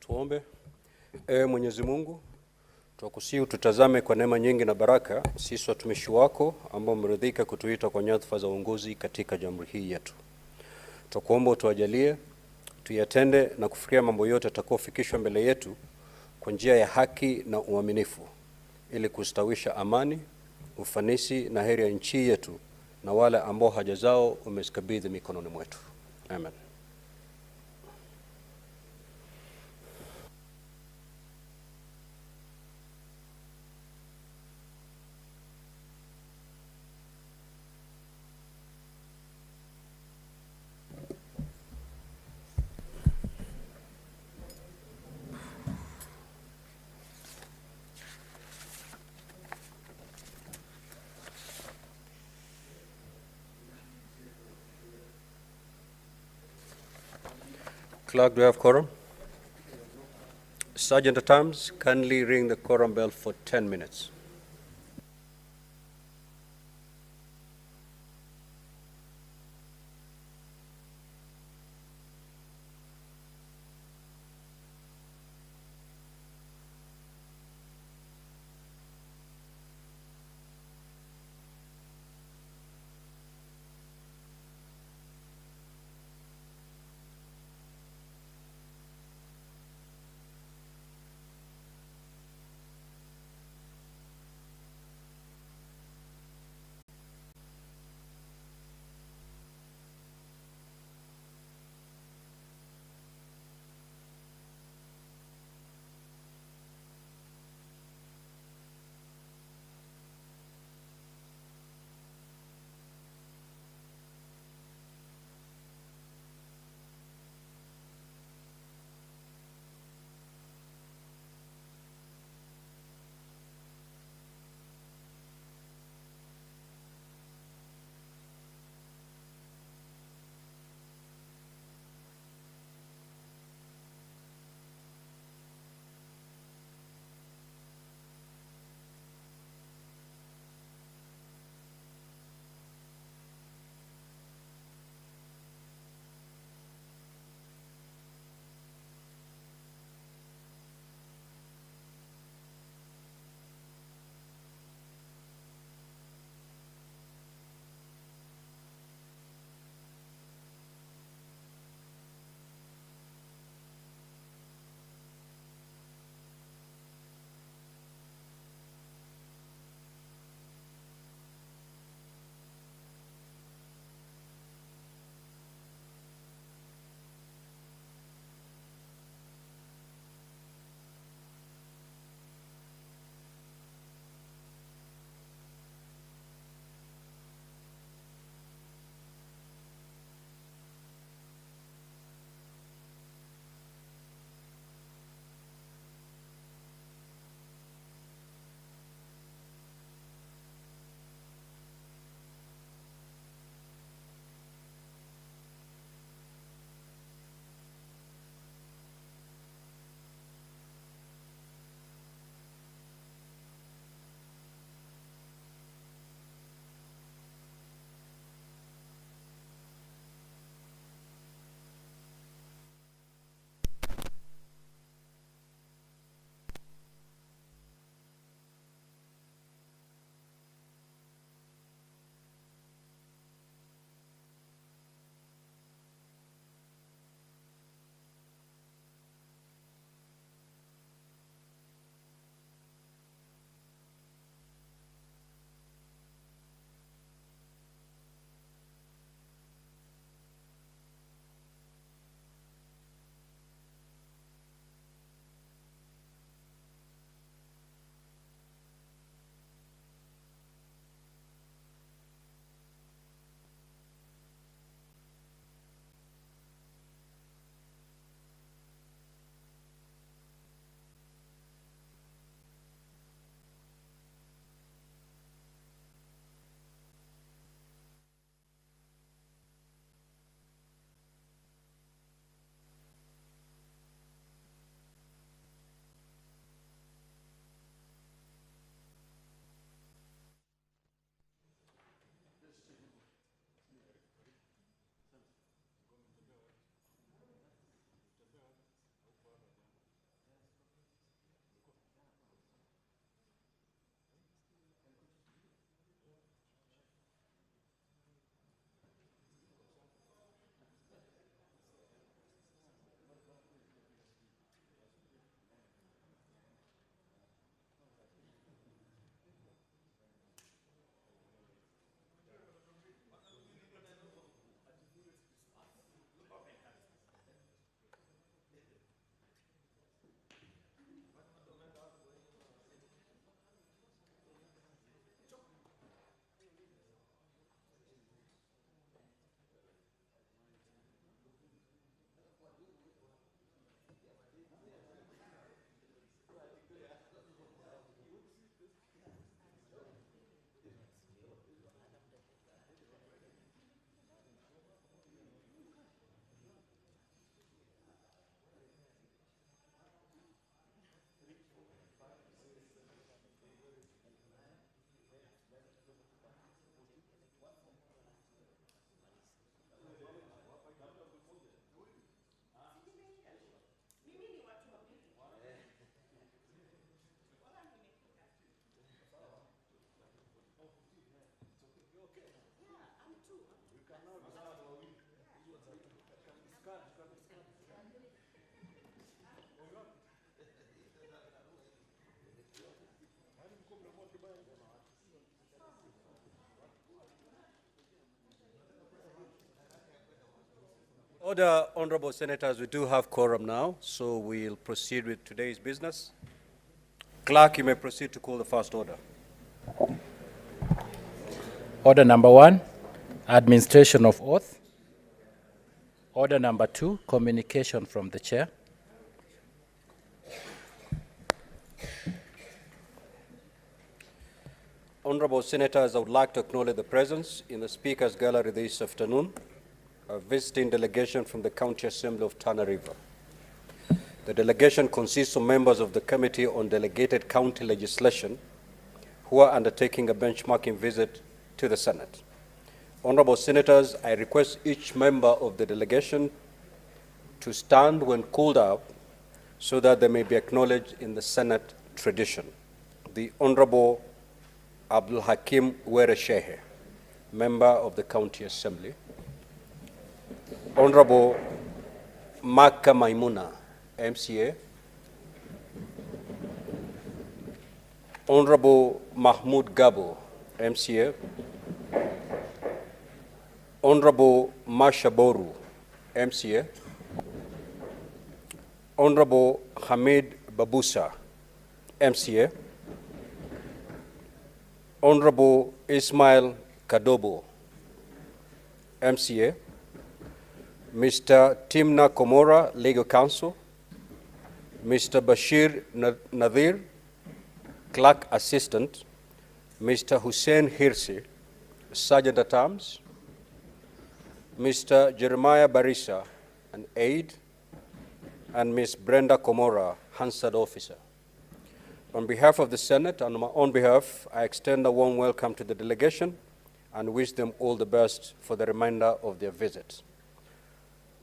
Tuombe. Mwenyezi Mungu, tunakusihi tutazame kwa neema nyingi na baraka sisi watumishi wako ambao umeridhika kutuita kwa nyadhifa za uongozi katika jamhuri hii yetu. Tunakuomba utuajalie tuyatende na kufikiria mambo yote yatakayofikishwa mbele yetu kwa njia ya haki na uaminifu, ili kustawisha amani, ufanisi na heri ya nchi yetu na wale ambao haja zao umezikabidhi mikononi mwetu. Amen. Clerk, do you have quorum? Sergeant at Arms, kindly ring the quorum bell for 10 minutes. Order, honorable senators, we do have quorum now, so we'll proceed with today's business. Clerk, you may proceed to call the first order. Order number 1, administration of oath. Order number 2, communication from the chair. Honorable senators, I would like to acknowledge the presence in the Speaker's Gallery this afternoon, a visiting delegation from the County Assembly of Tana River. The delegation consists of members of the Committee on Delegated County Legislation who are undertaking a benchmarking visit to the Senate. Honorable senators, I request each member of the delegation to stand when called up so that they may be acknowledged in the Senate tradition. The Honorable Abdul Hakim Were Shehe, member of the County Assembly. Honorable Makka Maimuna, MCA. Honorable Mahmoud Gabo, MCA. Honorable Masha Boru, MCA. Honorable Hamid Babusa, MCA. Honorable Ismail Kadobo, MCA. Mr. Timna Komora, Legal Counsel. Mr. Bashir Nadir, Clerk Assistant. Mr. Hussein Hirsi, Sergeant at Arms. Mr. Jeremiah Barisa, an aide. And Ms. Brenda Komora, Hansard Officer. On behalf of the Senate and on my own behalf, I extend a warm welcome to the delegation and wish them all the best for the remainder of their visit.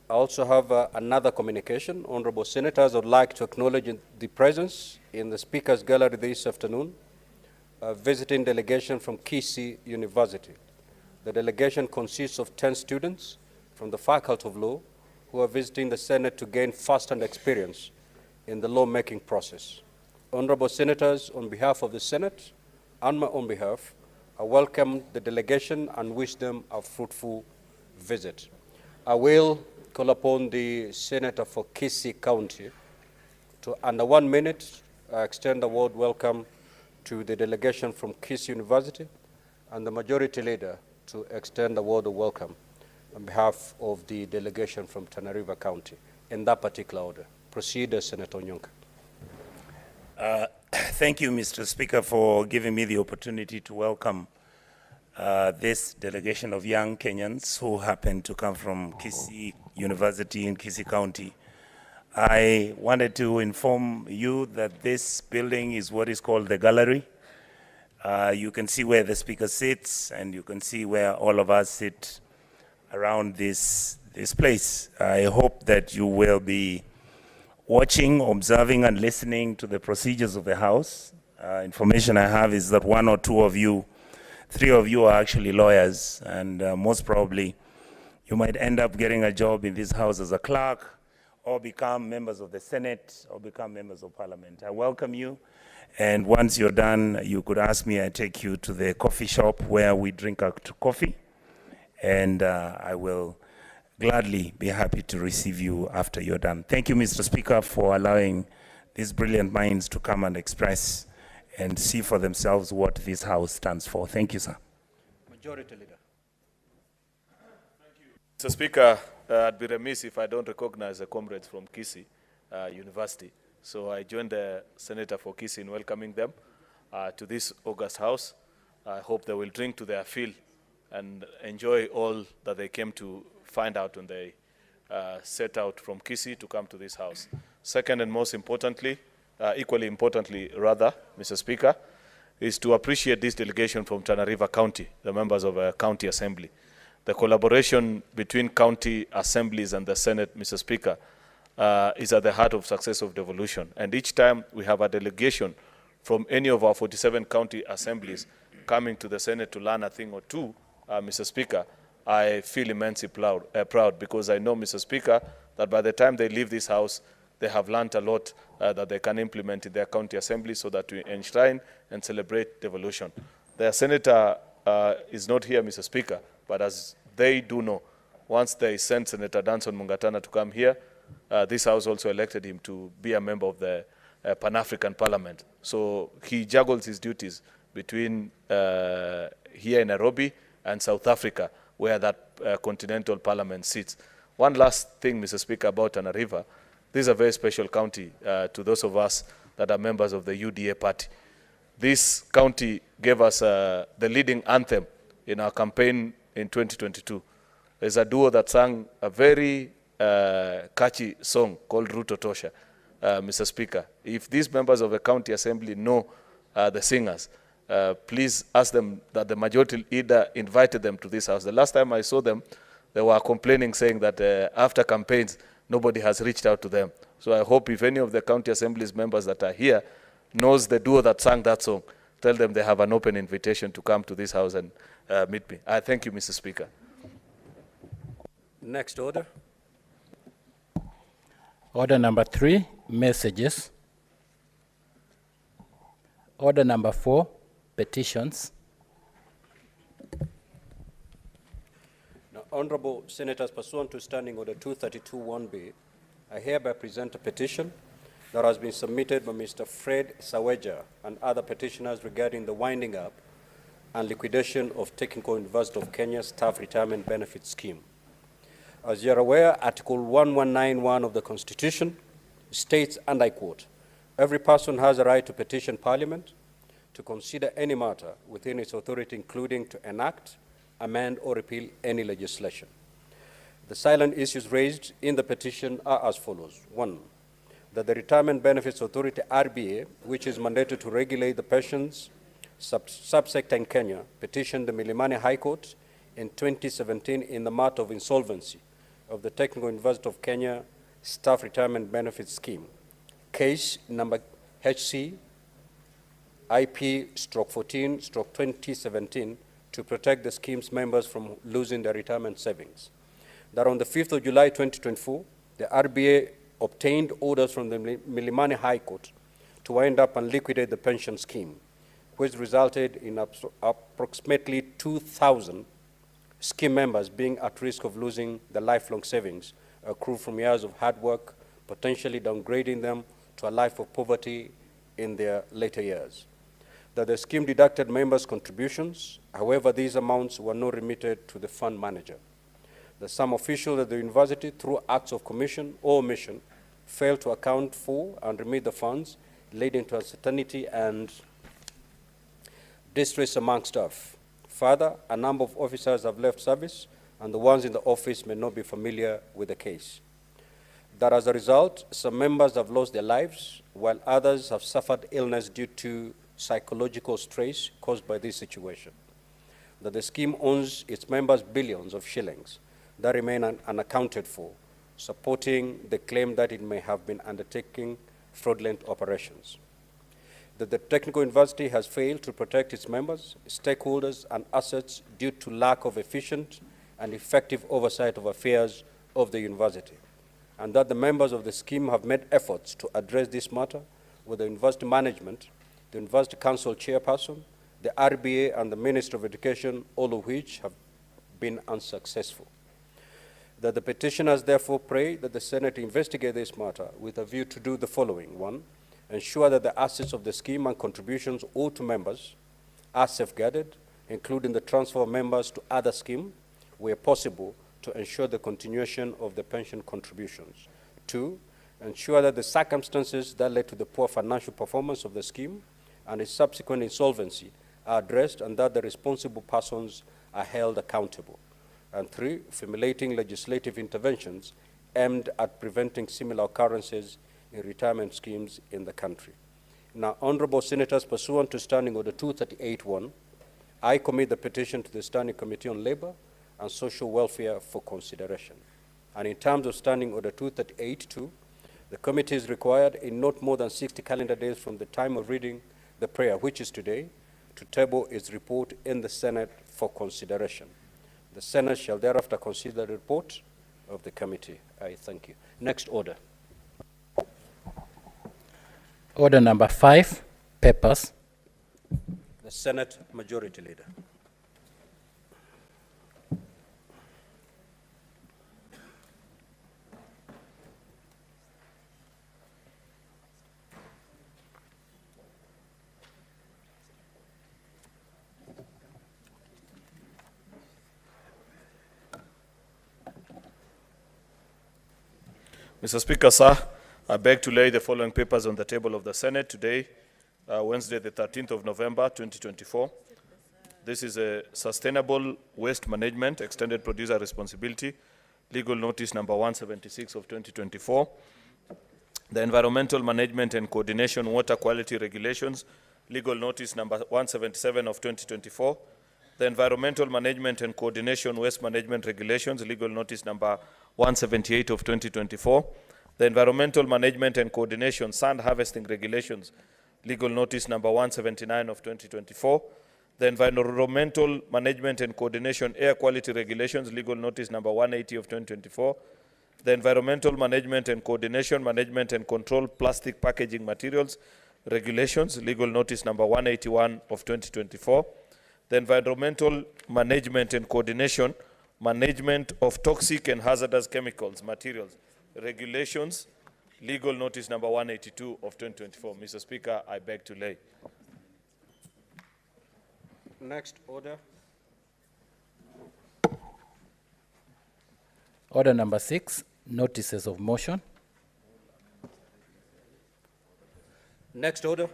I also have another communication. Honorable senators, I would like to acknowledge the presence in the Speaker's Gallery this afternoon, a visiting delegation from Kisii University. The delegation consists of 10 students from the Faculty of Law who are visiting the Senate to gain first-hand experience in the lawmaking process. Honorable senators, on behalf of the Senate and my own behalf, I welcome the delegation and wish them a fruitful visit. I will call upon the Senator for Kisii County to, under 1 minute, extend a warm welcome to the delegation from Kisii University and the Majority Leader to extend a word of welcome on behalf of the delegation from Tana River County, in that particular order. Proceed, Senator Onyonka. Thank you, Mr. Speaker, for giving me the opportunity to welcome this delegation of young Kenyans who happen to come from Kisii University in Kisii County. I wanted to inform you that this building is what is called the gallery. You can see where the speaker sits, and you can see where all of us sit around this place. I hope that you will be watching, observing, and listening to the procedures of the House. Information I have is that 1 or 2 of you, 3 of you are actually lawyers, and most probably you might end up getting a job in this House as a clerk, or become members of the Senate, or become members of Parliament. I welcome you, and once you're done, you could ask me, I take you to the coffee shop where we drink our coffee, and I will gladly be happy to receive you after you're done. Thank you, Mr. Speaker, for allowing these brilliant minds to come and express and see for themselves what this House stands for. Thank you, sir. Majority Leader. Thank you. Mr. Speaker, I'd be remiss if I don't recognize the comrades from Kisii University. So I join the Senator for Kisii in welcoming them to this August House. I hope they will drink to their fill and enjoy all that they came to find out when they set out from Kisii to come to this House. Second and most importantly, equally importantly rather, Mr. Speaker, is to appreciate this delegation from Tana River County, the members of a county assembly. The collaboration between county assemblies and the Senate, Mr. Speaker, is at the heart of success of devolution. And each time we have a delegation from any of our 47 county assemblies coming to the Senate to learn a thing or two, Mr. Speaker, I feel immensely proud because I know, Mr. Speaker, that by the time they leave this House, they have learned a lot that they can implement in their county assembly so that we enshrine and celebrate devolution. Their senator is not here, Mr. Speaker, but as they do know, once they sent Senator Danson Mungatana to come here, this House also elected him to be a member of the Pan-African Parliament. So he juggles his duties between here in Nairobi and South Africa, where that continental parliament sits. One last thing, Mr. Speaker, about Tana River. This is a very special county to those of us that are members of the UDA party. This county gave us the leading anthem in our campaign in 2022. There's a duo that sang a very catchy song called Ruto Tosha, Mr. Speaker. If these members of the county assembly know the singers, please ask them that the majority leader invited them to this house. The last time I saw them, they were complaining, saying that after campaigns, nobody has reached out to them. So I hope if any of the county assemblies members that are here knows the duo that sang that song, tell them they have an open invitation to come to this house and meet me. I thank you, Mr. Speaker. Next order. Order number 3, messages. Order number 4, petitions. Now, Honorable Senators, pursuant to Standing Order 232(1)B, I hereby present a petition that has been submitted by Mr. Fred Saweja and other petitioners regarding the winding up and liquidation of Technical University of Kenya Staff Retirement Benefit Scheme. As you are aware, Article 1191 of the Constitution states, and I quote, "Every person has a right to petition Parliament to consider any matter within its authority, including to enact, amend, or repeal any legislation." The salient issues raised in the petition are as follows. 1, that the Retirement Benefits Authority, RBA, which is mandated to regulate the pensions subsector in Kenya, petitioned the Milimani High Court in 2017 in the matter of insolvency of the Technical University of Kenya Staff Retirement Benefits Scheme, case number HC IP/14/2017, to protect the scheme's members from losing their retirement savings. That on the 5th of July 2024, the RBA obtained orders from the Milimani High Court to wind up and liquidate the pension scheme, which resulted in approximately 2,000 scheme members being at risk of losing the lifelong savings accrued from years of hard work, potentially downgrading them to a life of poverty in their later years. That the scheme deducted members' contributions, however, these amounts were not remitted to the fund manager. That some officials at the university, through acts of commission or omission, failed to account for and remit the funds, leading to uncertainty and distress among staff. Further, a number of officers have left service, and the ones in the office may not be familiar with the case. That as a result, some members have lost their lives, while others have suffered illness due to psychological stress caused by this situation. That the scheme owes its members billions of shillings that remain unaccounted for, supporting the claim that it may have been undertaking fraudulent operations. That the Technical University has failed to protect its members, stakeholders, and assets due to lack of efficient and effective oversight of affairs of the university, and that the members of the scheme have made efforts to address this matter with the university management, the University Council chairperson, the RBA, and the Minister of Education, all of which have been unsuccessful. That the petitioners therefore pray that the Senate investigate this matter with a view to do the following. 1, ensure that the assets of the scheme and contributions owed to members are safeguarded, including the transfer of members to other schemes where possible to ensure the continuation of the pension contributions. 2, ensure that the circumstances that led to the poor financial performance of the scheme and its subsequent insolvency are addressed and that the responsible persons are held accountable. And 3, formulating legislative interventions aimed at preventing similar occurrences in retirement schemes in the country. Now, Honorable Senators, pursuant to Standing Order 238(1), I commit the petition to the Standing Committee on Labor and Social Welfare for consideration. And in terms of Standing Order 238(2), the committee is required in not more than 60 calendar days from the time of reading the prayer, which is today, to table its report in the Senate for consideration. The Senate shall thereafter consider the report of the committee. I thank you. Next order. Order number 5, papers. The Senate Majority Leader. Mr. Speaker, sir, I beg to lay the following papers on the table of the Senate today, Wednesday, the 13th of November, 2024. This is a Sustainable Waste Management, Extended Producer Responsibility, Legal Notice number 176 of 2024. The Environmental Management and Coordination Water Quality Regulations, Legal Notice number 177 of 2024. The Environmental Management and Coordination Waste Management Regulations, Legal Notice number 178 of 2024. The Environmental Management and Coordination Sand Harvesting Regulations, Legal Notice number 179 of 2024. The Environmental Management and Coordination Air Quality Regulations, Legal Notice number 180 of 2024. The Environmental Management and Coordination Management and Control Plastic Packaging Materials Regulations, Legal Notice number 181 of 2024. The Environmental Management and Coordination Management of Toxic and Hazardous Chemicals Materials Regulations, Legal Notice number 182 of 2024. Mr. Speaker, I beg to lay. Next order. Order number 6, notices of motion. Next order.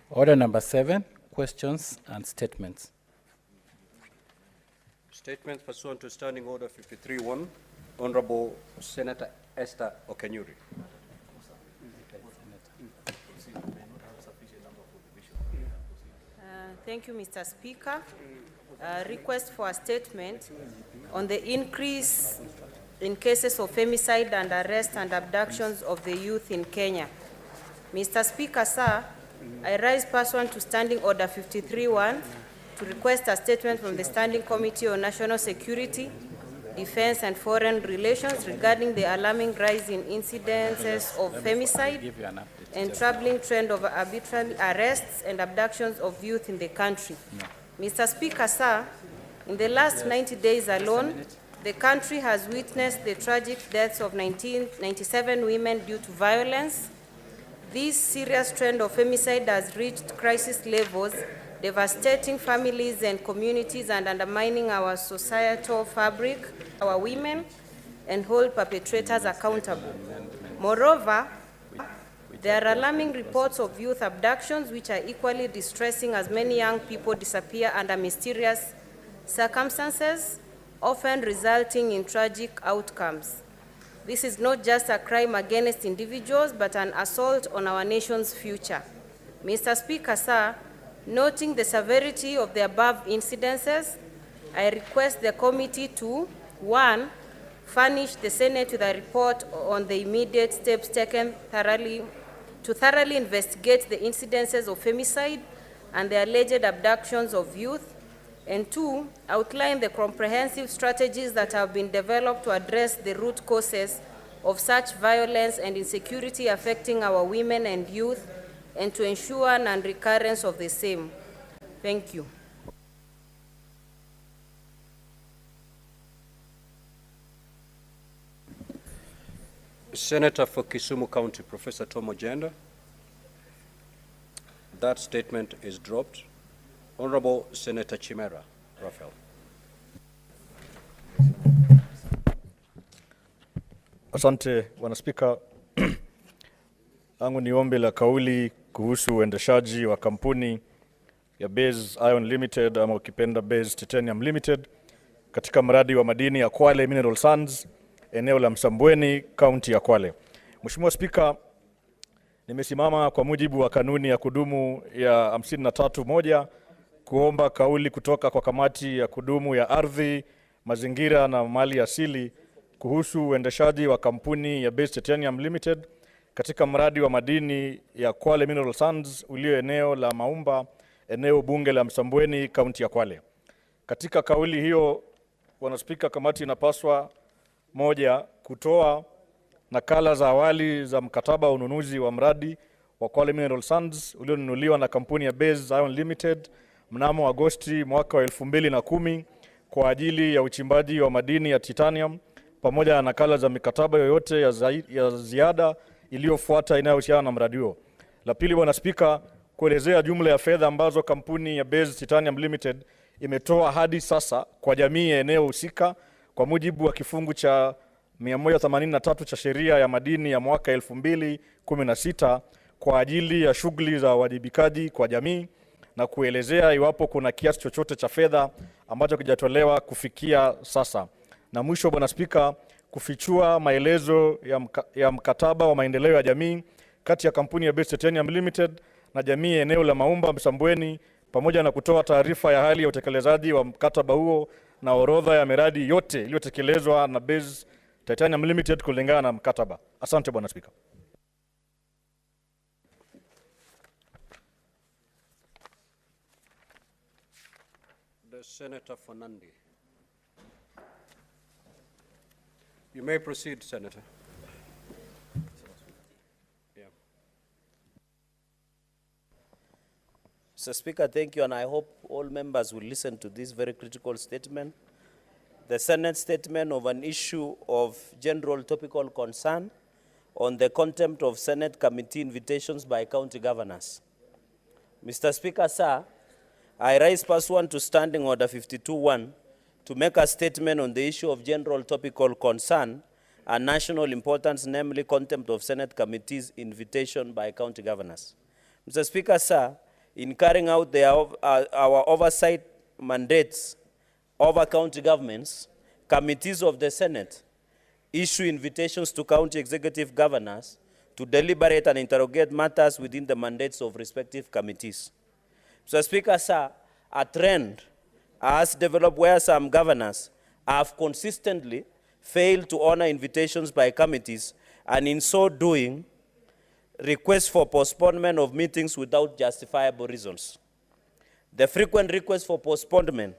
Order number 7, questions and statements. Statement pursuant to Standing Order 53-1, Honorable Senator Esther Okanyuri. Thank you, Mr. Speaker. Request for a statement on the increase in cases of femicide and arrest and abductions of the youth in Kenya. Mr. Speaker, sir, I rise pursuant to Standing Order 53-1 to request a statement from the Standing Committee on National Security, Defense and Foreign Relations regarding the alarming rise in incidences of femicide and troubling trend of arbitrary arrests and abductions of youth in the country. Mr. Speaker, sir, in the last 90 days alone, the country has witnessed the tragic deaths of 97 women due to violence. This serious trend of femicide has reached crisis levels, devastating families and communities and undermining our societal fabric, our women, and hold perpetrators accountable. Moreover, there are alarming reports of youth abductions which are equally distressing as many young people disappear under mysterious circumstances, often resulting in tragic outcomes. This is not just a crime against individuals, but an assault on our nation's future. Mr. Speaker, sir, noting the severity of the above incidences, I request the committee to, 1, furnish the Senate with a report on the immediate steps taken to thoroughly investigate the incidences of femicide and the alleged abductions of youth, and 2, outline the comprehensive strategies that have been developed to address the root causes of such violence and insecurity affecting our women and youth, and to ensure non-recurrence of the same. Thank you. Senator for Kisumu County, Professor Tom Ojenda. That statement is dropped. Honorable Senator Chimera Raphael. Asante, Bwana Spika. Langu ni ombi la kauli kuhusu uendeshaji wa kampuni ya Base Iron Limited ama ukipenda Base Titanium Limited katika mradi wa madini ya Kwale Mineral Sands, eneo la Msambweni, kaunti ya Kwale. Mheshimiwa Spika, nimesimama kwa mujibu wa kanuni ya kudumu ya 53(1) kuomba kauli kutoka kwa kamati ya kudumu ya ardhi, mazingira na mali asili kuhusu uendeshaji wa kampuni ya Base Titanium Limited katika mradi wa madini ya Kwale Mineral Sands ulio eneo la Maumba, eneo bunge la Msambweni, kaunti ya Kwale. Katika kauli hiyo, Bwana Spika, kamati inapaswa: moja, kutoa nakala za awali za mkataba wa ununuzi wa mradi wa Quorum Mineral Sands ulionunuliwa na kampuni ya Base Iron Limited mnamo Agosti mwaka wa 2010 kwa ajili ya uchimbaji wa madini ya titanium, pamoja na nakala za mikataba yoyote ya ziada iliyofuata inayohusiana na mradi huo. La pili, Bwana Spika, kuelezea jumla ya fedha ambazo kampuni ya Base Titanium Limited imetoa hadi sasa kwa jamii ya eneo husika kwa mujibu wa kifungu cha 183 cha sheria ya madini ya mwaka 2016 kwa ajili ya shughuli za uwajibikaji kwa jamii, na kuelezea iwapo kuna kiasi chochote cha fedha ambacho kijatolewa kufikia sasa. Na mwisho, Bwana Spika, kufichua maelezo ya mkataba wa maendeleo ya jamii kati ya kampuni ya Base Titanium Limited na jamii ya eneo la Maumba Msambweni, pamoja na kutoa taarifa ya hali ya utekelezaji wa mkataba huo na orodha ya miradi yote iliyotekelezwa na Base Titanium Limited kulingana na mkataba. Asante Bwana Spika. The Senator for Nandi. You may proceed, Senator. Yeah. Mr. Speaker, thank you, and I hope all members will listen to this very critical statement. The Senate statement of an issue of general topical concern on the contempt of Senate committee invitations by county governors. Mr. Speaker, sir, I rise pursuant to Standing Order 52.1 to make a statement on the issue of general topical concern and national importance, namely contempt of Senate committees invitation by county governors. Mr. Speaker, sir, in carrying out our oversight mandates over county governments, committees of the Senate issue invitations to county executive governors to deliberate and interrogate matters within the mandates of respective committees. Mr. Speaker, sir, a trend has developed where some governors have consistently failed to honor invitations by committees, and in so doing, requests for postponement of meetings without justifiable reasons. The frequent request for postponement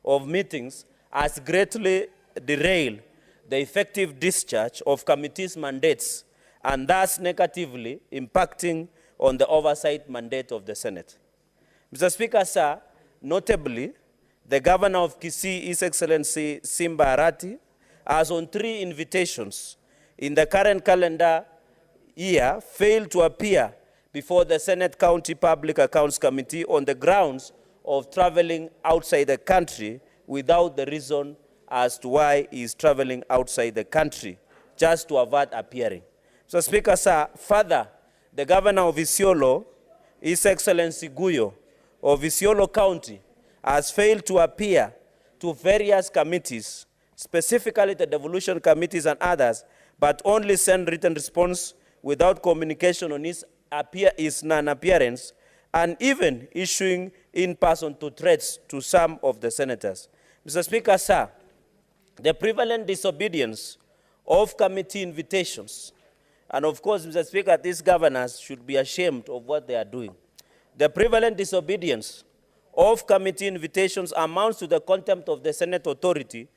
of meetings has greatly derailed the effective discharge of committees' mandates and thus negatively impacting on the oversight mandate of the Senate. Mr. Speaker, sir, notably, the Governor of Kisii, His Excellency Simba Arati, has on 3 invitations in the current calendar year failed to appear before the Senate County Public Accounts Committee on the grounds of traveling outside the country without the reason as to why he is traveling outside the country, just to avert appearing. So, Speaker, sir, further, the Governor of Isiolo, His Excellency Guyo of Isiolo County, has failed to appear to various committees, specifically the devolution committees and others, but only send written response without communication on his non-appearance, and even issuing in person to threats to some of the senators. Mr. Speaker, sir, the prevalent disobedience of committee invitations, and of course, Mr. Speaker, these governors should be ashamed of what they are doing. The prevalent disobedience of committee invitations amounts to the contempt of the Senate authority,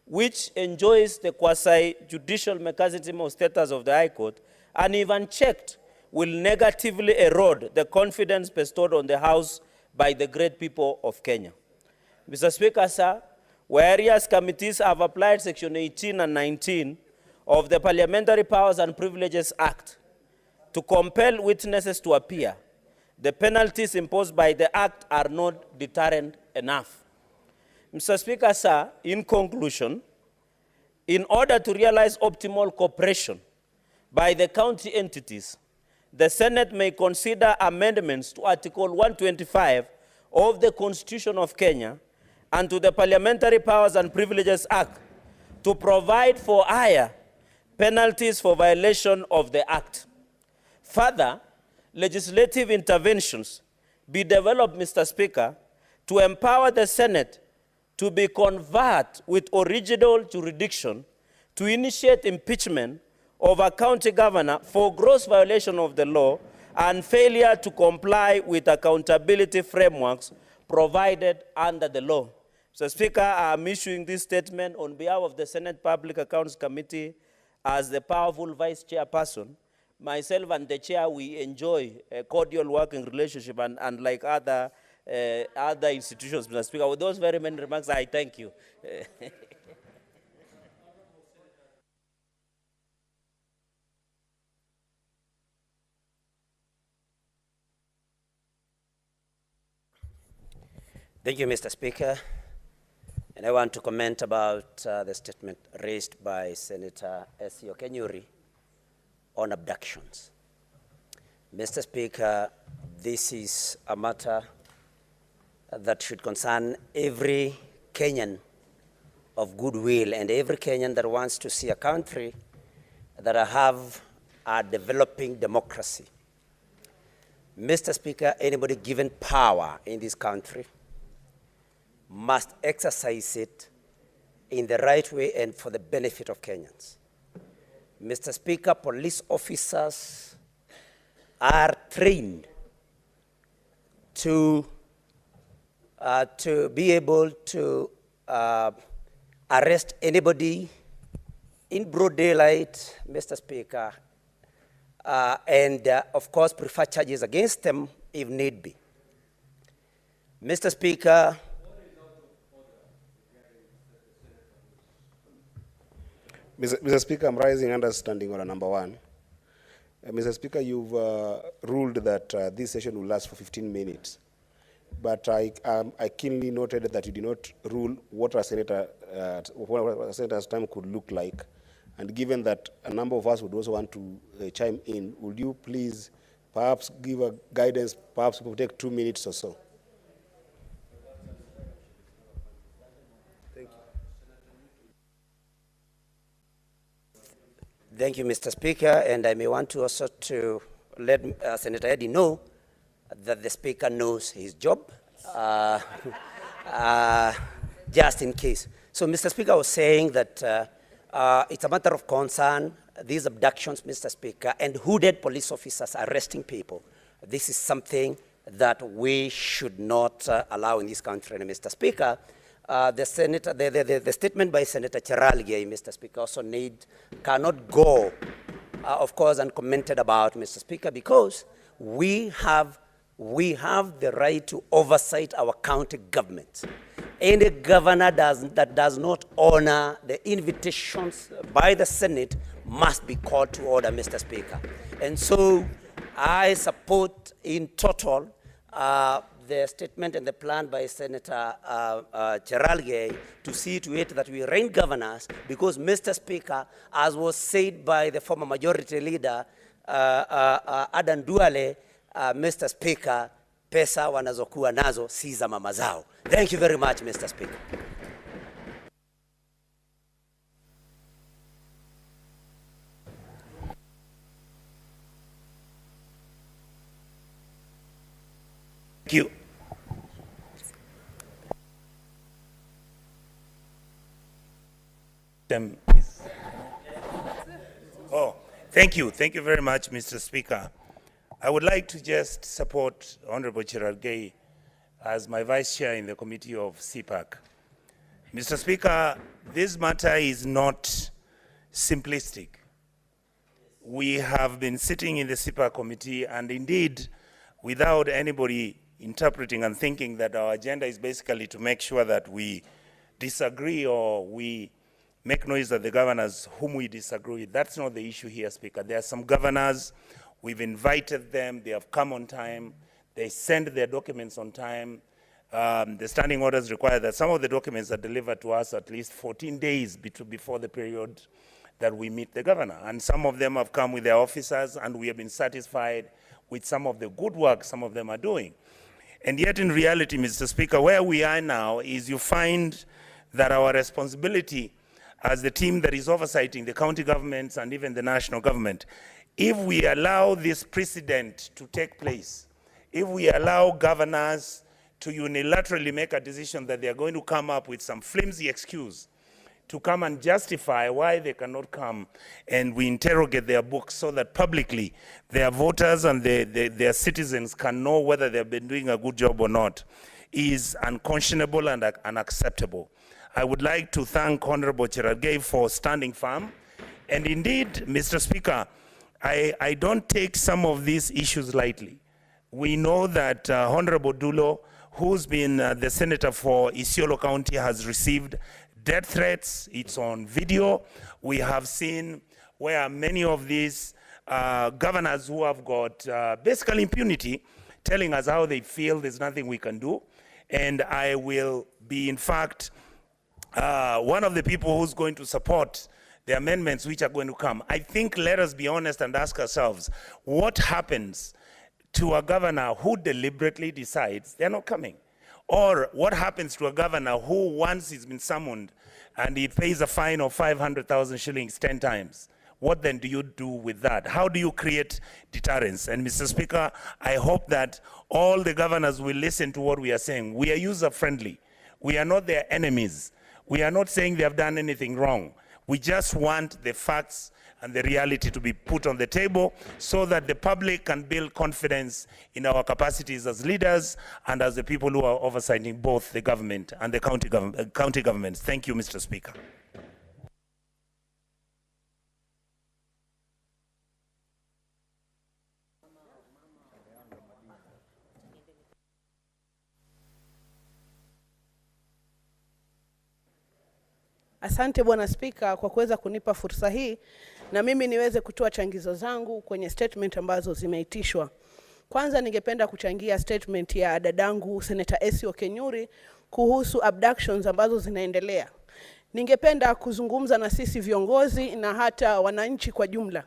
which enjoys the quasi-judicial mechanism of status of the High Court, and even checked, will negatively erode the confidence bestowed on the House by the great people of Kenya. Mr. Speaker, sir, various committees have applied Section 18 and 19 of the Parliamentary Powers and Privileges Act to compel witnesses to appear. The penalties imposed by the Act are not deterrent enough. Mr. Speaker, sir, in conclusion, in order to realize optimal cooperation by the county entities, the Senate may consider amendments to Article 125 of the Constitution of Kenya and to the Parliamentary Powers and Privileges Act to provide for higher penalties for violation of the Act. Further, legislative interventions be developed, Mr. Speaker, to empower the Senate to be conferred with original jurisdiction to initiate impeachment of a county governor for gross violation of the law and failure to comply with accountability frameworks provided under the law. Mr. Speaker, I'm issuing this statement on behalf of the Senate Public Accounts Committee as the powerful vice chairperson. Myself and the chair, we enjoy a cordial working relationship, and like other institutions, Mr. Speaker. With those very many remarks, I thank you. Thank you, Mr. Speaker. And I want to comment about the statement raised by Senator S. Okenyuri on abductions. Mr. Speaker, this is a matter that should concern every Kenyan of goodwill and every Kenyan that wants to see a country that have a developing democracy. Mr. Speaker, anybody given power in this country must exercise it in the right way and for the benefit of Kenyans. Mr. Speaker, police officers are trained to be able to arrest anybody in broad daylight, Mr. Speaker, and of course prefer charges against them if need be. Mr. Speaker, Mr. Speaker, I'm raising under standing order number 1. Mr. Speaker, you've ruled that this session will last for 15 minutes. But I keenly noted that you did not rule what a senator's time could look like. And given that a number of us would also want to chime in, would you please perhaps give a guidance, perhaps it will take 2 minutes or so? Thank you, Mr. Speaker, and I may want to also to let Senator Eddy know that the Speaker knows his job, just in case. So, Mr. Speaker, I was saying that it's a matter of concern, these abductions, Mr. Speaker, and hooded police officers arresting people. This is something that we should not allow in this country, and Mr. Speaker. The statement by Senator Cheralgei, Mr. Speaker, also cannot go, of course, uncommented about, Mr. Speaker, because we have the right to oversight our county government. Any governor that does not honor the invitations by the Senate must be called to order, Mr. Speaker. And so I support in total the statement and the plan by Senator Cheralgei to see to it that we rein governors, because, Mr. Speaker, as was said by the former majority leader, Adan Duale, Mr. Speaker, pesa wanazokuwa nazo si za mama zao. Thank you very much, Mr. Speaker. Thank you. Thank you. Thank you very much, Mr. Speaker. I would like to just support Honorable Cheralgei as my vice chair in the committee of CPAC. Mr. Speaker, this matter is not simplistic. We have been sitting in the CPAC committee, and indeed, without anybody interpreting and thinking that our agenda is basically to make sure that we disagree or we make noise at the governors whom we disagree with. That's not the issue here, Speaker. There are some governors, we've invited them, they have come on time, they send their documents on time. The standing orders require that some of the documents are delivered to us at least 14 days before the period that we meet the governor. And some of them have come with their officers, and we have been satisfied with some of the good work some of them are doing. And yet in reality, Mr. Speaker, where we are now is you find that our responsibility as the team that is oversighting the county governments and even the national government, if we allow this precedent to take place, if we allow governors to unilaterally make a decision that they are going to come up with some flimsy excuse to come and justify why they cannot come, and we interrogate their books so that publicly their voters and their citizens can know whether they've been doing a good job or not, is unconscionable and unacceptable. I would like to thank Honorable Cherargei for standing firm. And indeed, Mr. Speaker, I don't take some of these issues lightly. We know that Honorable Dulo, who's been the senator for Isiolo County, has received death threats. It's on video. We have seen where many of these governors who have got basically impunity telling us how they feel there's nothing we can do. And I will be, in fact, one of the people who's going to support the amendments which are going to come. I think let us be honest and ask ourselves, what happens to a governor who deliberately decides they're not coming? Or what happens to a governor who, once he's been summoned and he pays a fine of 500,000 shillings 10 times? What then do you do with that? How do you create deterrence? And Mr. Speaker, I hope that all the governors will listen to what we are saying. We are user-friendly. We are not their enemies. We are not saying they have done anything wrong. We just want the facts and the reality to be put on the table so that the public can build confidence in our capacities as leaders and as the people who are oversighting both the government and the county governments. Thank you, Mr. Speaker. Asante Bwana Spika kwa kuweza kunipa fursa hii na mimi niweze kutoa changizo zangu kwenye statement ambazo zimeitishwa. Kwanza ningependa kuchangia statement ya dadangu Senator Esio Kenyuri kuhusu abductions ambazo zinaendelea. Ningependa kuzungumza na sisi viongozi na hata wananchi kwa jumla.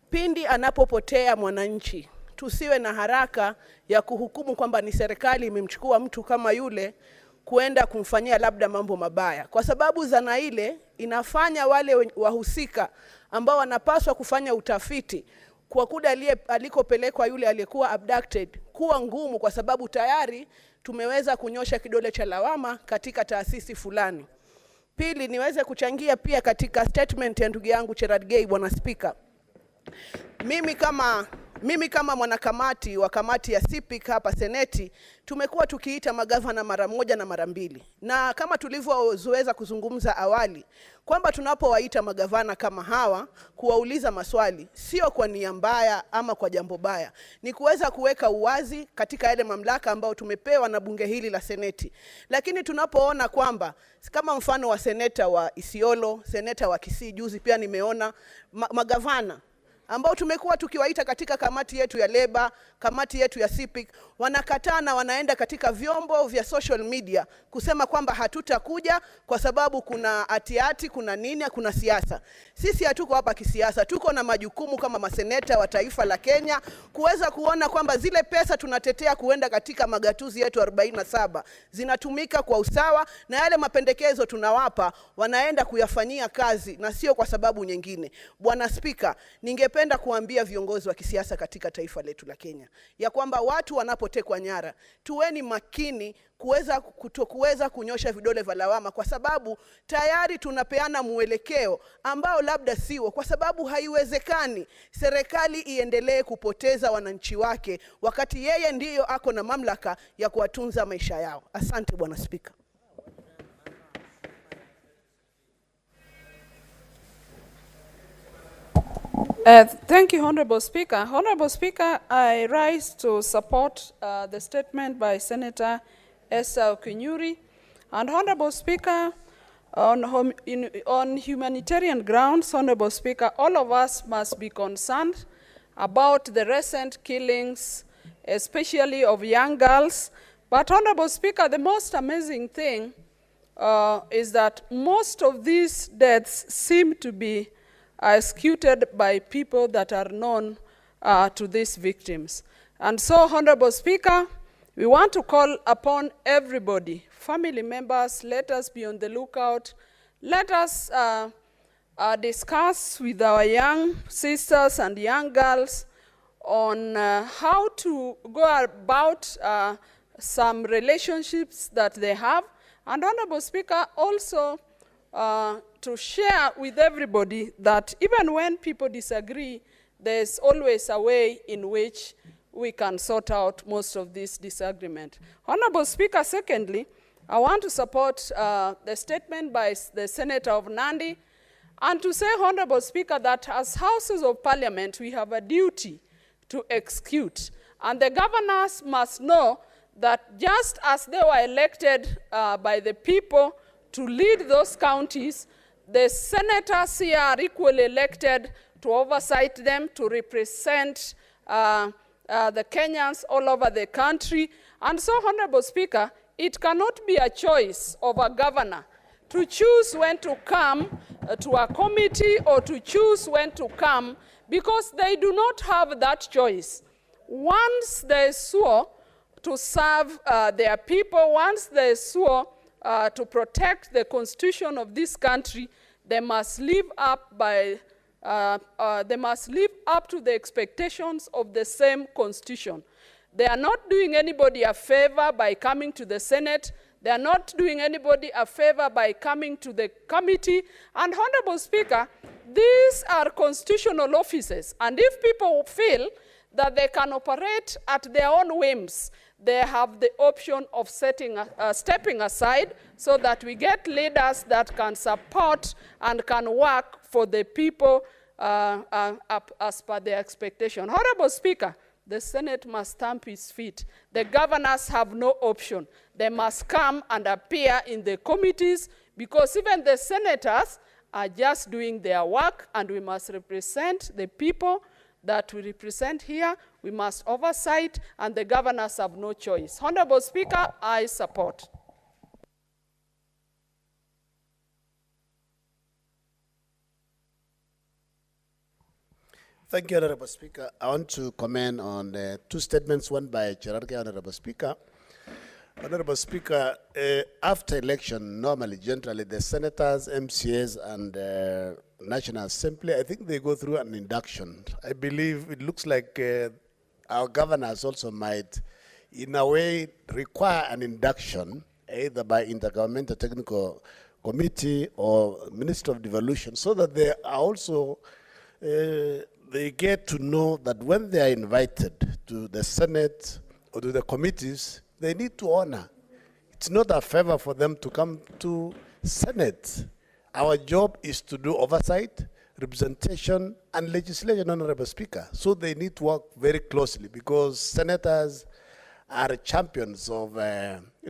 Pindi anapopotea mwananchi, tusiwe na haraka ya kuhukumu kwamba ni serikali imemchukua mtu kama yule kuenda kumfanyia labda mambo mabaya. Kwa sababu zana ile inafanya wale wahusika ambao wanapaswa kufanya utafiti kwa kuda alikopelekwa yule aliyekuwa abducted kuwa ngumu, kwa sababu tayari tumeweza kunyosha kidole cha lawama katika taasisi fulani. Pili, niweze kuchangia pia katika statement ya ndugu yangu Cherargei, Bwana Spika. Mimi kama mwanakamati wa kamati ya CPIC hapa Seneti, tumekuwa tukiita magavana mara moja na mara mbili. Na kama tulivyozoeza kuzungumza awali, kwamba tunapowaita magavana kama hawa kuwauliza maswali, sio kwa nia mbaya ama kwa jambo baya. Ni kuweza kuweka uwazi katika yale mamlaka ambao tumepewa na bunge hili la Seneti. Lakini tunapoona kwamba kama mfano wa seneta wa Isiolo, seneta wa Kisii, juzi pia nimeona magavana ambao tumekuwa tukiwaita katika kamati yetu ya Leba, kamati yetu ya CPIC, wanakataa na wanaenda katika vyombo vya social media kusema kwamba hatutakuja kwa sababu kuna atiati, kuna nini, kuna siasa. Sisi hatuko hapa kisiasa, tuko na majukumu kama maseneta wa taifa la Kenya kuweza kuona kwamba zile pesa tunatetea kuenda katika magatuzi yetu 47 zinatumika kwa usawa, na yale mapendekezo tunawapa wanaenda kuyafanyia kazi na sio kwa sababu nyingine. Bwana Spika, ningependa kuambia viongozi wa kisiasa katika taifa letu la Kenya ya kwamba watu wanapotekwa nyara, tuweni makini kuweza kunyosha vidole vya lawama, kwa sababu tayari tunapeana mwelekeo ambao labda siwo, kwa sababu haiwezekani serikali iendelee kupoteza wananchi wake wakati yeye ndiyo ako na mamlaka ya kuwatunza maisha yao. Asante Bwana Spika. Thank you, Honorable Speaker. Honorable Speaker, I rise to support the statement by Senator Esio Kenyuri. And Honorable Speaker, on humanitarian grounds, Honorable Speaker, all of us must be concerned about the recent killings, especially of young girls. But Honorable Speaker, the most amazing thing is that most of these deaths seem to be executed by people that are known to these victims. And so, Honorable Speaker, we want to call upon everybody, family members, let us be on the lookout. Let us discuss with our young sisters and young girls on how to go about some relationships that they have. And Honorable Speaker, also to share with everybody that even when people disagree, there's always a way in which we can sort out most of this disagreement. Honorable Speaker, secondly, I want to support the statement by the Senator of Nandi, and to say, Honorable Speaker, that as Houses of Parliament, we have a duty to execute. And the governors must know that just as they were elected by the people to lead those counties, the senators here are equally elected to oversight them, to represent the Kenyans all over the country. And so, Honorable Speaker, it cannot be a choice of a governor to choose when to come to a committee or to choose when to come, because they do not have that choice. Once they swore to serve their people, once they swore to protect the constitution of this country, they must live up by they must live up to the expectations of the same constitution. They are not doing anybody a favor by coming to the Senate. They are not doing anybody a favor by coming to the committee. And Honorable Speaker, these are constitutional offices. And if people feel that they can operate at their own whims, they have the option of stepping aside so that we get leaders that can support and can work for the people as per their expectation. Honorable Speaker, the Senate must stamp its feet. The governors have no option. They must come and appear in the committees, because even the senators are just doing their work, and we must represent the people that we represent here. We must oversight, and the governors have no choice. Honorable Speaker, I support. Thank you, Honorable Speaker. I want to comment on two statements, one by Cherargei, Honorable Speaker. Honorable Speaker, after election, normally, generally, the senators, MCAs, and National Assembly, I think they go through an induction. I believe it looks like our governors also might, in a way, require an induction, either by Intergovernmental Technical Committee or Minister of Devolution, so that they are also they get to know that when they are invited to the Senate or to the committees, they need to honor. It's not a favor for them to come to Senate. Our job is to do oversight, representation, and legislation, Honorable Speaker. So they need to work very closely, because senators are champions of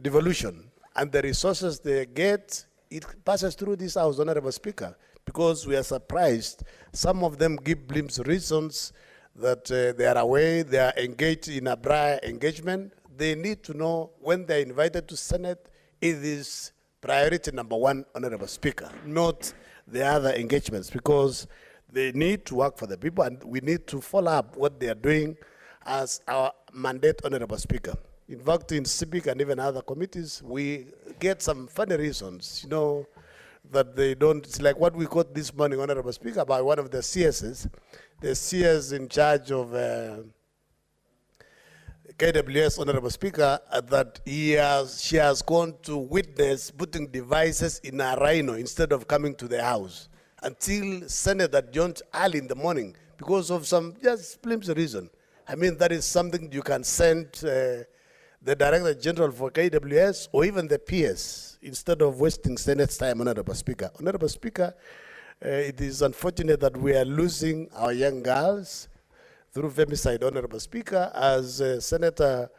devolution, and the resources they get, it passes through this House, Honorable Speaker, because we are surprised. Some of them give glimpse reasons that they are away, they are engaged in a prior engagement. They need to know when they're invited to Senate, it is priority number one, Honorable Speaker, not the other engagements, because they need to work for the people, and we need to follow up what they are doing as our mandate, Honorable Speaker. In fact, in CIVIC and even other committees, we get some funny reasons, you know, that they don't. It's like what we got this morning, Honorable Speaker, by one of the CSs, the CS in charge of KWS, Honorable Speaker, that she has gone to witness putting devices in a rhino instead of coming to the House until Senate adjourned early in the morning because of some just flimsy reason. I mean, that is something you can send the Director General for KWS or even the PS instead of wasting Senate's time, Honorable Speaker. Honorable Speaker, it is unfortunate that we are losing our young girls through femicide, Honorable Speaker. As Senator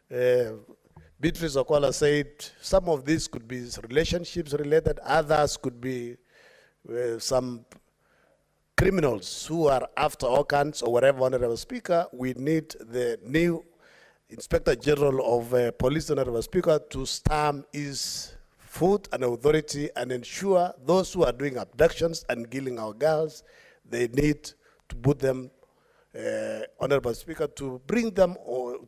Beatrice Okwala said, some of these could be relationships related, others could be some criminals who are after organs or whatever, Honorable Speaker. We need the new Inspector General of Police, Honorable Speaker, to stamp his foot and authority and ensure those who are doing abductions and killing our girls, they need to put them, Honorable Speaker, to bring them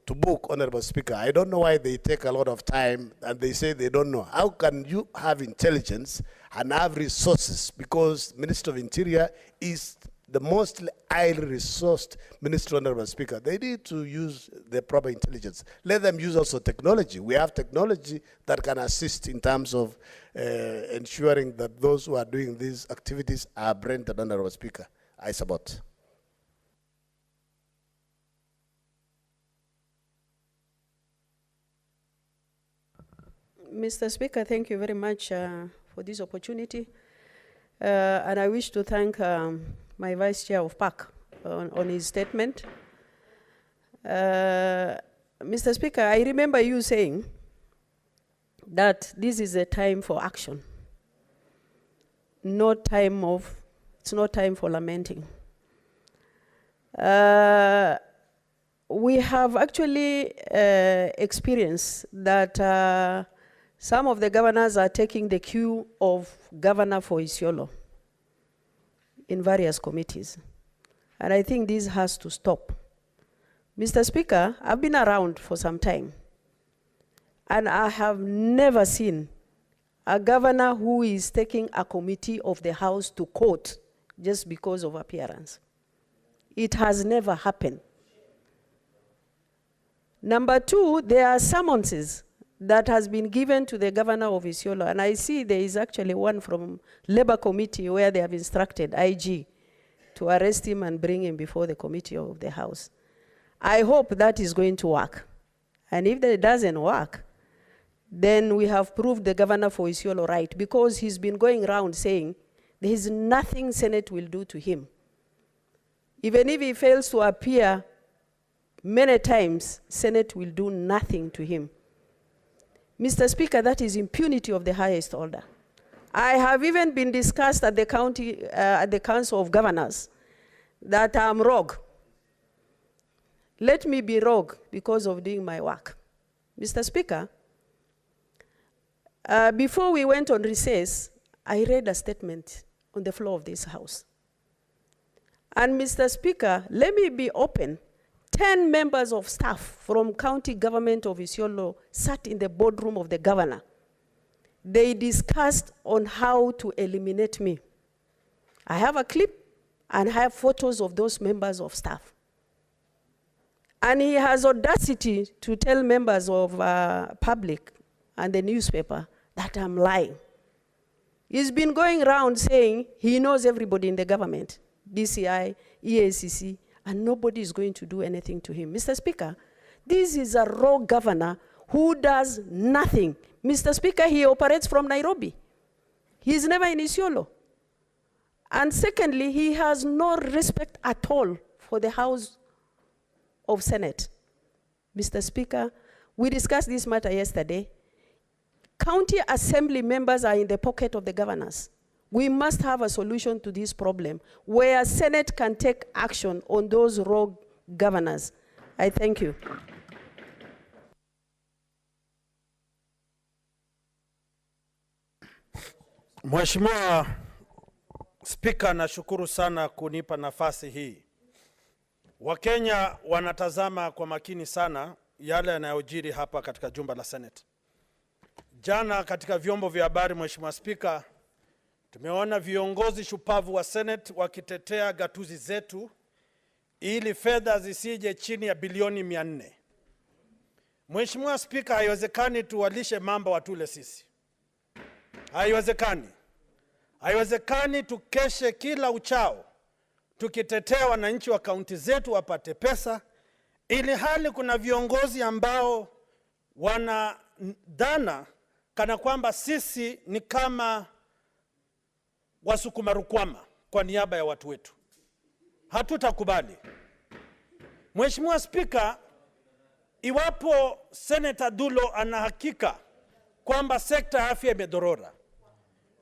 to book, Honorable Speaker. I don't know why they take a lot of time and they say they don't know. How can you have intelligence and have resources? Because Minister of Interior is the most highly resourced Minister, Honorable Speaker. They need to use the proper intelligence. Let them use also technology. We have technology that can assist in terms of ensuring that those who are doing these activities are branded, Honorable Speaker. I support. Mr. Speaker, thank you very much for this opportunity. And I wish to thank my Vice Chair of PAC on his statement. Mr. Speaker, I remember you saying that this is a time for action, it's not time for lamenting. We have actually experienced that some of the governors are taking the cue of Governor for Isiolo in various committees. And I think this has to stop. Mr. Speaker, I've been around for some time, and I have never seen a governor who is taking a committee of the House to court just because of appearance. It has never happened. Number two, there are summonses that has been given to the governor of Isiolo, and I see there is actually one from Labour Committee where they have instructed IG to arrest him and bring him before the committee of the House. I hope that is going to work. And if that doesn't work, then we have proved the governor for Isiolo right, because he's been going around saying there is nothing Senate will do to him. Even if he fails to appear many times, Senate will do nothing to him. Mr. Speaker, that is impunity of the highest order. I have even been discussed at the Council of Governors that I'm rogue. Let me be rogue because of doing my work. Mr. Speaker, before we went on recess, I read a statement on the floor of this House. And Mr. Speaker, let me be open. 10 members of staff from county government of Isiolo sat in the boardroom of the governor. They discussed on how to eliminate me. I have a clip and I have photos of those members of staff. And he has audacity to tell members of public and the newspaper that I'm lying. He's been going around saying he knows everybody in the government, DCI, EACC, and nobody is going to do anything to him. Mr. Speaker, this is a raw governor who does nothing. Mr. Speaker, he operates from Nairobi. He's never in Isiolo. And secondly, he has no respect at all for the House of Senate. Mr. Speaker, we discussed this matter yesterday. County assembly members are in the pocket of the governors. We must have a solution to this problem where Senate can take action on those rogue governors. I thank you. Mheshimiwa Spika, nashukuru sana kunipa nafasi hii. Wakenya wanatazama kwa makini sana yale yanayojiri hapa katika jumba la Senate. Jana katika vyombo vya habari, Mheshimiwa Spika, tumeona viongozi shupavu wa Senate wakitetea gatuzi zetu ili fedha zisije chini ya bilioni 400. Mheshimiwa Spika, haiwezekani tuwalishe mamba watule sisi. Haiwezekani. Haiwezekani tukeshe kila uchao tukitetea wananchi wa kaunti zetu wapate pesa, ili hali kuna viongozi ambao wanadhana kana kwamba sisi ni kama wasukuma rukwama kwa niaba ya watu wetu. Hatutakubali. Mheshimiwa Spika, iwapo Senator Dulo anahakika kwamba sekta ya afya imedorora,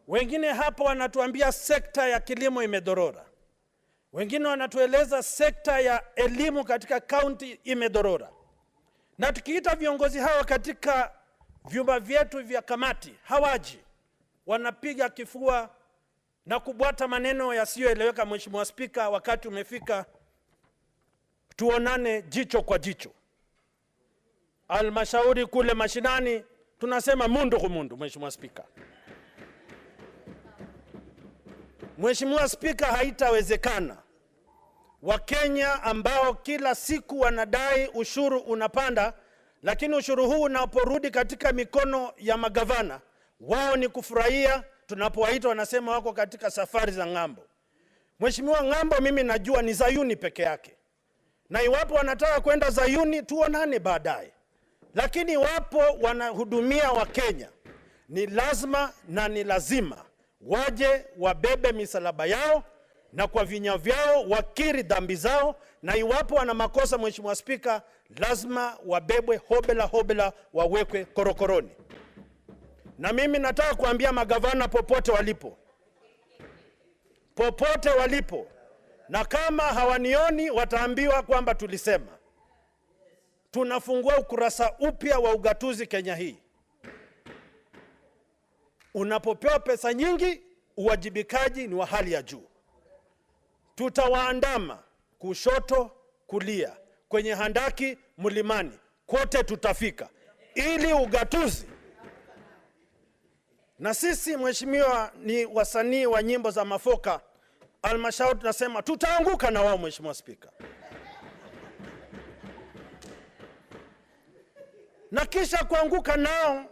wengine hapo wanatuambia sekta ya kilimo imedorora, wengine wanatueleza sekta ya elimu katika kaunti imedorora, na tukiita viongozi hawa katika vyumba vyetu vya kamati hawaji, wanapiga kifua na kubwata maneno yasiyoeleweka. Mheshimiwa Spika, wakati umefika tuonane jicho kwa jicho. Almashauri kule mashinani tunasema mundu kumundu. Mheshimiwa Spika, Mheshimiwa Spika, haitawezekana Wakenya ambao kila siku wanadai ushuru unapanda, lakini ushuru huu unaporudi katika mikono ya magavana, wao ni kufurahia. Tunapowaita wanasema wako katika safari za ng'ambo. Mheshimiwa, ng'ambo mimi najua ni Zayuni peke yake, na iwapo wanataka kwenda Zayuni tuonane baadaye. Lakini iwapo wanahudumia Wakenya ni lazima na ni lazima waje wabebe misalaba yao na kwa vinywa vyao wakiri dhambi zao, na iwapo wana makosa, Mheshimiwa Spika, lazima wabebwe hobela wawekwe korokoroni. Na mimi nataka kuambia magavana popote walipo, na kama hawanioni wataambiwa kwamba tulisema tunafungua ukurasa upya wa ugatuzi Kenya hii. Unapopewa pesa nyingi, uwajibikaji ni wa hali ya juu. Tutawaandama kushoto, kulia, kwenye handaki, mlimani, kote tutafika ili ugatuzi. Na sisi Mheshimiwa ni wasanii wa nyimbo za mafoka, halmashauri tunasema tutaanguka na wao, Mheshimiwa Spika. Na kisha kuanguka nao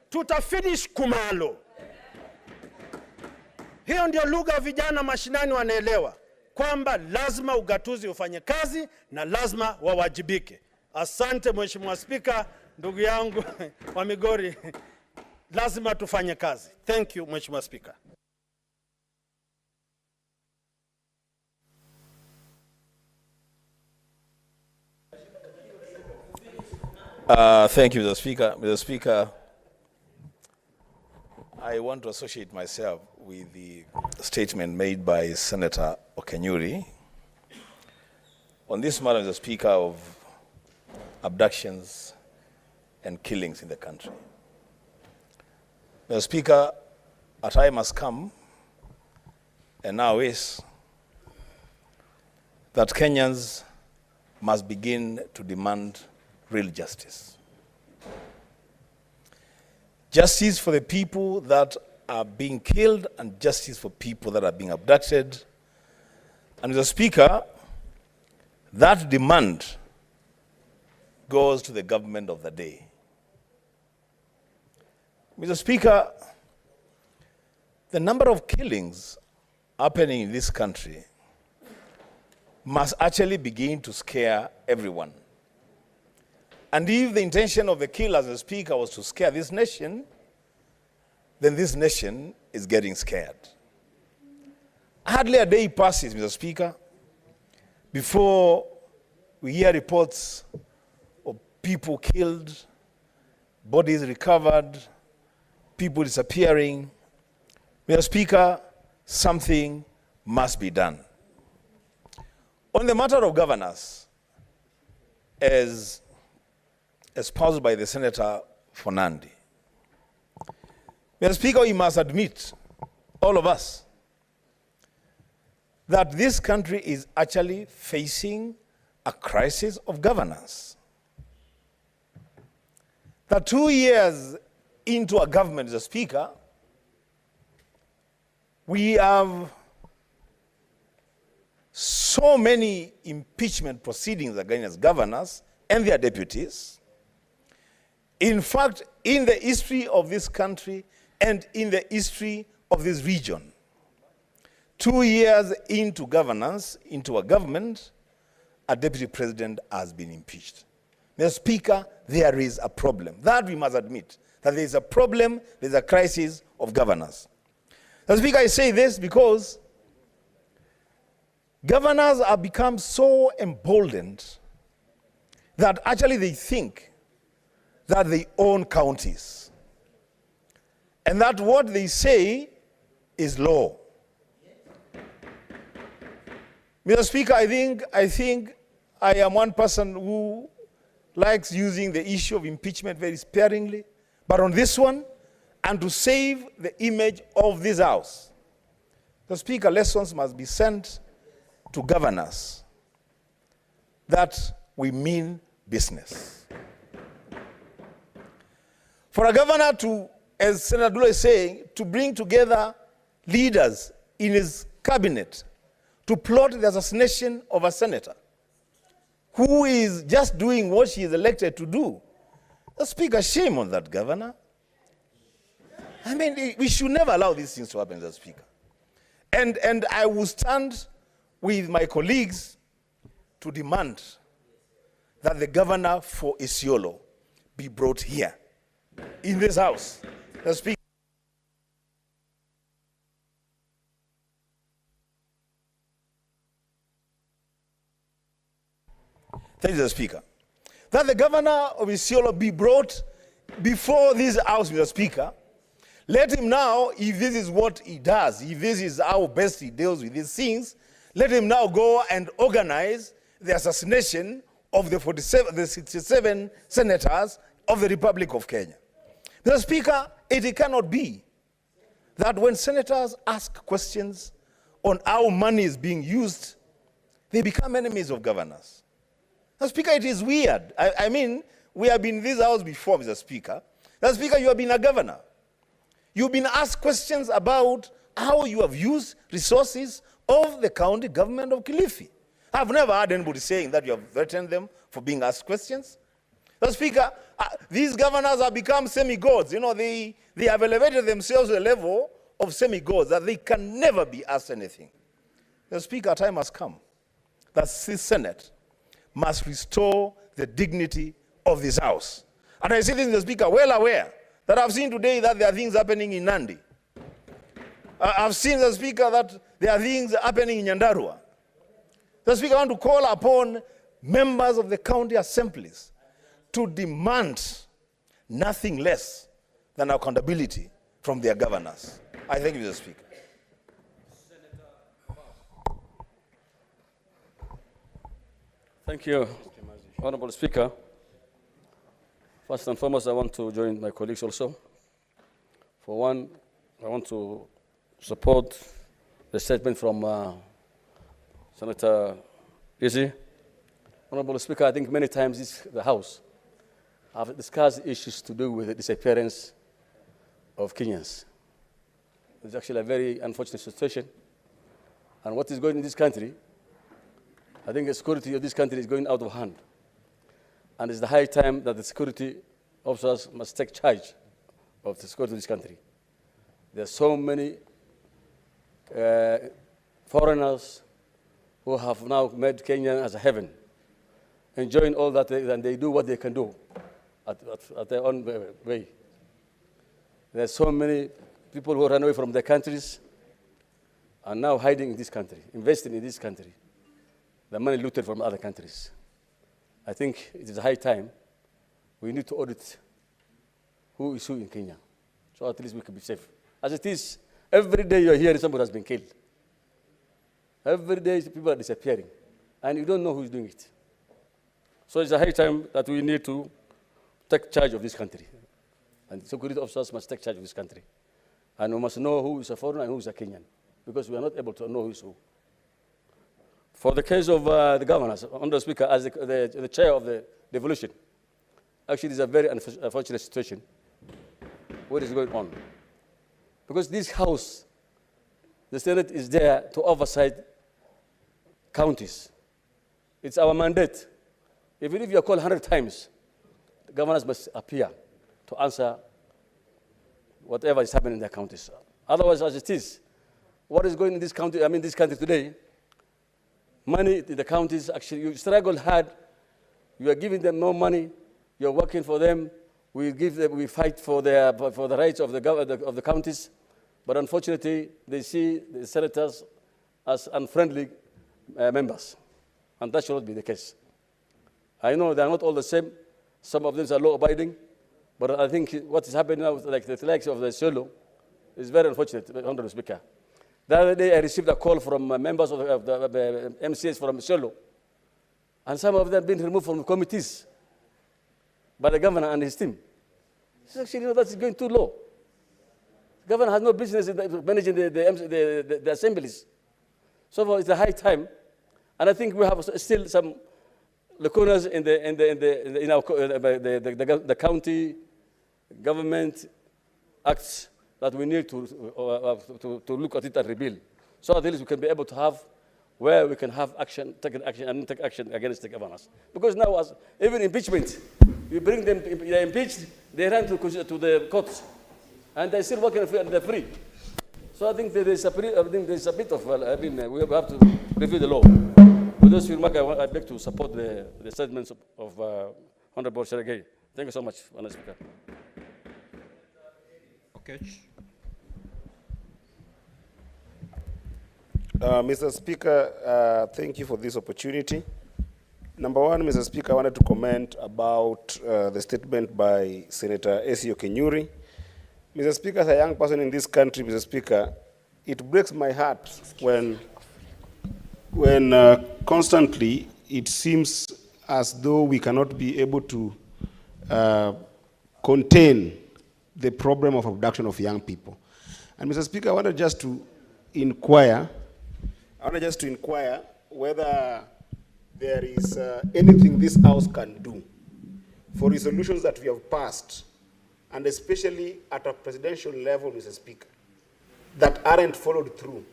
tutafinish kumalo. Hiyo ndio lugha vijana mashinani wanaelewa, kwamba lazima ugatuzi ufanye kazi na lazima wawajibike. Asante Mheshimiwa Spika, ndugu yangu wa Migori, lazima tufanye kazi. Thank you Mheshimiwa Spika. Thank you, Mr. Speaker. Mr. Speaker, I want to associate myself with the statement made by Senator Okenyuri on this matter, Mr. Speaker, of abductions and killings in the country. Mr. Speaker, a time has come, and now is, that Kenyans must begin to demand real justice. Justice for the people that are being killed and justice for people that are being abducted. And Mr. Speaker, that demand goes to the government of the day. Mr. Speaker, the number of killings happening in this country must actually begin to scare everyone. And if the intention of the killers, the Speaker, was to scare this nation, then this nation is getting scared. Hardly a day passes, Mr. Speaker, before we hear reports of people killed, bodies recovered, people disappearing. Mr. Speaker, something must be done. On the matter of governance, as espoused by the Senator Fonandi, Mr. Speaker, we must admit, all of us, that this country is actually facing a crisis of governance. That 2 years into a government, Mr. Speaker, we have so many impeachment proceedings against governors and their deputies. In fact, in the history of this country and in the history of this region, 2 years into governance, into a government, a deputy president has been impeached. Mr. Speaker, there is a problem. That we must admit, that there is a problem, there is a crisis of governance. Mr. Speaker, I say this because governors have become so emboldened that actually they think that they own counties and that what they say is law. Mr. Speaker, I think I am one person who likes using the issue of impeachment very sparingly, but on this one, and to save the image of this House, the Speaker, lessons must be sent to governors that we mean business. For a governor to, as Senator Dulo is saying, to bring together leaders in his cabinet to plot the assassination of a senator who is just doing what she is elected to do. The Speaker, shame on that governor. I mean, we should never allow these things to happen, the Speaker. And I will stand with my colleagues to demand that the governor for Isiolo be brought here, in this House, The Speaker. Thank you, Mr. Speaker. That the governor of Isiolo be brought before this House, Mr. Speaker. Let him now, if this is what he does, if this is how best he deals with these things, let him now go and organize the assassination of the 67 senators of the Republic of Kenya. Mr. Speaker, it cannot be that when senators ask questions on how money is being used, they become enemies of governors. Mr. Speaker, it is weird. I mean, we have been in this house before, Mr. Speaker. Mr. Speaker, you have been a governor. You've been asked questions about how you have used resources of the county government of Kilifi. I've never heard anybody saying that you have threatened them for being asked questions. Mr. Speaker, these governors have become semi-gods. You know, they have elevated themselves to the level of semi-gods that they can never be asked anything. Mr. Speaker, time has come that this Senate must restore the dignity of this House. And I say this, Mr. Speaker, well aware that I've seen today that there are things happening in Nandi. I've seen, Mr. Speaker, that there are things happening in Nyandarua. Mr. Speaker, I want to call upon members of the county assemblies to demand nothing less than accountability from their governors. I thank you, Mr. Speaker. Thank you, Honorable Speaker. First and foremost, I want to join my colleagues also. For one, I want to support the statement from Senator Izzy. Honorable Speaker, I think many times the House have discussed issues to do with the disappearance of Kenyans. It's actually a very unfortunate situation. And what is going on in this country, I think the security of this country is going out of hand. And it's the high time that the security officers must take charge of the security of this country. There are so many foreigners who have now made Kenya as a heaven, enjoying all that, and they do what they can do at their own way. There are so many people who run away from their countries and now hiding in this country, investing in this country. The money looted from other countries. I think it is high time we need to audit who is who in Kenya, so at least we can be safe. As it is, every day you're hearing somebody has been killed. Every day people are disappearing, and you don't know who is doing it. So it's a high time that we need to take charge of this country, and security officers must take charge of this country. And we must know who is a foreigner and who is a Kenyan, because we are not able to know who is who. For the case of the governors, Honorable Speaker, as the chair of the devolution, actually it is a very unfortunate situation. What is going on? Because this House, the Senate is there to oversight counties. It's our mandate. Even if you are called 100 times, the governors must appear to answer whatever is happening in their counties. Otherwise, as it is, what is going in this country, this country today, money in the counties, actually, you struggle hard, you are giving them more money, you're working for them, we fight for the rights of the counties, but unfortunately, they see the senators as unfriendly members, and that should not be the case. I know they're not all the same, some of them are law-abiding, but I think what is happening now, like the likes of the Solo, is very unfortunate, Honorable Speaker. The other day, I received a call from members of the MCAs from Solo, and some of them have been removed from the committees by the governor and his team. Actually, that's going too low. The governor has no business in managing the assemblies. So it's a high time, and I think we have still some lacunas in the county government acts that we need to look at it and rebuild, so at least we can be able to have where we can have action, take action against the governors. Because now, even impeachment, you bring them, they're impeached, they run to the courts, and they're still working and they're free. So I think there's a bit of, we have to review the law. With those remarks, I'd like to support the statements of Honorable Sheragay. Thank you so much, Honorable Speaker. Okech. Mr. Speaker, thank you for this opportunity. Number one, Mr. Speaker, I wanted to comment about the statement by Senator Esio Kenyuri. Mr. Speaker, as a young person in this country, Mr. Speaker, it breaks my heart when constantly it seems as though we cannot be able to contain the problem of abduction of young people. And Mr. Speaker, I wanted just to inquire whether there is anything this House can do for resolutions that we have passed, and especially at a presidential level, Mr. Speaker, that aren't followed through.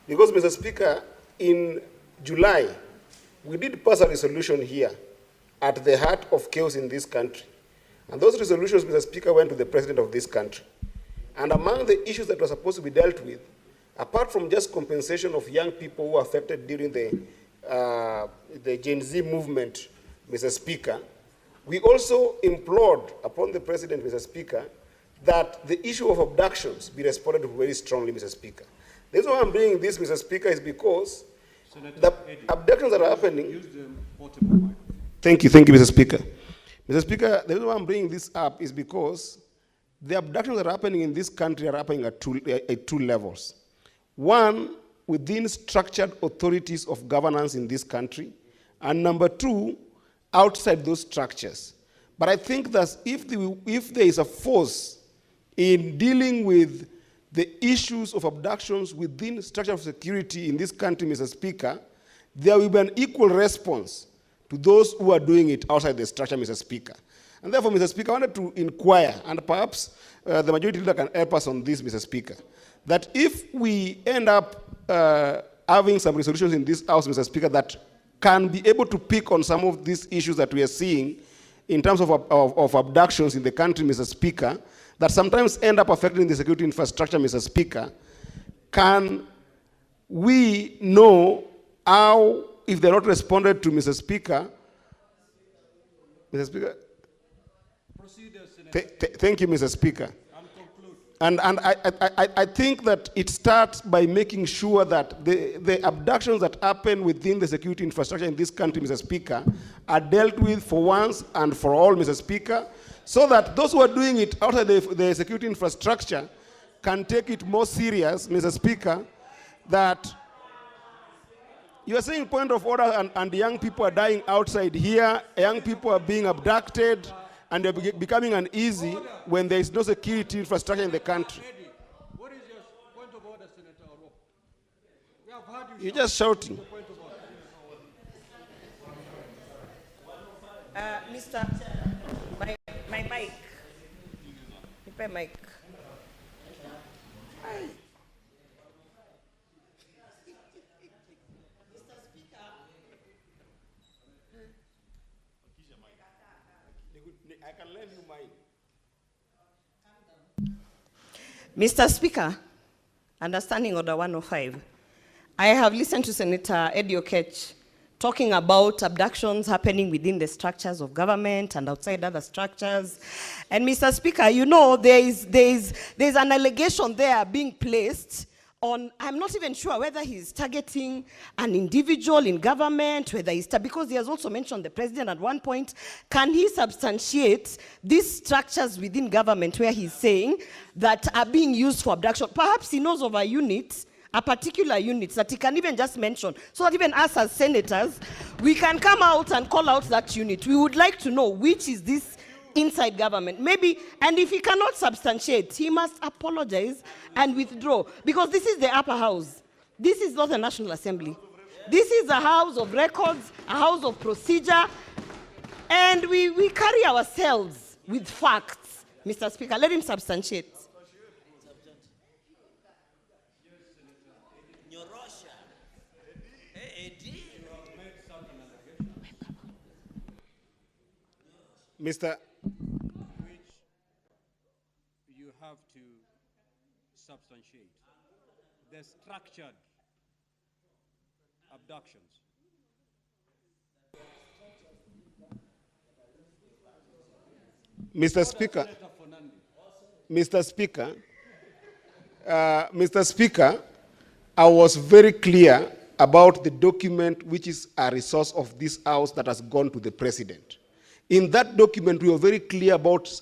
Because, Mr. Speaker, in July, we did pass a resolution here at the heart of chaos in this country. And those resolutions, Mr. Speaker, went to the president of this country. And among the issues that were supposed to be dealt with, apart from just compensation of young people who were affected during the Gen Z movement, Mr. Speaker, we also implored upon the president, Mr. Speaker, that the issue of abductions be responded to very strongly, Mr. Speaker. The reason why I'm bringing this, Mr. Speaker, is because the abductions that are happening. Thank you, Mr. Speaker. Mr. Speaker, the reason why I'm bringing this up is because the abductions that are happening in this country are happening at two levels. One, within structured authorities of governance in this country, and number two, outside those structures. But I think that if there is a force in dealing with the issues of abductions within structure of security in this country, Mr. Speaker, there will be an equal response to those who are doing it outside the structure, Mr. Speaker. And therefore, Mr. Speaker, I wanted to inquire, and perhaps the majority leader can help us on this, Mr. Speaker, that if we end up having some resolutions in this House, Mr. Speaker, that can be able to pick on some of these issues that we are seeing in terms of abductions in the country, Mr. Speaker, that sometimes end up affecting the security infrastructure, Mr. Speaker, can we know how, if they're not responded to, Mr. Speaker, thank you, Mr. Speaker. And I think that it starts by making sure that the abductions that happen within the security infrastructure in this country, Mr. Speaker, are dealt with for once and for all, Mr. Speaker, so that those who are doing it outside the security infrastructure can take it more serious, Mr. Speaker, that you are saying point of order and young people are dying outside here, young people are being abducted, and they're becoming uneasy when there is no security infrastructure in the country. What is your point of order, Senator Oro? We have heard you. You're just shouting. Mr. My mic. My mic. I can lend you mine. Mr. Speaker, understanding Order 105, I have listened to Senator Eddie Okech talking about abductions happening within the structures of government and outside other structures. And Mr. Speaker, you know, there's an allegation there being placed on, I'm not even sure whether he's targeting an individual in government, whether he's, because he has also mentioned the president at one point. Can he substantiate these structures within government where he's saying that are being used for abduction? Perhaps he knows of a unit, a particular unit that he can even just mention, so that even us as senators, we can come out and call out that unit. We would like to know which is this inside government, maybe, and if he cannot substantiate, he must apologize and withdraw, because this is the upper house. This is not the National Assembly. This is a house of records, a house of procedure, and we carry ourselves with facts. Mr. Speaker, let him substantiate. Mr. Which you have to substantiate. The structured abductions. Mr. Speaker. Mr. Speaker, I was very clear about the document which is a resource of this House that has gone to the President. In that document, we were very clear about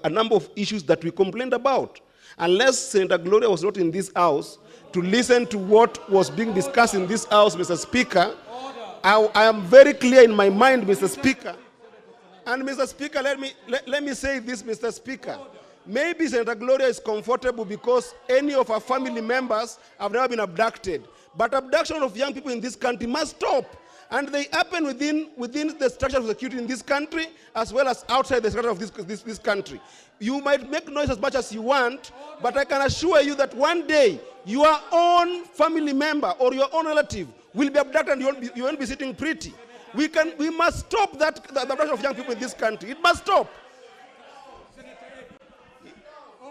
a number of issues that we complained about. Unless Senator Gloria was not in this House to listen to what was being discussed in this House, Mr. Speaker, I am very clear in my mind, Mr. Speaker. And Mr. Speaker, let me say this, Mr. Speaker. Maybe Senator Gloria is comfortable because any of her family members have never been abducted. But abduction of young people in this country must stop. And they happen within the structure of security in this country as well as outside the structure of this country. You might make noise as much as you want, but I can assure you that one day your own family member or your own relative will be abducted and you won't be sitting pretty. We must stop the abduction of young people in this country. It must stop.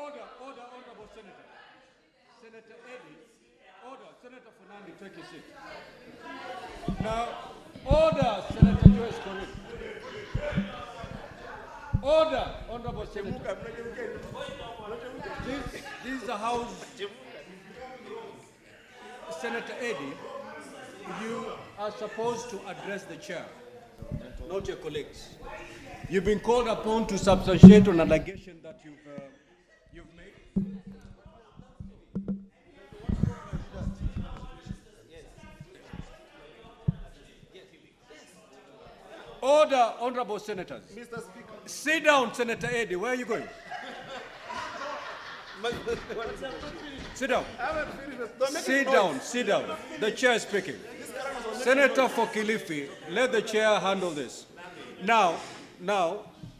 Honorable Senator. Senator Eddy, order. Senator Fernandi, take your seat. Now, order, Senator Joyce Corrin. Order, Honorable Senator. This is the House. Senator Eddy, you are supposed to address the chair, not your colleagues. You've been called upon to substantiate an allegation that you've made. Order, honorable senators. Mr. Speaker. Sit down, Senator Eddy. Where are you going? Sit down. Sit down, sit down. The chair is speaking. Senator for Kilifi, let the chair handle this. Now,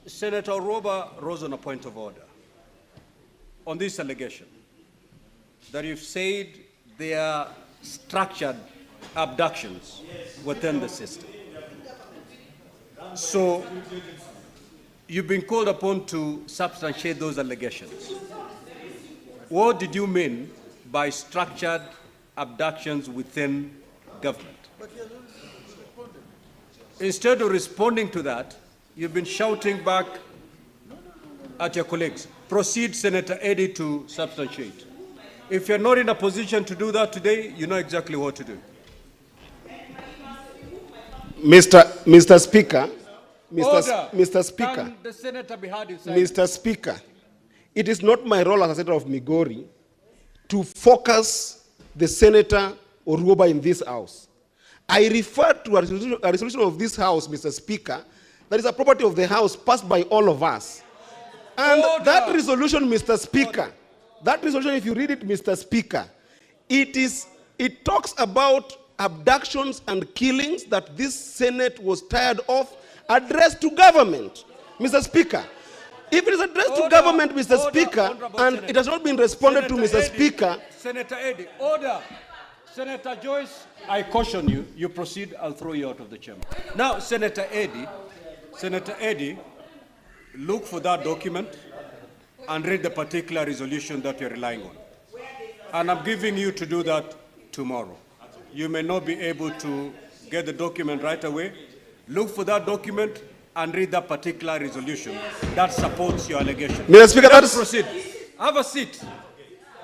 Senator Roba rose on a point of order on this allegation that you've said there are structured abductions within the system. So you've been called upon to substantiate those allegations. What did you mean by structured abductions within government? Instead of responding to that, you've been shouting back at your colleagues. Proceed, Senator Eddy, to substantiate. If you're not in a position to do that today, you know exactly what to do. Mr. Speaker, Order. Mr. Speaker, Can the senator be heard inside? Mr. Speaker, it is not my role as a senator of Migori to focus the Senator Oruoba in this House. I refer to a resolution of this House, Mr. Speaker, that is a property of the House passed by all of us. And that resolution, Mr. Speaker, that resolution, if you read it, Mr. Speaker, it talks about abductions and killings that this Senate was tired of, addressed to government, Mr. Speaker. If it is addressed to government, Mr. Speaker, and it has not been responded to, Mr. Speaker. Senator Eddy, order. Senator Joyce, I caution you. You proceed, I'll throw you out of the chamber. Now, Senator Eddy, look for that document and read the particular resolution that you're relying on. And I'm giving you to do that tomorrow. You may not be able to get the document right away. Look for that document and read that particular resolution that supports your allegation. Mr. Speaker, let's proceed. Have a seat.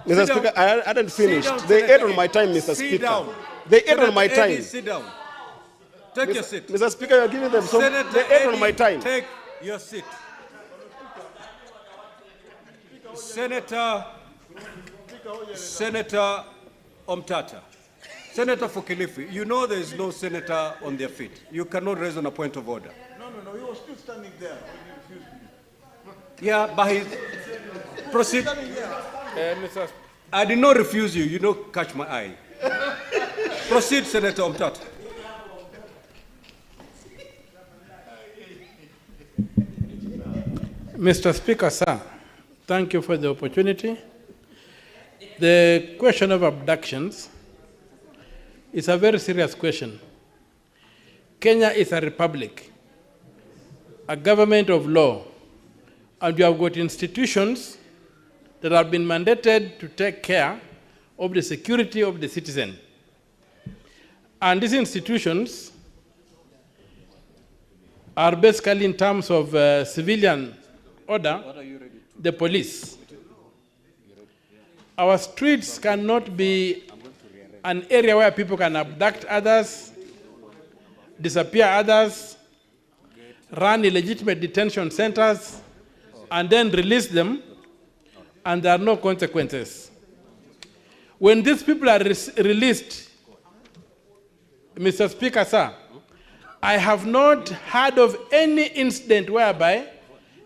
Mr. Speaker, I hadn't finished. They ate on my time, Mr. Speaker. They ate on my time. Sit down. Take your seat. Mr. Speaker, you're giving them some. They ate on my time. Take your seat. Senator Omtata. Senator for Kilifi, you know there is no senator on their feet. You cannot raise on a point of order. No, he was still standing there. Yeah, but proceed. I did not refuse you. You don't catch my eye. Proceed, Senator Omtata. Mr. Speaker, sir, thank you for the opportunity. The question of abductions is a very serious question. Kenya is a republic, a government of law, and you have got institutions that have been mandated to take care of the security of the citizen. And these institutions are basically in terms of civilian order, the police. Our streets cannot be an area where people can abduct others, disappear others, run illegitimate detention centers, and then release them, and there are no consequences. When these people are released, Mr. Speaker, sir, I have not heard of any incident whereby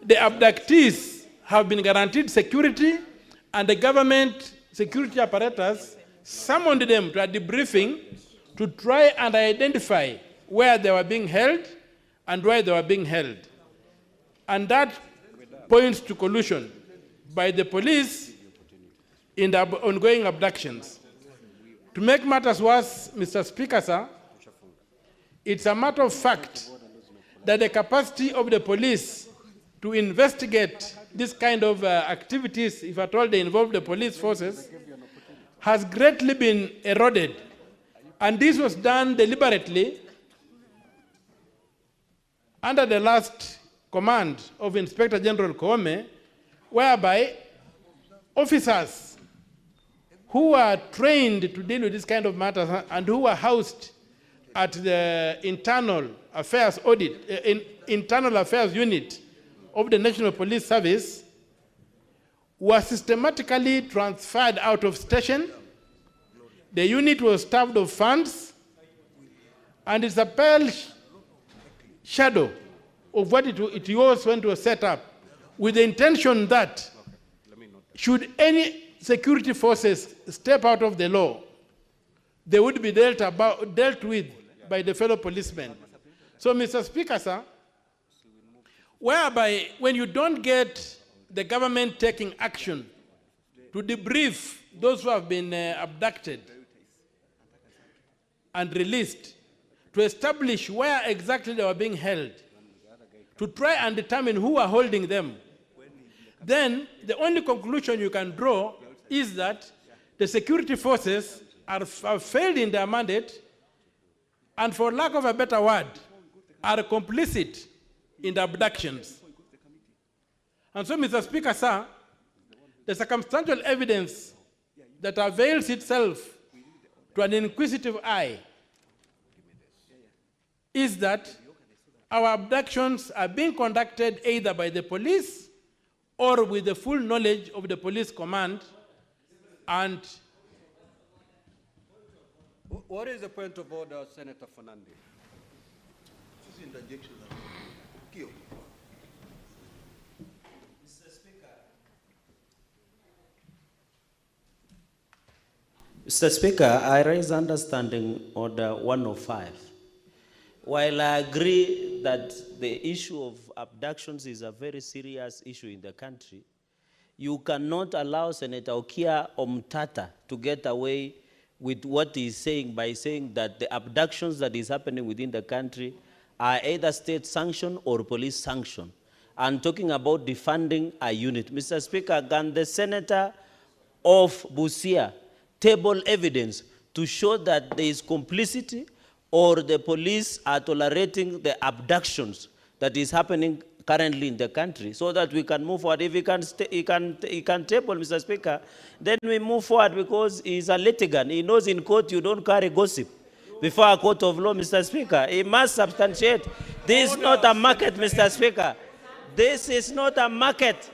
the abductees have been guaranteed security and the government security apparatus summoned them to a debriefing to try and identify where they were being held and why they were being held. And that points to collusion by the police in the ongoing abductions. To make matters worse, Mr. Speaker, sir, it's a matter of fact that the capacity of the police to investigate this kind of activities, if at all they involve the police forces, has greatly been eroded. And this was done deliberately under the last command of Inspector General Quorum, whereby officers who are trained to deal with this kind of matters and who were housed at the internal affairs internal affairs unit of the National Police Service were systematically transferred out of station. The unit was starved of funds, and it's a pale shadow of what it was when it was set up, with the intention that should any security forces step out of the law, they would be dealt with by the fellow policemen. So, Mr. Speaker, sir, whereby when you don't get the government taking action to debrief those who have been abducted and released, to establish where exactly they were being held, to try and determine who are holding them, then the only conclusion you can draw is that the security forces have failed in their mandate, and for lack of a better word, are complicit in the abductions. And so, Mr. Speaker, sir, the circumstantial evidence that avails itself to an inquisitive eye is that our abductions are being conducted either by the police or with the full knowledge of the police command. And what is the point of order, Senator Fernandez? Mr. Speaker, I raise understanding order 105. While I agree that the issue of abductions is a very serious issue in the country, you cannot allow Senator Okia Omtata to get away with what he's saying by saying that the abductions that is happening within the country are either state sanctioned or police sanctioned. And talking about defunding a unit. Mr. Speaker, can the senator of Busia table evidence to show that there is complicity or the police are tolerating the abductions that is happening currently in the country, so that we can move forward? If he can table, Mr. Speaker, then we move forward, because he's a litigant. He knows in court you don't carry gossip before a court of law, Mr. Speaker. He must substantiate. This is not a market, Mr. Speaker. This is not a market.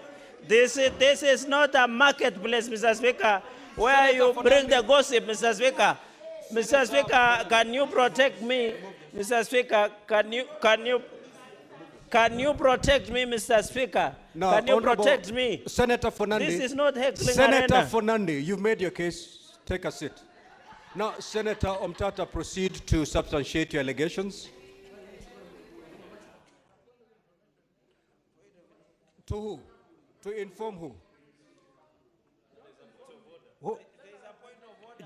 This is not a marketplace, Mr. Speaker, where you bring the gossip, Mr. Speaker. Mr. Speaker, can you protect me? Mr. Speaker, can you protect me, Mr. Speaker? No, can you protect me? Senator Fernandez. This is not heckling Senator arena. Fernandez, you've made your case. Take a seat. Now, Senator Omtata, proceed to substantiate your allegations. To who? To inform who? Who?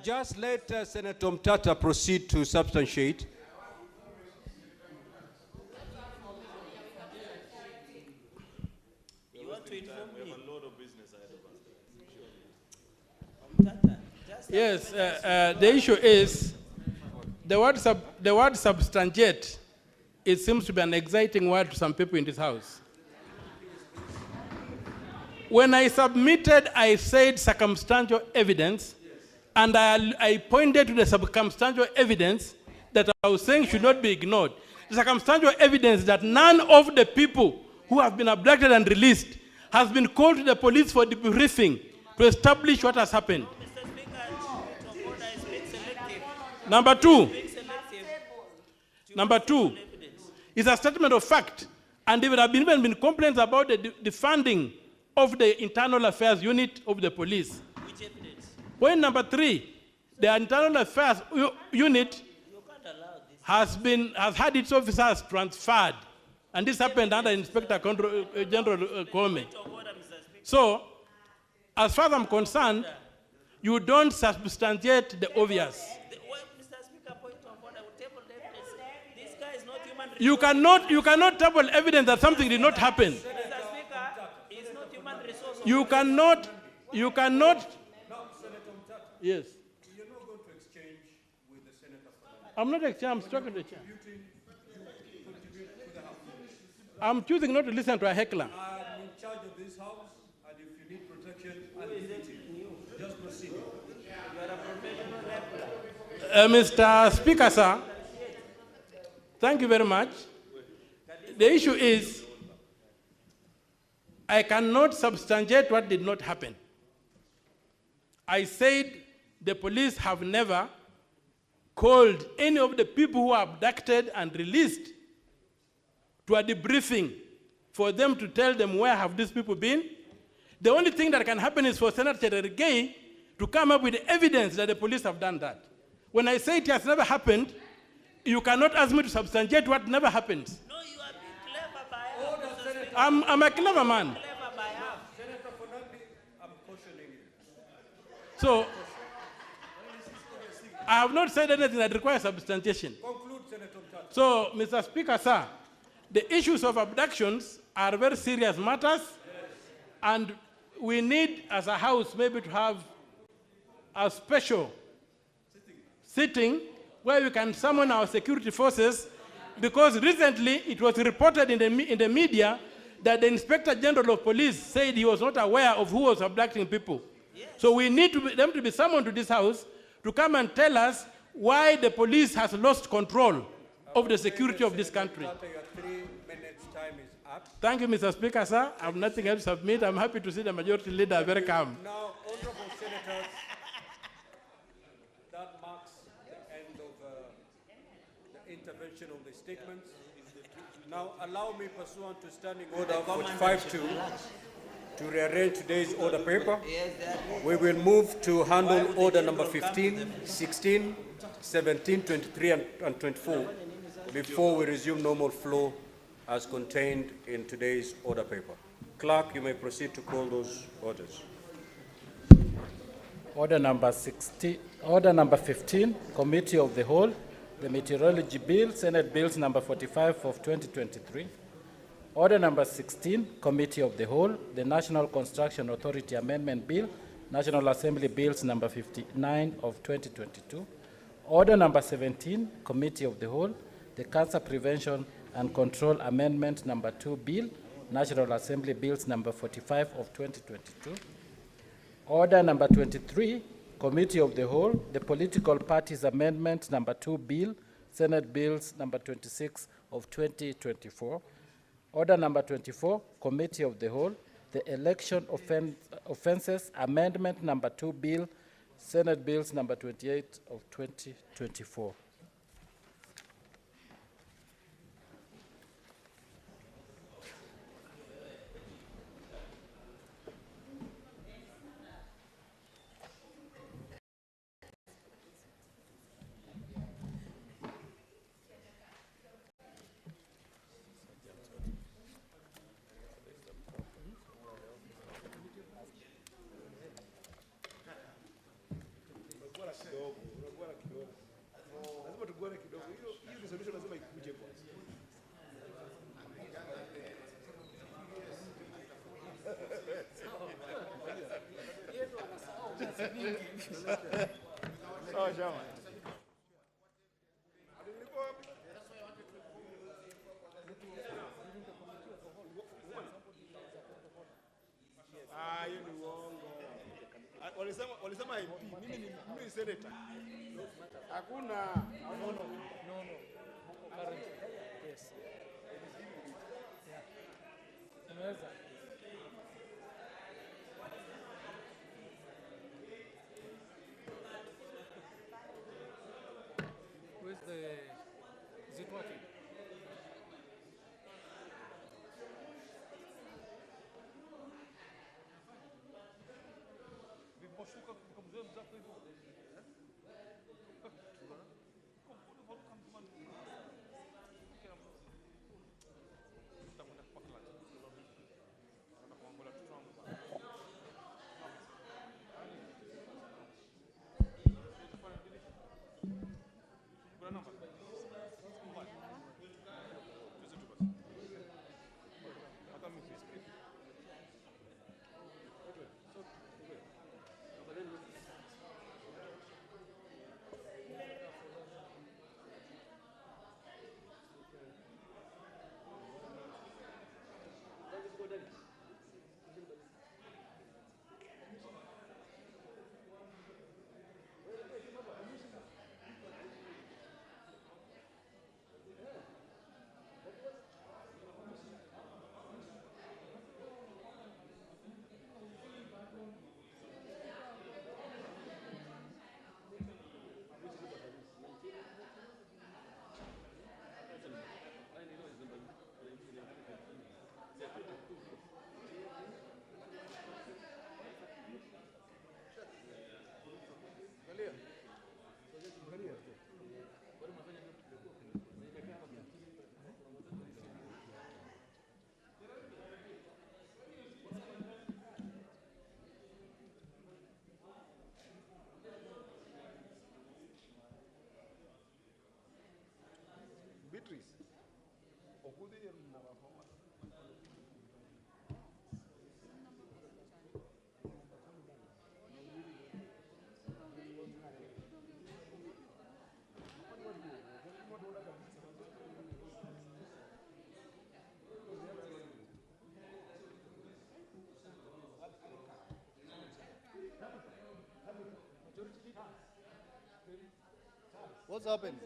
Just let Senator Omtata proceed to substantiate. You want to inform me? We have a lot of business ahead of us. Yes, the issue is the word substantiate. It seems to be an exciting word to some people in this house. When I submitted, I said circumstantial evidence, and I pointed to the circumstantial evidence that I was saying should not be ignored. The circumstantial evidence that none of the people who have been abducted and released has been called to the police for debriefing to establish what has happened. Number two is a statement of fact, and there have even been complaints about the funding of the internal affairs unit of the police. Which evidence? Point number 3, the internal affairs unit has had its officers transferred, and this happened under Inspector General Quorum. So, as far as I'm concerned, you don't substantiate the obvious. You cannot table evidence that something did not happen. You cannot, yes. You're not going to exchange with the senator. I'm not exchanging, I'm talking to the chair. I'm choosing not to listen to a heckler. I'm in charge of this house, and if you need protection, I'll give it to you. Just proceed. Mr. Speaker, sir, thank you very much. The issue is, I cannot substantiate what did not happen. I said the police have never called any of the people who are abducted and released to a debriefing for them to tell them where have these people been. The only thing that can happen is for Senator Cherargei to come up with evidence that the police have done that. When I say it has never happened, you cannot ask me to substantiate what never happens. No, you are being clever by half. I'm a clever man. Senator Fernandi, I'm cautioning you. So, I have not said anything that requires substantiation. Conclude, Senator Mtata. So, Mr. Speaker, sir, the issues of abductions are very serious matters, and we need, as a house, maybe to have a special sitting where we can summon our security forces, because recently it was reported in the media that the Inspector General of Police said he was not aware of who was abducting people. Yes. So we need them to be summoned to this house to come and tell us why the police has lost control of the security of this country. Your 3 minutes time is up. Thank you, Mr. Speaker, sir. I have nothing else to submit. I'm happy to see the majority leader very calm. Now, honorable senators, that marks the end of the intervention of the statements. Now, allow me, pursuant to Standing Order 45-2, to rearrange today's order paper. We will move to handle order number 15, 16, 17, 23, and 24 before we resume normal flow as contained in today's order paper. Clerk, you may proceed to call those orders. Order number 15, Committee of the Whole, the Meteorology Bill, Senate Bills number 45 of 2023. Order number 16, Committee of the Whole, the National Construction Authority Amendment Bill, National Assembly Bills number 59 of 2022. Order number 17, Committee of the Whole, the Cancer Prevention and Control Amendment number 2 Bill, National Assembly Bills number 45 of 2022. Order number 23, Committee of the Whole, the Political Parties Amendment number 2 Bill, Senate Bills number 26 of 2024. Order number 24, Committee of the Whole, the Election Offenses Amendment number 2 Bill, Senate Bills number 28 of 2024. hiyo ni uongo. Walisema MP, mimi ni senator. Hakuna. No. Yes. Unaweza. Where's the, is it working? What's happened?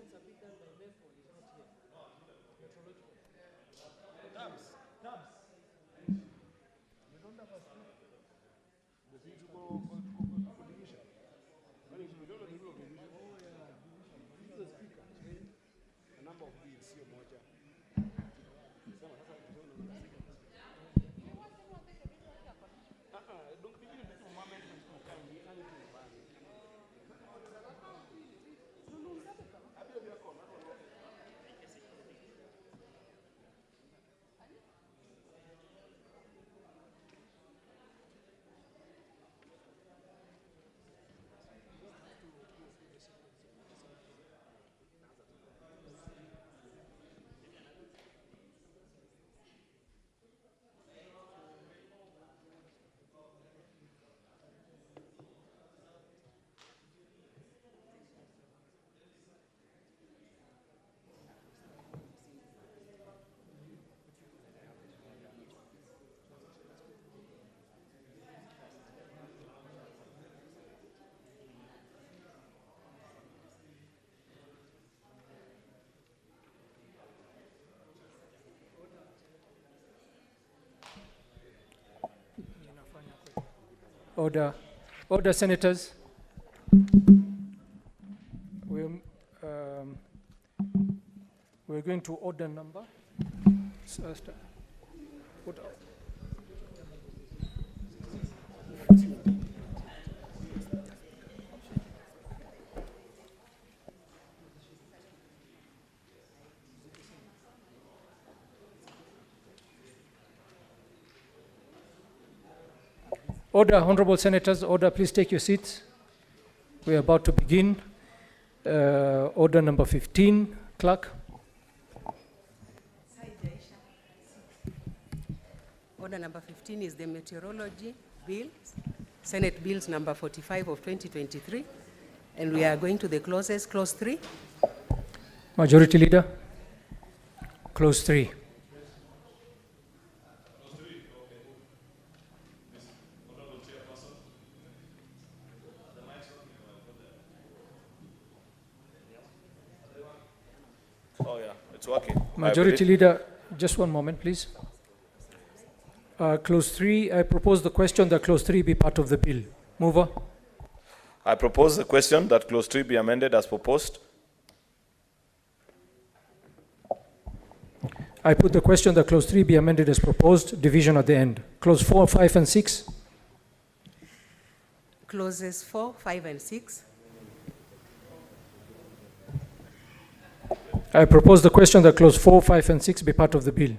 Order, senators. We're going to order number. Order, honorable senators, order, please take your seats. We are about to begin. Order number 15, clerk. Order number 15 is the Meteorology Bill, Senate Bills number 45 of 2023. And we are going to the clauses, clause 3. Majority Leader, clause 3. It's working. Majority Leader, just one moment, please. Clause 3, I propose the question that Clause 3 be part of the bill. Mover. I propose the question that Clause 3 be amended as proposed. I put the question that Clause 3 be amended as proposed, division at the end. Clause 4, 5, and 6. Clauses 4, 5, and 6. I propose the question that Clause 4, 5, and 6 be part of the bill.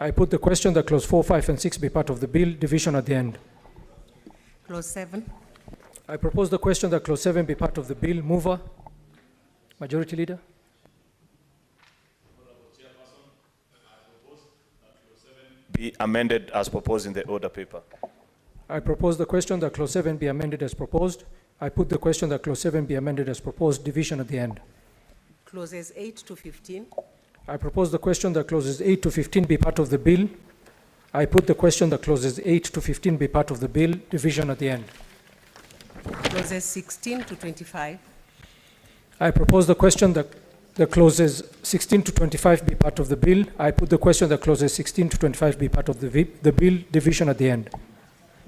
I put the question that Clause 4, 5, and 6 be part of the bill, division at the end. Clause 7. I propose the question that Clause 7 be part of the bill. Mover. Majority Leader. Be amended as proposed in the order paper. I propose the question that Clause 7 be amended as proposed. I put the question that Clause 7 be amended as proposed, division at the end. Clauses 8 to 15. I propose the question that Clauses 8 to 15 be part of the bill. I put the question that Clauses 8 to 15 be part of the bill, division at the end. Clauses 16 to 25. I propose the question that the clauses 16 to 25 be part of the bill. I put the question that clauses 16 to 25 be part of the bill, division at the end.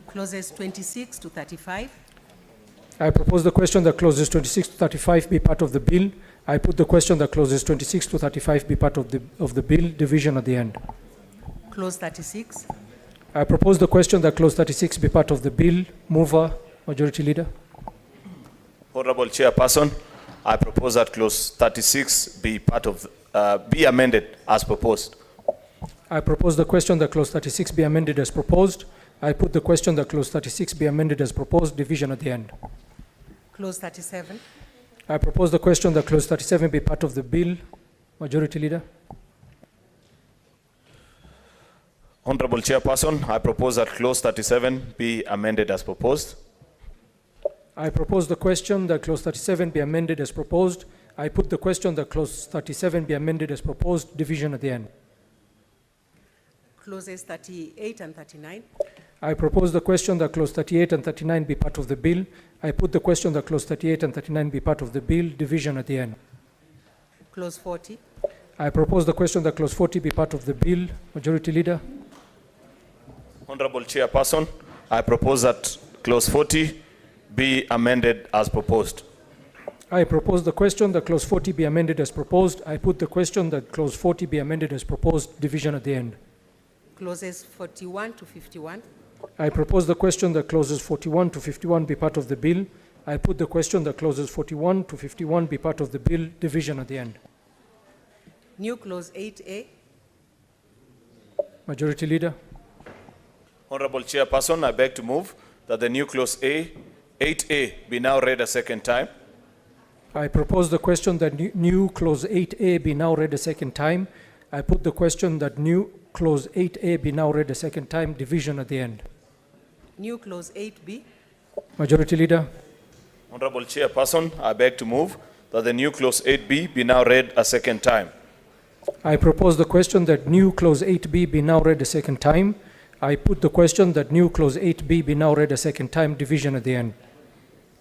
Clauses 26 to 35. I propose the question that clauses 26 to 35 be part of the bill. I put the question that clauses 26 to 35 be part of the bill, division at the end. Clause 36. I propose the question that clause 36 be part of the bill. Mover, Majority Leader. Honorable Chairperson, I propose that Clause 36 be part of, be amended as proposed. I propose the question that Clause 36 be amended as proposed. I put the question that Clause 36 be amended as proposed, division at the end. Clause 37. I propose the question that Clause 37 be part of the bill. Majority Leader. Honorable Chairperson, I propose that Clause 37 be amended as proposed. I propose the question that Clause 37 be amended as proposed. I put the question that Clause 37 be amended as proposed, division at the end. Clauses 38 and 39. I propose the question that Clause 38 and 39 be part of the bill. I put the question that Clause 38 and 39 be part of the bill, division at the end. Clause 40. I propose the question that Clause 40 be part of the bill. Majority Leader. Honorable Chairperson, I propose that Clause 40 be amended as proposed. I propose the question that Clause 40 be amended as proposed. I put the question that Clause 40 be amended as proposed, division at the end. Clauses 41 to 51. I propose the question that Clauses 41 to 51 be part of the bill. I put the question that Clauses 41 to 51 be part of the bill, division at the end. New Clause 8A. Majority Leader. Honorable Chairperson, I beg to move that the new Clause 8A be now read a second time. I propose the question that new Clause 8A be now read a second time. I put the question that new Clause 8A be now read a second time, division at the end. New Clause 8B. Majority Leader. Honorable Chairperson, I beg to move that the new Clause 8B be now read a second time. I propose the question that new Clause 8B be now read a second time. I put the question that new Clause 8B be now read a second time, division at the end.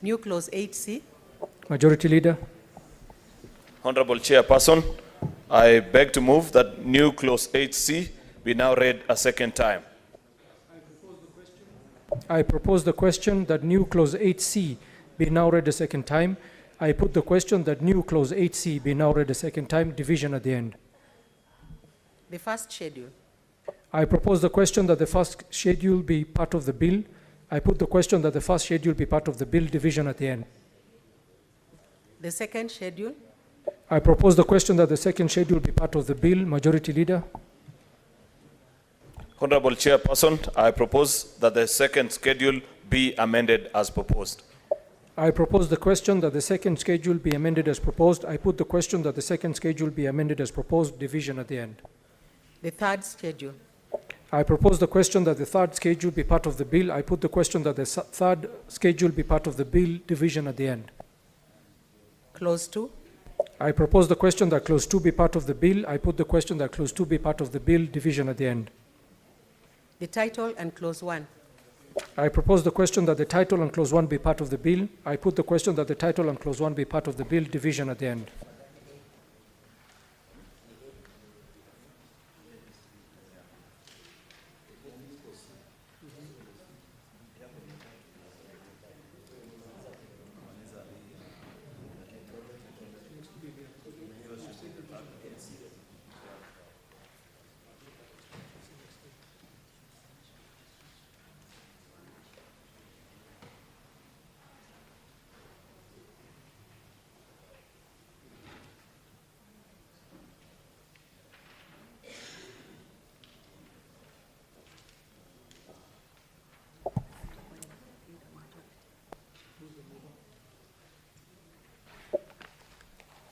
New Clause 8C. Majority Leader. Honorable Chairperson, I beg to move that new Clause 8C be now read a second time. I propose the question that new Clause 8C be now read a second time. I put the question that new Clause 8C be now read a second time, division at the end. The first schedule. I propose the question that the first schedule be part of the bill. I put the question that the first schedule be part of the bill, division at the end. The second schedule. I propose the question that the second schedule be part of the bill. Majority Leader. Honorable Chairperson, I propose that the second schedule be amended as proposed. I propose the question that the second schedule be amended as proposed. I put the question that the second schedule be amended as proposed, division at the end. The third schedule. I propose the question that the third schedule be part of the bill. I put the question that the third schedule be part of the bill, division at the end. Clause 2. I propose the question that Clause 2 be part of the bill. I put the question that Clause 2 be part of the bill, division at the end. The title and Clause 1. I propose the question that the title and Clause 1 be part of the bill. I put the question that the title and Clause 1 be part of the bill, division at the end.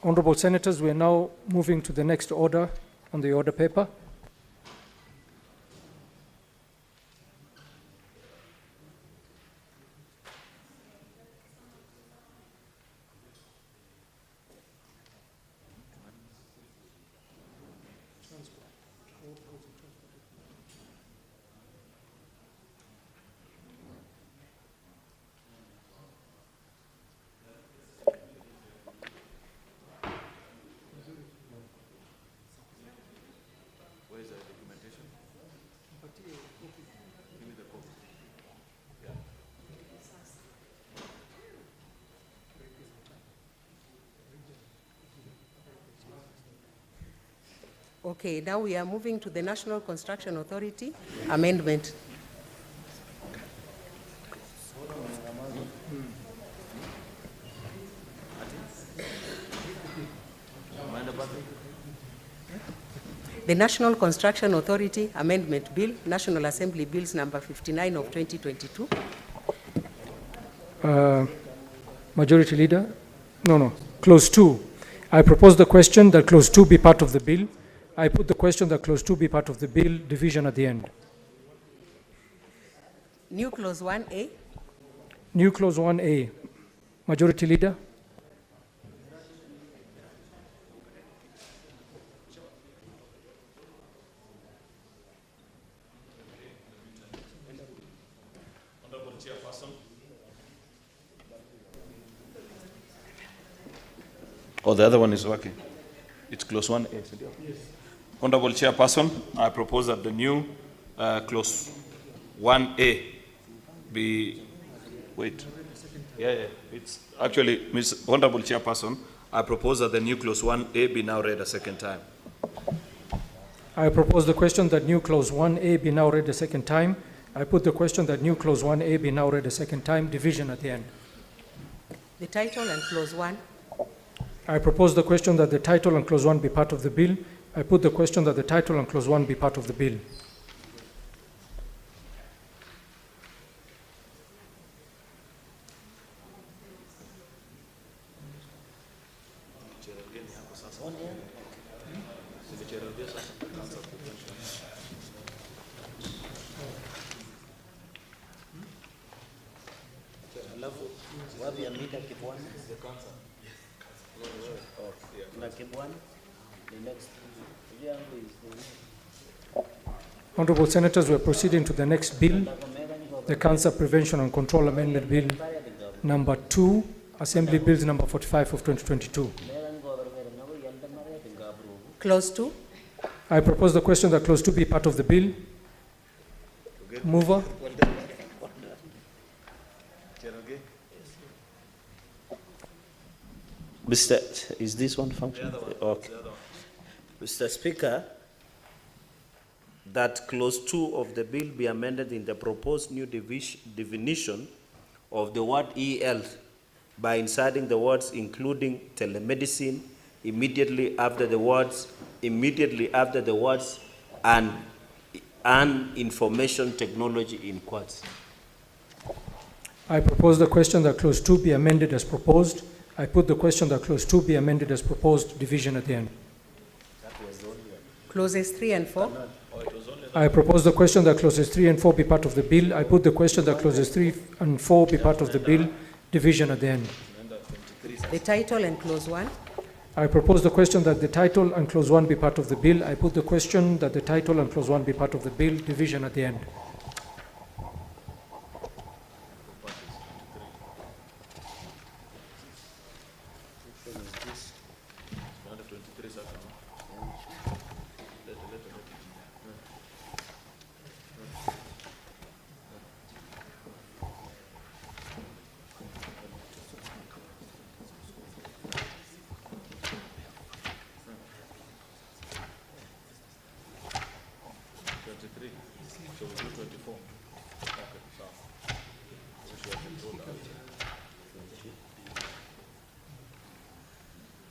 Honorable Senators, we are now moving to the next order on the order paper. Okay, now we are moving to the National Construction Authority amendment. The National Construction Authority Amendment Bill, National Assembly Bills number 59 of 2022. Majority Leader? No. Clause 2. I propose the question that Clause 2 be part of the bill. I put the question that Clause 2 be part of the bill, division at the end. New Clause 1A. New Clause 1A. Majority Leader? Oh, the other one is working. It's Clause 1A. Yes. Honorable Chairperson, I propose that the new Clause 1A be, wait. Yeah. It's actually, Honorable Chairperson, I propose that the new Clause 1A be now read a second time. I propose the question that new Clause 1A be now read a second time. I put the question that new Clause 1A be now read a second time, division at the end. The title and Clause 1. I propose the question that the title and Clause 1 be part of the bill. I put the question that the title and Clause 1 be part of the bill. Honorable Senators, we are proceeding to the next bill, the Cancer Prevention and Control Amendment Bill number 2, Assembly Bills number 45 of 2022. Clause 2. I propose the question that Clause 2 be part of the bill. Mover. Is this one functioning? Okay. Mr. Speaker, that Clause 2 of the bill be amended in the proposed new definition of the word e-health by inserting the words including telemedicine immediately after the words and information technology in quotes. I propose the question that Clause 2 be amended as proposed. I put the question that Clause 2 be amended as proposed, division at the end. Clauses 3 and 4. I propose the question that Clauses 3 and 4 be part of the bill. I put the question that Clauses 3 and 4 be part of the bill, division at the end. The title and Clause 1. I propose the question that the title and Clause 1 be part of the bill. I put the question that the title and Clause 1 be part of the bill, division at the end.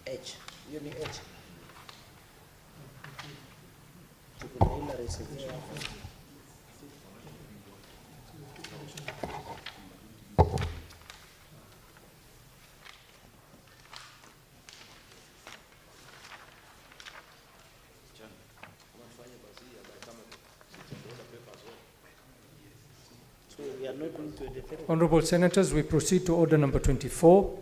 H. You need H. Honorable Senators, we proceed to order number 24.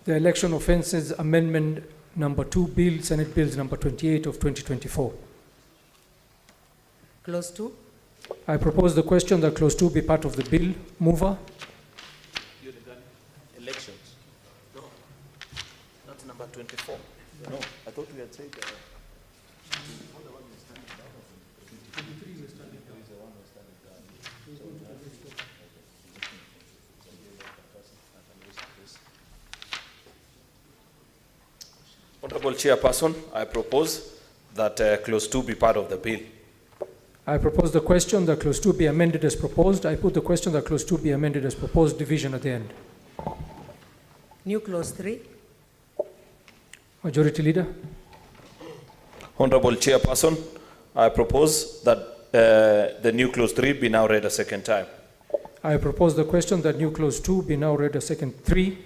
The Election Offences Amendment number 2 Bill, Senate Bills number 28 of 2024. Clause 2. I propose the question that clause 2 be part of the bill. Mover. Elections. No, that's number 24. No, I thought we had said. Honorable Chairperson, I propose that clause 2 be part of the bill. I propose the question that clause 2 be amended as proposed. I put the question that clause 2 be amended as proposed, division at the end. New clause 3. Majority Leader. Honorable Chairperson, I propose that the new clause 3 be now read a second time. I propose the question that new clause 2 be now read a second 3.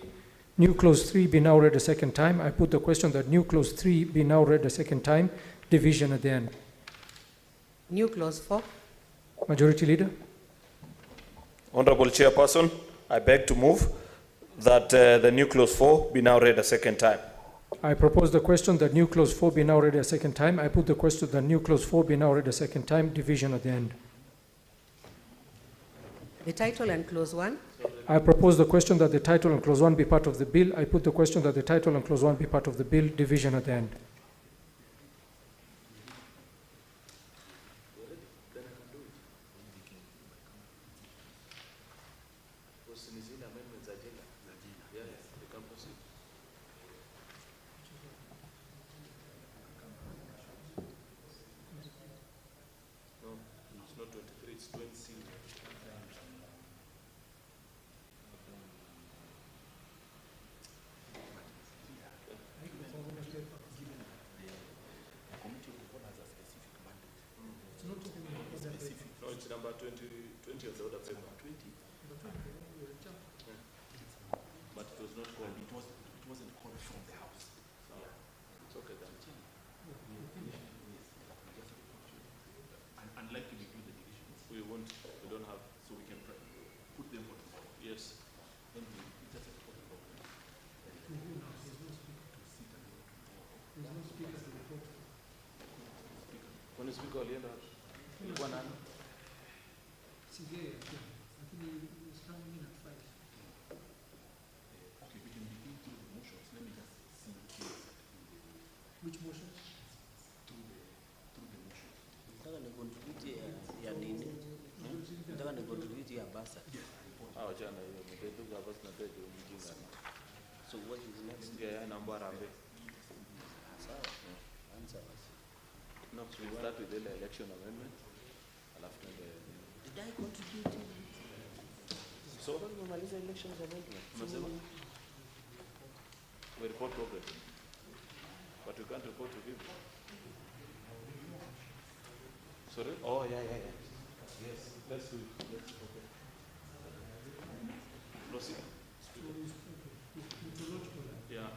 New clause 3 be now read a second time. I put the question that new clause 3 be now read a second time, division at the end. New clause 4. Majority Leader. Honorable Chairperson, I beg to move that the new clause 4 be now read a second time. I propose the question that new clause 4 be now read a second time. I put the question that new clause 4 be now read a second time, division at the end. The title and clause 1. I propose the question that the title and clause 1 be part of the bill. I put the question that the title and clause 1 be part of the bill, division at the end. No, it's number 20 of the order paper. 20. But it was not called. It wasn't called from the house. It's okay then. Unlike we do the divisions, we don't have, so we can put them on the board. Yes. And we just have to put the board. When the speaker alienda, ilikuwa nani? Okay, we can begin through the motions. Let me just see. Which motions? Through the motions. Nataka ni contribute ya nini? Nataka ni contribute ya basa. Ah, jana hiyo ndio basi na ndio mjinga. So what is next? Yeah, namba rambe. Sawa. Answer us. No, so we start with the election amendment. Did I contribute? So when we maliza elections amendment? We report progress. But we can't report to people. Sorry? Oh, yeah. Yes, let's do it. Okay. Proceed. Yeah.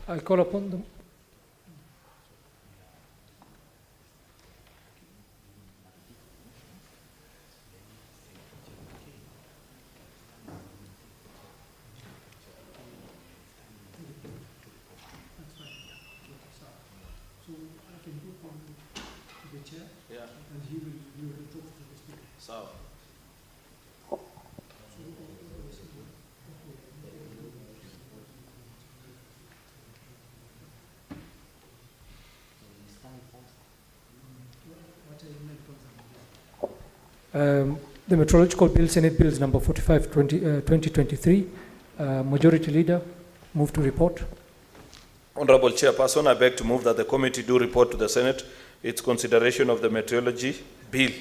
I call upon them. Yeah. And he will talk to the speaker. Sawa. The Meteorological Bill, Senate Bills number 45, 2023. Majority Leader, move to report. Honorable Chairperson, I beg to move that the committee do report to the Senate its consideration of the Meteorology Bill.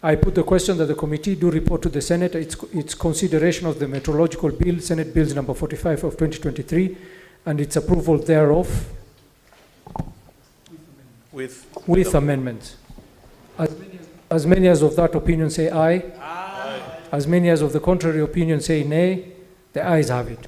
I put the question that the committee do report to the Senate its consideration of the Meteorological Bill, Senate Bills number 45 of 2023, and its approval thereof with amendments. As many as of that opinion say aye. Aye. As many as of the contrary opinion say nay. The ayes have it.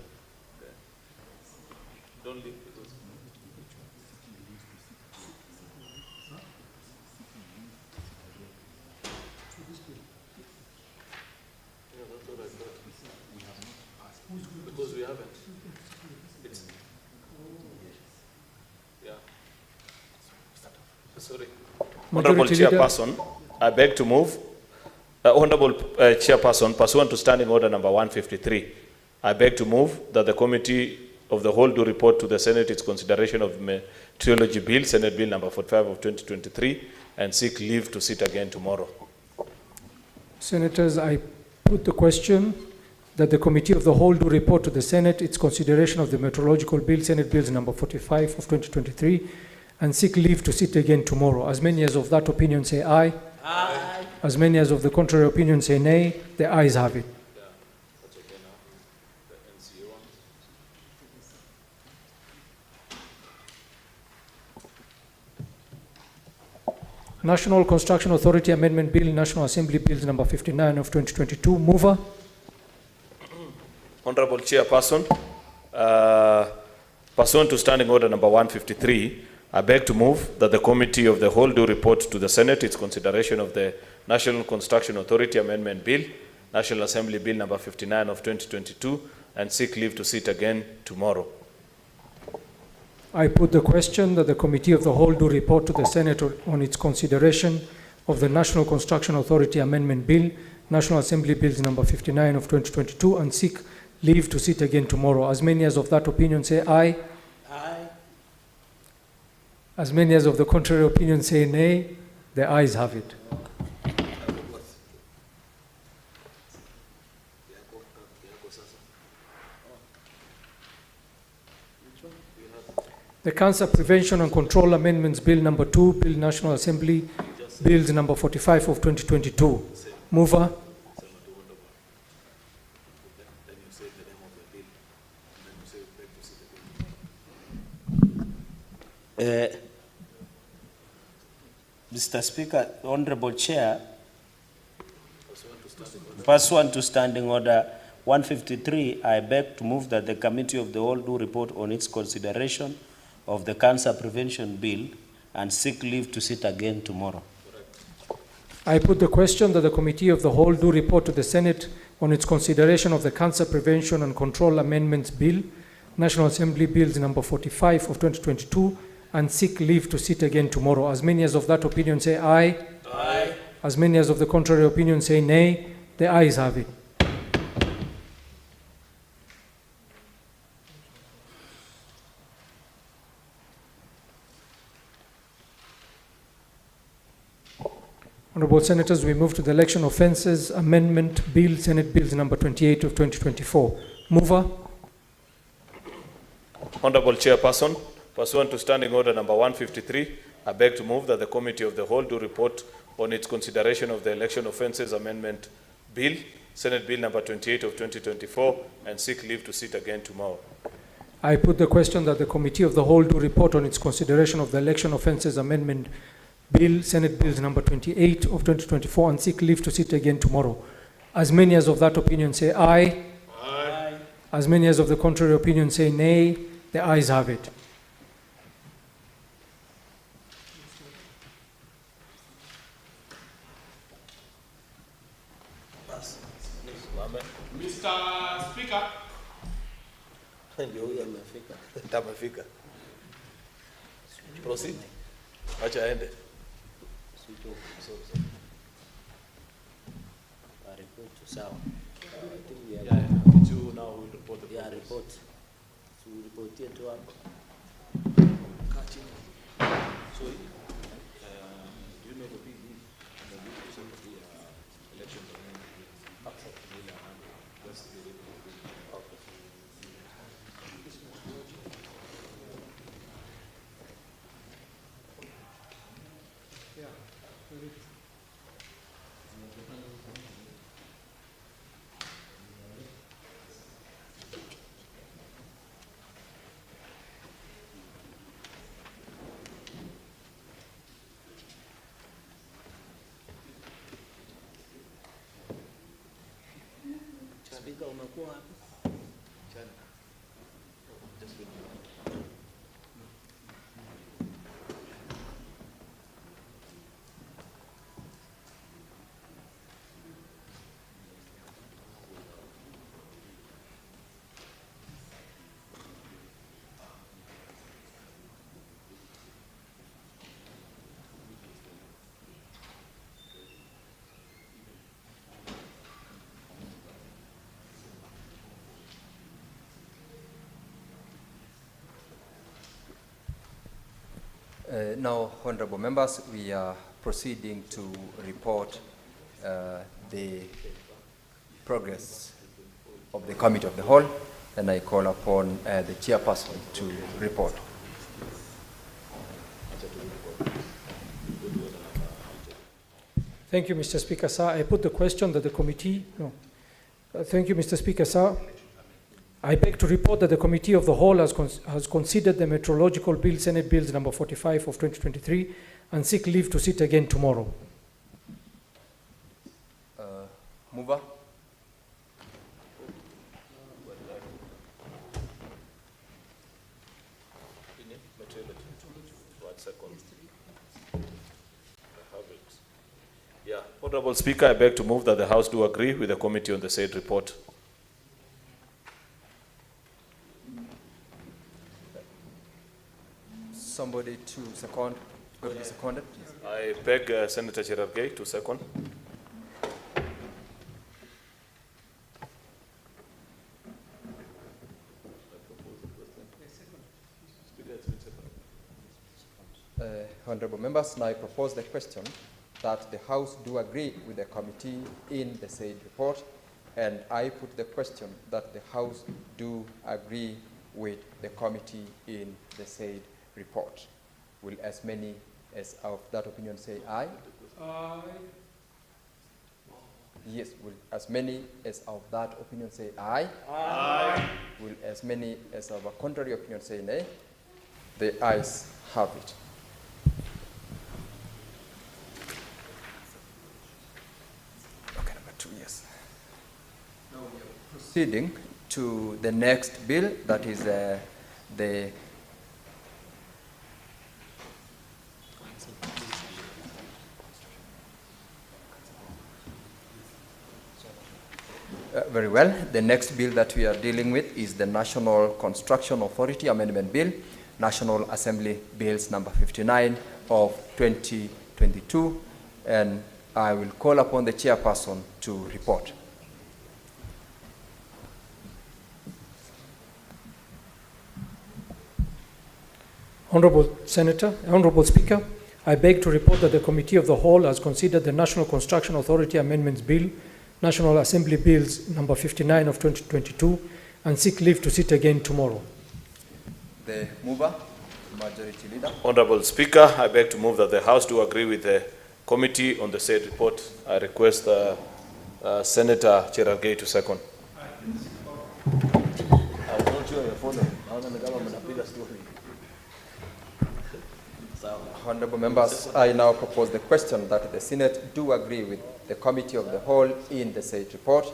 Honorable Majority Leader. Chairperson, I beg to move. Honorable Chairperson, pursuant to Standing Order number 153, I beg to move that the Committee of the Whole do report to the Senate its consideration of Meteorology Bill, Senate Bill number 45 of 2023, and seek leave to sit again tomorrow. Senators, I put the question that the Committee of the Whole do report to the Senate its consideration of the Meteorological Bill, Senate Bills number 45 of 2023, and seek leave to sit again tomorrow. As many as of that opinion say aye. Aye. As many as of the contrary opinion say nay. The ayes have it. National Construction Authority Amendment Bill, National Assembly Bills number 59 of 2022. Mover. Honorable Chairperson, pursuant to Standing Order number 153, I beg to move that the Committee of the Whole do report to the Senate its consideration of the National Construction Authority Amendment Bill, National Assembly Bill number 59 of 2022, and seek leave to sit again tomorrow. I put the question that the Committee of the Whole do report to the Senate on its consideration of the National Construction Authority Amendment Bill, National Assembly Bills number 59 of 2022, and seek leave to sit again tomorrow. As many as of that opinion say aye. Aye. As many as of the contrary opinion say nay. The ayes have it. The Cancer Prevention and Control Amendments Bill number 2, Bill National Assembly Bills number 45 of 2022. Mover. Mr. Speaker, Honorable Chair, pursuant to Standing Order 153, I beg to move that the Committee of the Whole do report on its consideration of the Cancer Prevention Bill and seek leave to sit again tomorrow. I put the question that the Committee of the Whole do report to the Senate on its consideration of the Cancer Prevention and Control Amendments Bill, National Assembly Bills number 45 of 2022, and seek leave to sit again tomorrow. As many as of that opinion say aye. Aye. As many as of the contrary opinion say nay. The ayes have it. Honorable Senators, we move to the Election Offences Amendment Bill, Senate Bills number 28 of 2024. Mover. Honorable Chairperson, pursuant to Standing Order number 153, I beg to move that the Committee of the Whole do report on its consideration of the Election Offences Amendment Bill, Senate Bill number 28 of 2024, and seek leave to sit again tomorrow. I put the question that the Committee of the Whole do report on its consideration of the Election Offences Amendment Bill, Senate Bills number 28 of 2024, and seek leave to sit again tomorrow. As many as of that opinion say aye. Aye. As many as of the contrary opinion say nay. The ayes have it. Mr. Speaker. Proceed. Acha aende. Report. So report here to our Sorry. Do you know the big league? The league of the election? Speaker, umekuwa wapi? Now, honorable members, we are proceeding to report the progress of the Committee of the Whole, and I call upon the chairperson to report. Thank you, Mr. Speaker, sir. I put the question that the committee, thank you, Mr. Speaker, sir. I beg to report that the Committee of the Whole has considered the Meteorological Bill, Senate Bills number 45 of 2023, and seek leave to sit again tomorrow. Mover. Yeah, Honorable Speaker, I beg to move that the House do agree with the committee on the said report. Somebody to second, will be seconded. Yes. I beg Senator Cherargei to second. Honorable members, now I propose the question that the House do agree with the committee in the said report, and I put the question that the House do agree with the committee in the said report. Will as many as of that opinion say aye? Aye. Yes, will as many as of that opinion say aye? Aye. Will as many as of a contrary opinion say nay? The ayes have it. Okay, number 2, yes. Now we are proceeding to the next bill, that is the very well. The next bill that we are dealing with is the National Construction Authority Amendment Bill, National Assembly Bills number 59 of 2022, and I will call upon the chairperson to report. Honorable Speaker, I beg to report that the Committee of the Whole has considered the National Construction Authority Amendments Bill, National Assembly Bills number 59 of 2022, and seek leave to sit again tomorrow. The mover, Majority Leader. Honorable Speaker, I beg to move that the House do agree with the committee on the said report. I request Senator Cherargei to second. Honorable members, I now propose the question that the Senate do agree with the Committee of the Whole in the said report,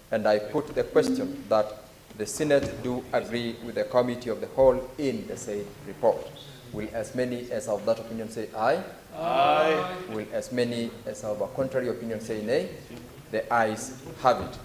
and I put the question that the Senate do agree with the Committee of the Whole in the said report. Will as many as of that opinion say aye? Aye. Will as many as of a contrary opinion say nay? The ayes have it.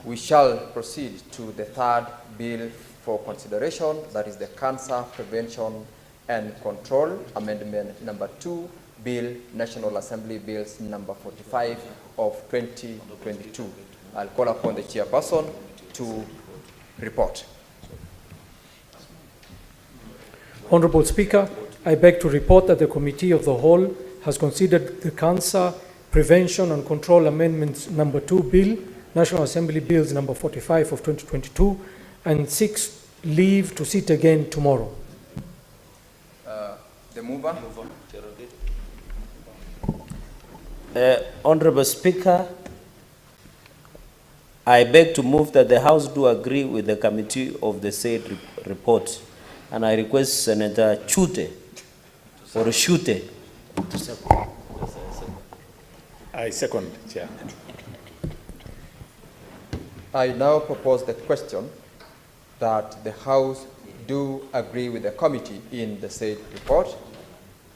We shall proceed to the third bill for consideration, that is the Cancer Prevention and Control Amendment number 2, Bill, National Assembly Bills number 45 of 2022. I'll call upon the chairperson to report. Honorable Speaker, I beg to report that the Committee of the Whole has considered the Cancer Prevention and Control Amendments number 2 Bill, National Assembly Bills number 45 of 2022, and seeks leave to sit again tomorrow. The mover. Honorable Speaker, I beg to move that the House do agree with the committee of the said report, and I request Senator Chute or Shute to second. I second, Chair. I now propose the question that the House do agree with the committee in the said report,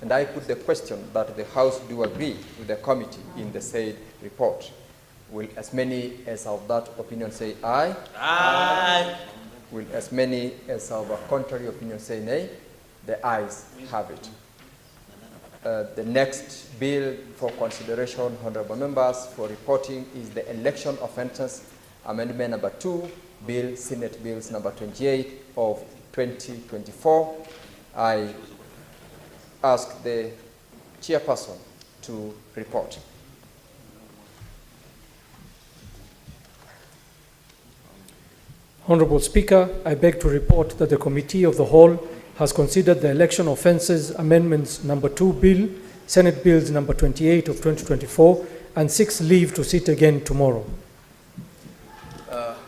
and I put the question that the House do agree with the committee in the said report. Will as many as of that opinion say aye? Aye. Will as many as of a contrary opinion say nay? The ayes have it. The next bill for consideration, honorable members, for reporting is the Election Offences Amendment number 2, Bill, Senate Bills number 28 of 2024. I ask the chairperson to report. Honorable Speaker, I beg to report that the Committee of the Whole has considered the Election Offences Amendments Number 2 Bill, Senate Bills Number 28 of 2024, and 6 leave to sit again tomorrow.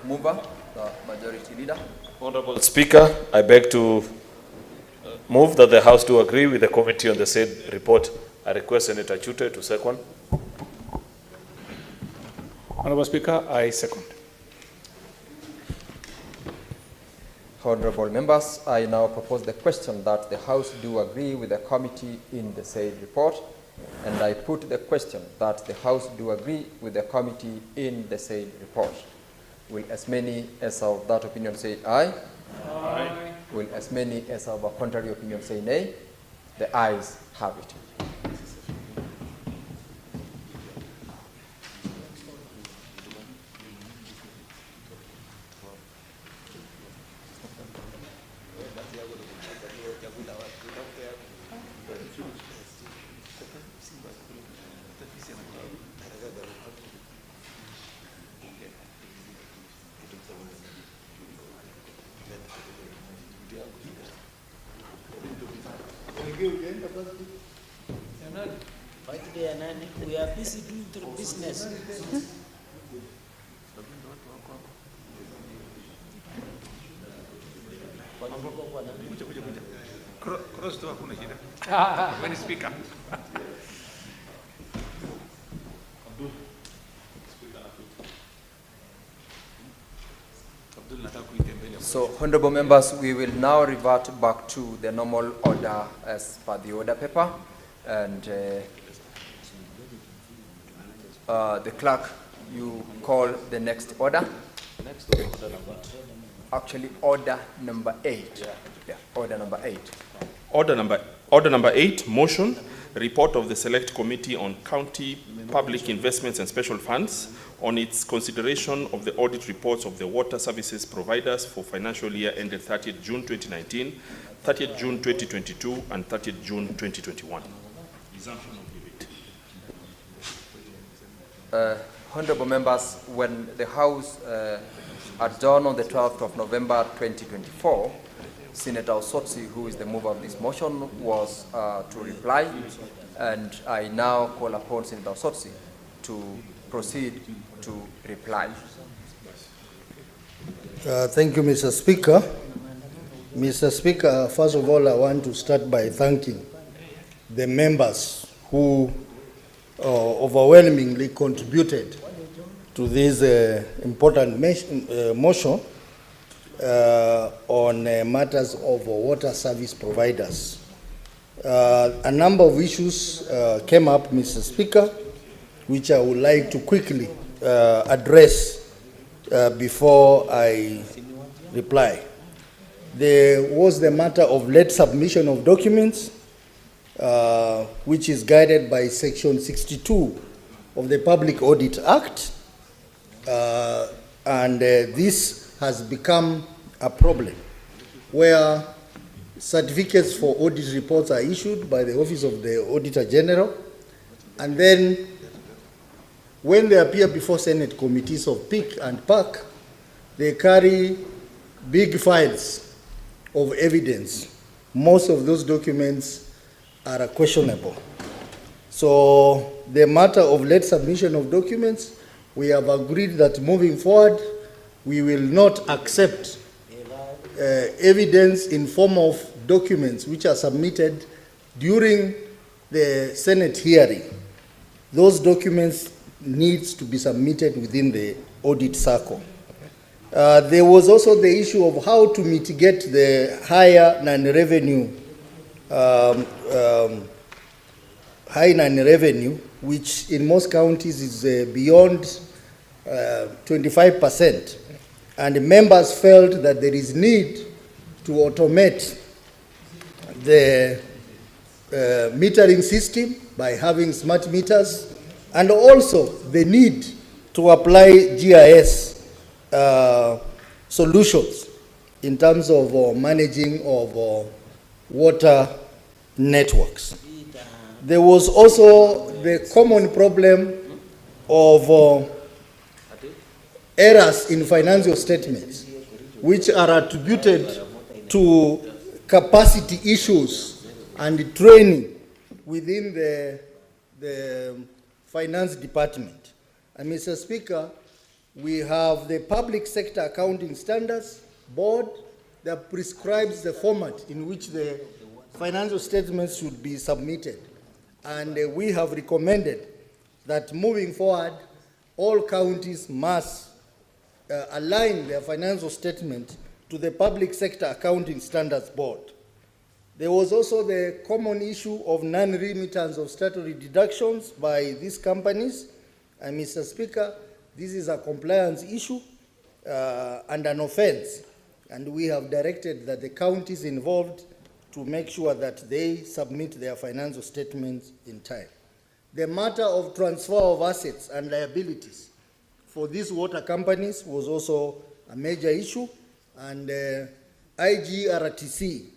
Mover, the Majority Leader. Honorable Speaker, I beg to move that the House do agree with the committee on the said report. I request Senator Chute to second. Honorable Speaker, I second. Honorable members, I now propose the question that the House do agree with the committee in the said report, and I put the question that the House do agree with the committee in the said report. Will as many as of that opinion say aye? Aye. Will as many as of a contrary opinion say nay? The ayes have it. We are busy doing the business. Cross tu hakuna shida. When speaker. So, honorable members, we will now revert back to the normal order as per the order paper, and the clerk, you call the next order. Next order number. Actually, order number 8. Yeah, order number 8. Order number 8, motion, report of the Select Committee on County Public Investments and Special Funds on its consideration of the audit reports of the water services providers for financial year ended 30th June 2019, 30th June 2022, and 30th June 2021. Resumption of debate. Honorable members, when the House adjourned on the 12th of November 2024, Senator Osotsi, who is the mover of this motion, was to reply, and I now call upon Senator Osotsi to proceed to reply. Thank you, Mr. Speaker. Mr. Speaker, first of all, I want to start by thanking the members who overwhelmingly contributed to this important motion on matters of water service providers. A number of issues came up, Mr. Speaker, which I would like to quickly address before I reply. There was the matter of late submission of documents, which is guided by Section 62 of the Public Audit Act, and this has become a problem where certificates for audit reports are issued by the Office of the Auditor General, and then when they appear before Senate committees of PIC and PAC, they carry big files of evidence. Most of those documents are questionable. So the matter of late submission of documents, we have agreed that moving forward, we will not accept evidence in form of documents which are submitted during the Senate hearing. Those documents needs to be submitted within the audit cycle. There was also the issue of how to mitigate the higher non-revenue, which in most counties is beyond 25%. And members felt that there is need to automate the metering system by having smart meters, and also the need to apply GIS solutions in terms of managing of water networks. There was also the common problem of errors in financial statements, which are attributed to capacity issues and training within the finance department. And Mr. Speaker, we have the Public Sector Accounting Standards Board that prescribes the format in which the financial statements should be submitted. And we have recommended that moving forward, all counties must align their financial statement to the Public Sector Accounting Standards Board. There was also the common issue of non-remittance of statutory deductions by these companies. And Mr. Speaker, this is a compliance issue and an offense. And we have directed that the counties involved to make sure that they submit their financial statements in time. The matter of transfer of assets and liabilities for these water companies was also a major issue, and IGRTC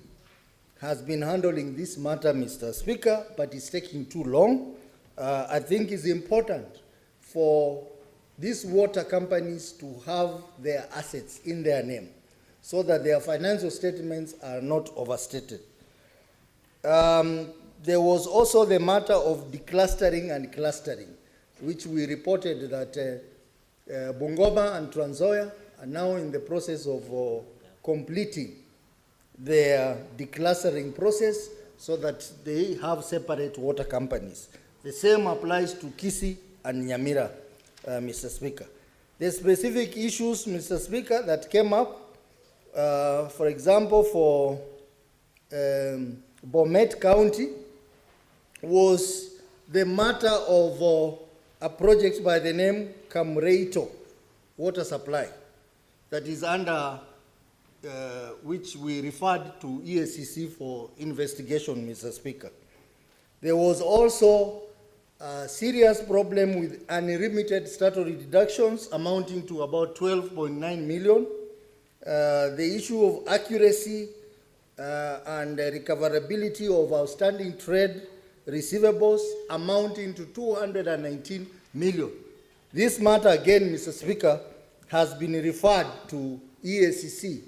has been handling this matter, Mr. Speaker, but it's taking too long. I think it's important for these water companies to have their assets in their name so that their financial statements are not overstated. There was also the matter of declustering and clustering, which we reported that Bungoma and Trans Nzoia are now in the process of completing their declustering process so that they have separate water companies. The same applies to Kisii and Nyamira, Mr. Speaker. The specific issues, Mr. Speaker, that came up, for example, for Bomet County, was the matter of a project by the name Kamreito Water Supply that is under which we referred to EACC for investigation, Mr. Speaker. There was also a serious problem with unlimited statutory deductions amounting to about 12.9 million. The issue of accuracy and recoverability of outstanding trade receivables amounting to 219 million. This matter, again, Mr. Speaker, has been referred to EACC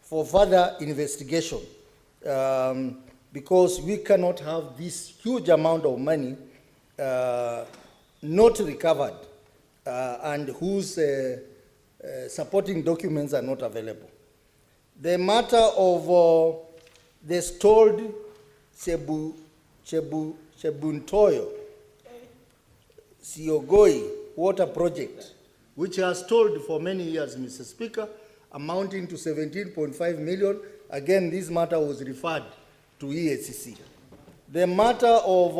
for further investigation because we cannot have this huge amount of money not recovered and whose supporting documents are not available. The matter of the stalled Chebuntoyo Siogoi water project, which has stalled for many years, Mr. Speaker, amounting to 17.5 million. Again, this matter was referred to EACC. The matter of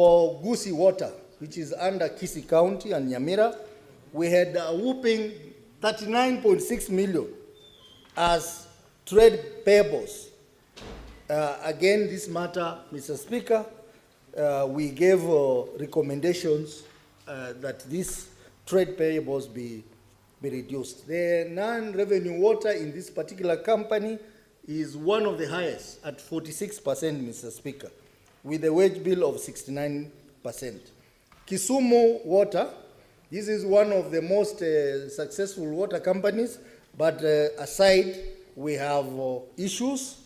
Gusii Water, which is under Kisii County and Nyamira, we had a whooping 39.6 million as trade payables. Again, this matter, Mr. Speaker, we gave recommendations that these trade payables be reduced. The non-revenue water in this particular company is one of the highest at 46%, Mr. Speaker, with a wage bill of 69%. Kisumu Water, this is one of the most successful water companies, but aside, we have issues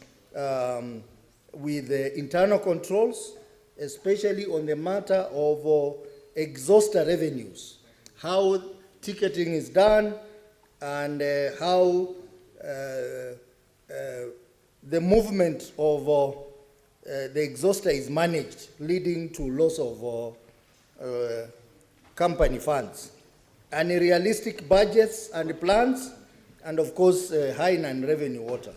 with internal controls, especially on the matter of exhauster revenues, how ticketing is done, and how the movement of the exhauster is managed, leading to loss of company funds. Unrealistic budgets and plans, and of course, high non-revenue water.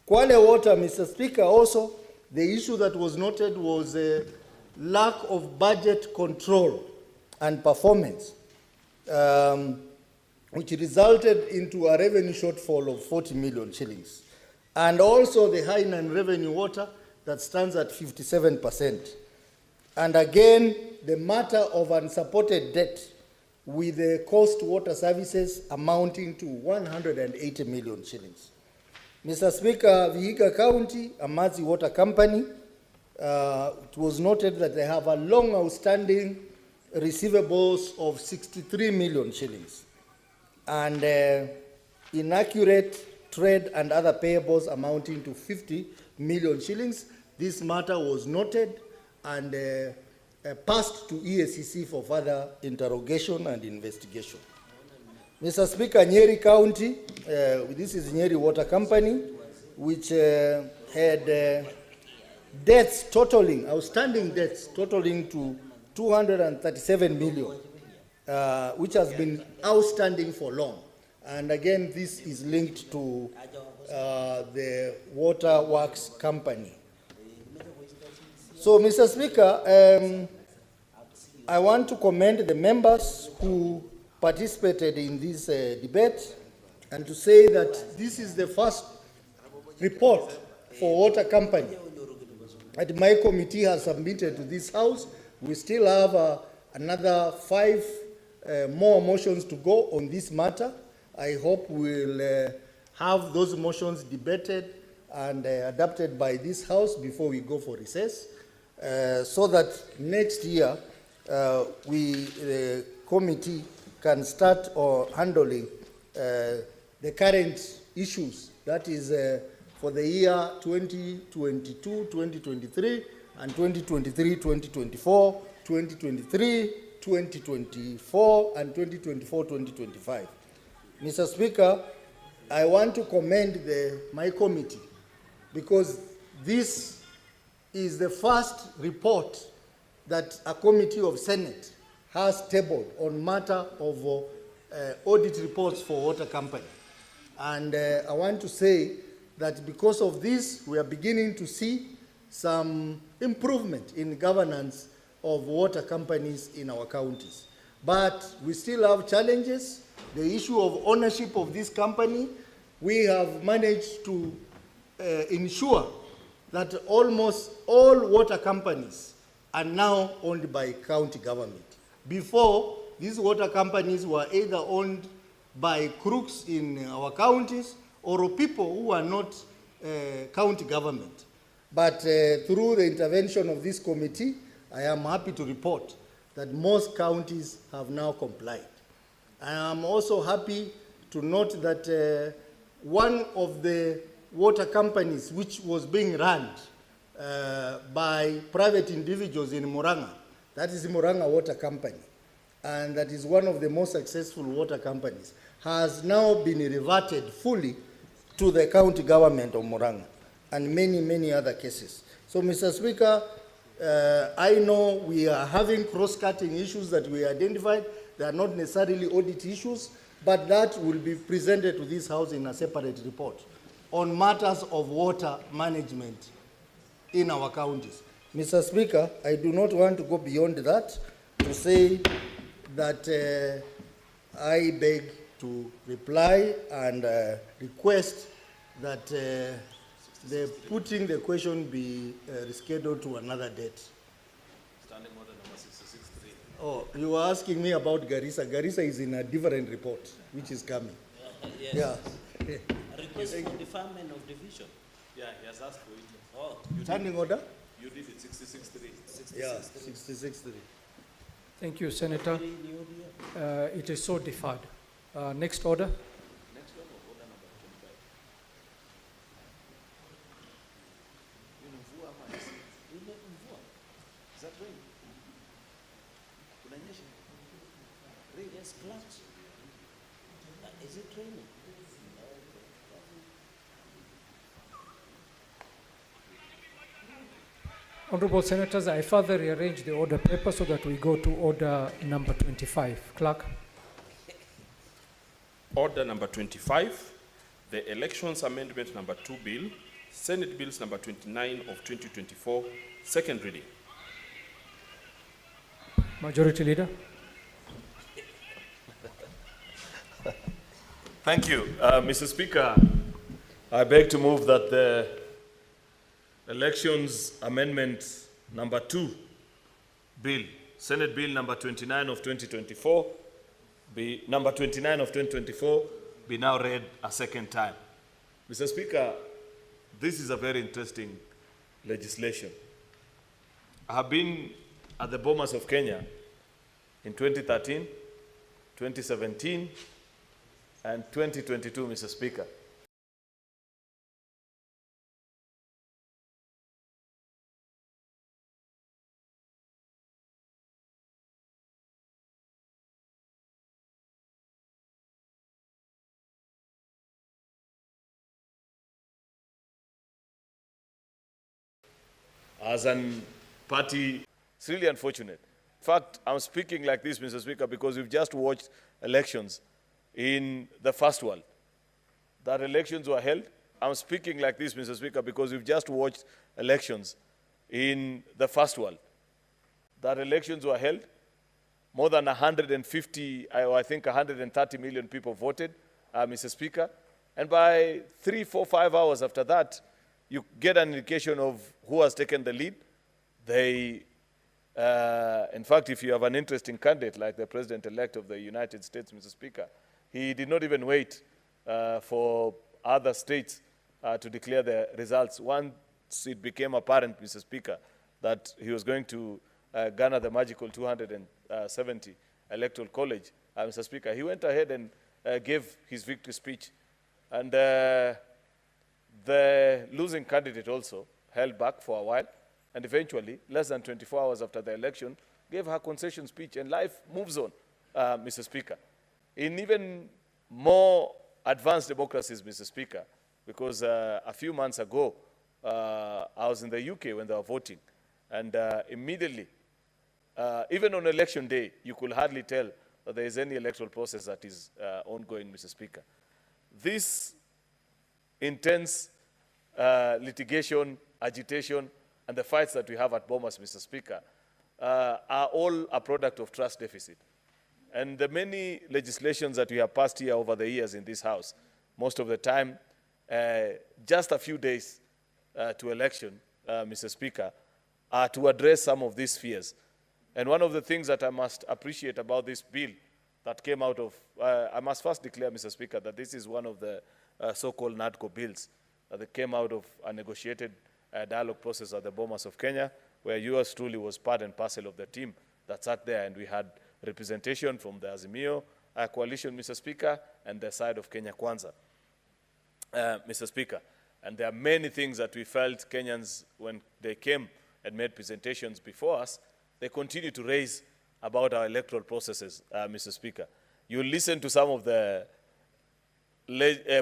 Kwale Water, Mr. Speaker, also, the issue that was noted was a lack of budget control and performance, which resulted into a revenue shortfall of 40 million shillings. And also the high non-revenue water that stands at 57%. And again, the matter of unsupported debt with the coast water services amounting to 180 million shillings. Mr. Speaker, Vihiga County, Amazi Water Company, it was noted that they have a long outstanding receivables of 63 million shillings and inaccurate trade and other payables amounting to 50 million shillings. This matter was noted and passed to EACC for further interrogation and investigation. Mr. Speaker, Nyeri County, this is Nyeri Water Company, which had debts totaling, outstanding debts totaling to 237 million, which has been outstanding for long. And again, this is linked to the Water Works Company. So, Mr. Speaker, I want to commend the members who participated in this debate and to say that this is the first report for water company that my committee has submitted to this House. We still have another 5 more motions to go on this matter. I hope we'll have those motions debated and adopted by this House before we go for recess, so that next year the committee can start handling the current issues, that is for the year 2022, 2023, and 2023, 2024, 2023, 2024, and 2024, 2025. Mr. Speaker, I want to commend my committee because this is the first report that a committee of Senate has tabled on matter of audit reports for water company. And I want to say that because of this, we are beginning to see some improvement in governance of water companies in our counties. But we still have challenges. The issue of ownership of this company, we have managed to ensure that almost all water companies are now owned by county government. Before, these water companies were either owned by crooks in our counties or people who are not county government. But through the intervention of this committee, I am happy to report that most counties have now complied. I am also happy to note that one of the water companies which was being run by private individuals in Murang'a, that is the Murang'a Water Company, and that is one of the most successful water companies, has now been reverted fully to the county government of Murang'a, and many, many other cases. So, Mr. Speaker, I know we are having cross-cutting issues that we identified. They are not necessarily audit issues, but that will be presented to this House in a separate report on matters of water management in our counties. Mr. Speaker, I do not want to go beyond that to say that I beg to reply and request that the putting the question be rescheduled to another date. Standing order number 663. Oh, you were asking me about Garissa. Garissa is in a different report, which is coming. Yes. Yeah. A request for deferment of division. Yeah, he has asked for it. Oh. Standing order? You did it, 66-3. Yeah, 66-3. Thank you, Senator. It is so deferred. Next order. Next one, order number 25. Is that rain? Kunanyesha? Rain, yes, clouds. Is it raining? Honorable Senators, I further rearrange the order paper so that we go to order number 25. Clerk. Order number 25, the Elections Amendment number 2 bill, Senate Bills number 29 of 2024, second reading. Majority Leader. Thank you. Mr. Speaker, I beg to move that the Elections Amendment number 2 bill, Senate Bill number 29 of 2024, be number 29 of 2024, be now read a second time. Mr. Speaker, this is a very interesting legislation. I have been at the Bomas of Kenya in 2013, 2017, and 2022, Mr. Speaker. As an party, it's really unfortunate. In fact, I'm speaking like this, Mr. Speaker, because we've just watched elections in the first world. That elections were held. I'm speaking like this, Mr. Speaker, because we've just watched elections in the first world. That elections were held. More than 150, I think 130 million people voted, Mr. Speaker. And by 3, 4, 5 hours after that, you get an indication of who has taken the lead. They, in fact, if you have an interesting candidate like the President-elect of the United States, Mr. Speaker, he did not even wait for other states to declare the results. Once it became apparent, Mr. Speaker, that he was going to garner the magical 270 electoral college, Mr. Speaker, he went ahead and gave his victory speech. And the losing candidate also held back for a while, and eventually, less than 24 hours after the election, gave her concession speech, and life moves on, Mr. Speaker. In even more advanced democracies, Mr. Speaker, because a few months ago, I was in the UK when they were voting, and immediately, even on election day, you could hardly tell that there is any electoral process that is ongoing, Mr. Speaker. This intense litigation, agitation, and the fights that we have at Bomas, Mr. Speaker, are all a product of trust deficit. And the many legislations that we have passed here over the years in this House, most of the time, just a few days to election, Mr. Speaker, are to address some of these fears. And one of the things that I must appreciate about this bill that came out of, I must first declare, Mr. Speaker, that this is one of the so-called NADCO bills that came out of a negotiated dialogue process at the Bomas of Kenya, where yours truly was part and parcel of the team that sat there, and we had representation from the Azimio coalition, Mr. Speaker, and the side of Kenya Kwanza, Mr. Speaker. And there are many things that we felt Kenyans, when they came and made presentations before us, they continue to raise about our electoral processes, Mr. Speaker. You listen to some of the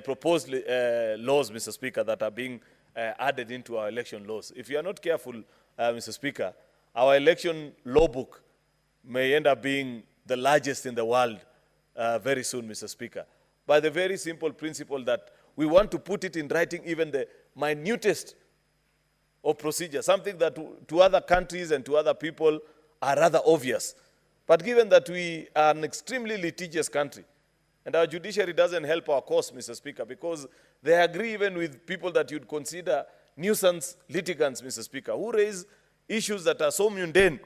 proposed laws, Mr. Speaker, that are being added into our election laws. If you are not careful, Mr. Speaker, our election law book may end up being the largest in the world very soon, Mr. Speaker, by the very simple principle that we want to put it in writing even the minutest of procedure, something that to other countries and to other people are rather obvious. But given that we are an extremely litigious country, and our judiciary doesn't help our cause, Mr. Speaker, because they agree even with people that you'd consider nuisance litigants, Mr. Speaker, who raise issues that are so mundane.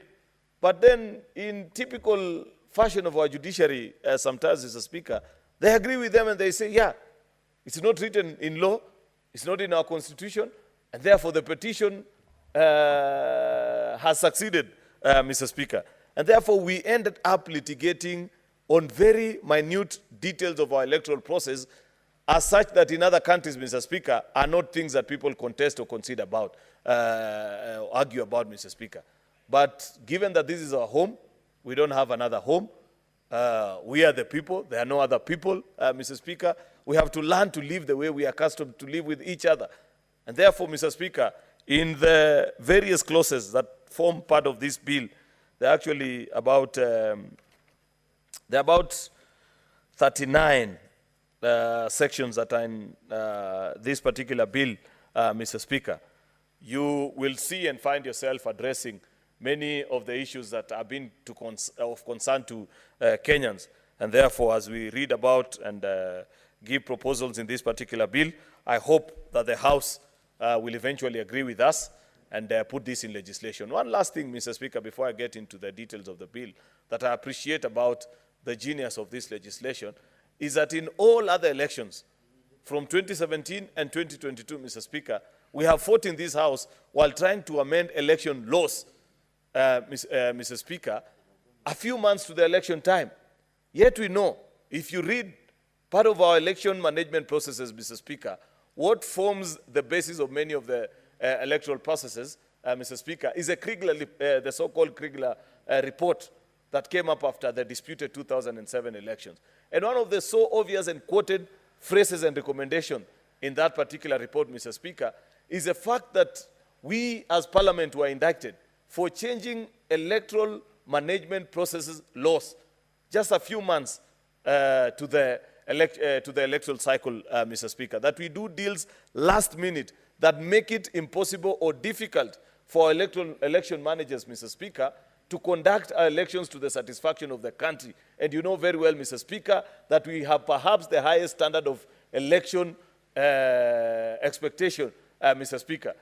But then, in typical fashion of our judiciary, sometimes, Mr. Speaker, they agree with them and they say, yeah, it's not written in law, it's not in our constitution, and therefore the petition has succeeded, Mr. Speaker. And therefore we ended up litigating on very minute details of our electoral process, as such that in other countries, Mr. Speaker, are not things that people contest or consider about, argue about, Mr. Speaker. But given that this is our home, we don't have another home. We are the people. There are no other people, Mr. Speaker. We have to learn to live the way we are accustomed to live with each other. And therefore, Mr. Speaker, in the various clauses that form part of this bill, there are actually about 39 sections that are in this particular bill, Mr. Speaker. You will see and find yourself addressing many of the issues that have been of concern to Kenyans. And therefore, as we read about and give proposals in this particular bill, I hope that the House will eventually agree with us and put this in legislation. One last thing, Mr. Speaker, before I get into the details of the bill, that I appreciate about the genius of this legislation is that in all other elections, from 2017 and 2022, Mr. Speaker, we have fought in this House while trying to amend election laws Mr. Speaker, a few months to the election time. Yet we know, if you read part of our election management processes, Mr. Speaker, what forms the basis of many of the electoral processes, Mr. Speaker, is a Kriegler, the so-called Kriegler report that came up after the disputed 2007 elections. And one of the so obvious and quoted phrases and recommendations in that particular report, Mr. Speaker, is the fact that we as Parliament were indicted for changing electoral management processes laws just a few months to the electoral cycle, Mr. Speaker, that we do deals last minute that make it impossible or difficult for election managers, Mr. Speaker, to conduct our elections to the satisfaction of the country. And you know very well, Mr. Speaker, that we have perhaps the highest standard of election expectation, Mr. Speaker,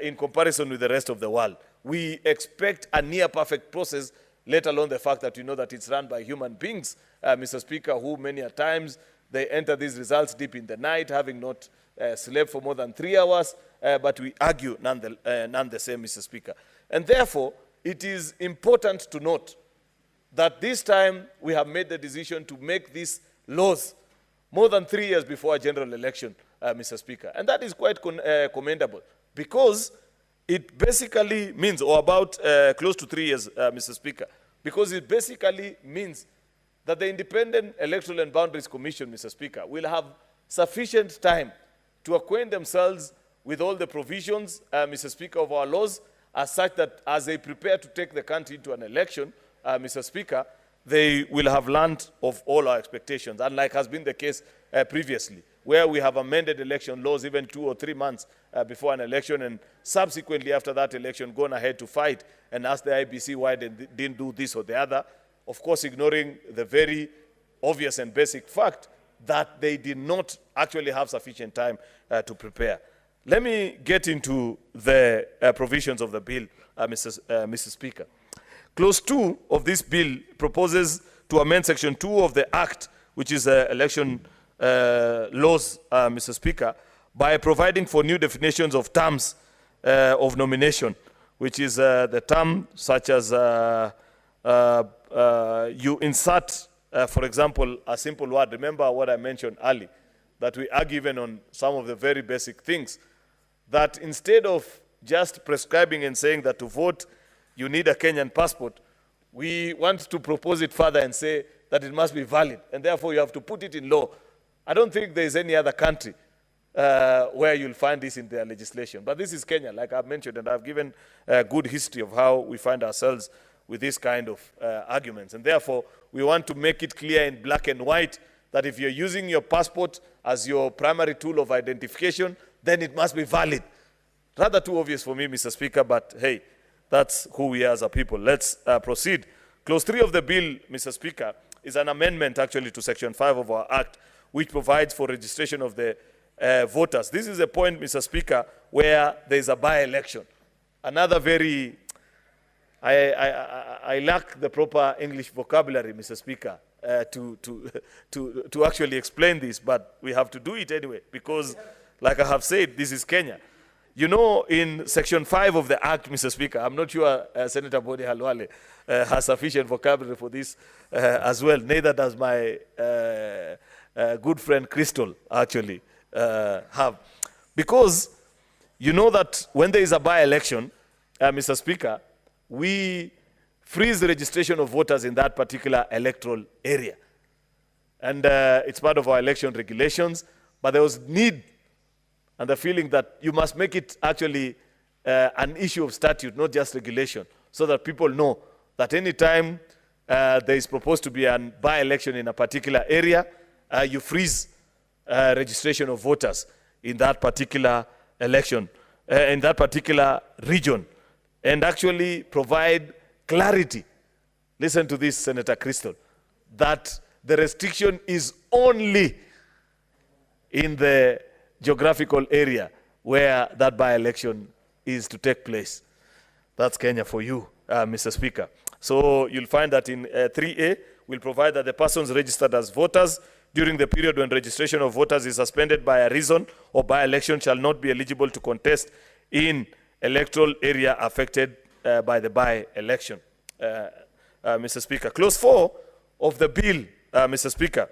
in comparison with the rest of the world. We expect a near-perfect process, let alone the fact that you know that it's run by human beings, Mr. Speaker, who many a times they enter these results deep in the night, having not slept for more than 3 hours, but we argue none the same, Mr. Speaker. And therefore, it is important to note that this time we have made the decision to make these laws more than 3 years before a general election, Mr. Speaker. And that is quite commendable, because it basically means, or about close to 3 years, Mr. Speaker, because it basically means that the Independent Electoral and Boundaries Commission, Mr. Speaker, will have sufficient time to acquaint themselves with all the provisions, Mr. Speaker, of our laws, as such that as they prepare to take the country into an election, Mr. Speaker, they will have learned of all our expectations, unlike has been the case previously, where we have amended election laws even 2 or 3 months before an election, and subsequently after that election gone ahead to fight and ask the IBC why they didn't do this or the other, of course ignoring the very obvious and basic fact that they did not actually have sufficient time to prepare. Let me get into the provisions of the bill, Mr. Speaker. Clause 2 of this bill proposes to amend Section 2 of the Act, which is election laws, Mr. Speaker, by providing for new definitions of terms of nomination, which is the term such as you insert, for example, a simple word. Remember what I mentioned earlier, that we are given on some of the very basic things, that instead of just prescribing and saying that to vote you need a Kenyan passport, we want to propose it further and say that it must be valid, and therefore you have to put it in law. I don't think there is any other country where you'll find this in their legislation. But this is Kenya, like I've mentioned, and I've given a good history of how we find ourselves with this kind of arguments. And therefore, we want to make it clear in black and white that if you're using your passport as your primary tool of identification, then it must be valid. Rather too obvious for me, Mr. Speaker, but hey, that's who we are as a people. Let's proceed. Clause 3 of the bill, Mr. Speaker, is an amendment actually to Section 5 of our Act, which provides for registration of the voters. This is a point, Mr. Speaker, where there is a by-election. Another very, I lack the proper English vocabulary, Mr. Speaker, to actually explain this, but we have to do it anyway, because, like I have said, this is Kenya. You know, in Section 5 of the Act, Mr. Speaker, I'm not sure Senator Bodi Halwale has sufficient vocabulary for this as well. Neither does my good friend Crystal actually have. Because you know that when there is a by-election, Mr. Speaker, we freeze the registration of voters in that particular electoral area. And it's part of our election regulations, but there was need and the feeling that you must make it actually an issue of statute, not just regulation, so that people know that any time there is proposed to be a by-election in a particular area, you freeze registration of voters in that particular election, in that particular region, and actually provide clarity. Listen to this, Senator Crystal, that the restriction is only in the geographical area where that by-election is to take place. That's Kenya for you, Mr. Speaker. So you'll find that in 3A, we'll provide that the persons registered as voters during the period when registration of voters is suspended by a reason or by-election shall not be eligible to contest in electoral area affected by the by-election. Mr. Speaker, Clause 4 of the bill, Mr. Speaker,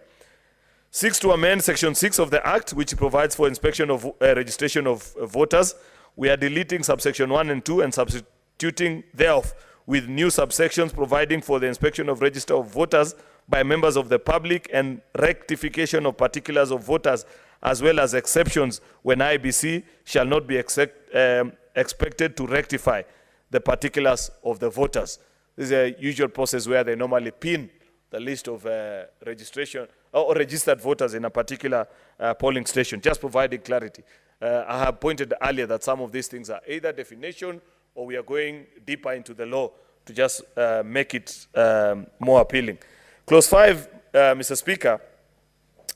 seeks to amend Section 6 of the Act, which provides for inspection of registration of voters. We are deleting subsection 1 and 2 and substituting thereof with new subsections providing for the inspection of register of voters by members of the public and rectification of particulars of voters, as well as exceptions when IBC shall not be expected to rectify the particulars of the voters. This is a usual process where they normally pin the list of registration or registered voters in a particular polling station, just providing clarity. I have pointed earlier that some of these things are either definition or we are going deeper into the law to just make it more appealing. Clause 5, Mr. Speaker,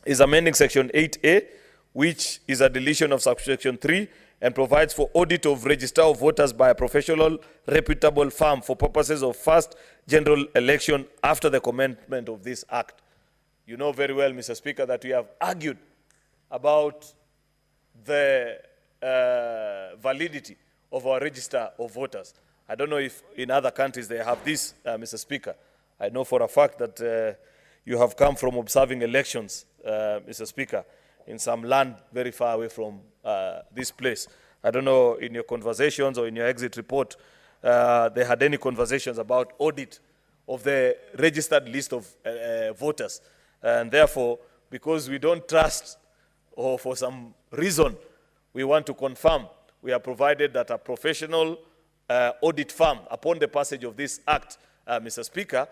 is amending Section 8A, which is a deletion of subsection 3 and provides for audit of register of voters by a professional, reputable firm for purposes of first general election after the commencement of this act. You know very well, Mr. Speaker, that we have argued about the validity of our register of voters. I don't know if in other countries they have this, Mr. Speaker. I know for a fact that you have come from observing elections, Mr. Speaker, in some land very far away from this place. I don't know in your conversations or in your exit report, they had any conversations about audit of the registered list of voters. And therefore, because we don't trust, or for some reason, we want to confirm, we have provided that a professional audit firm, upon the passage of this act, Mr. Speaker,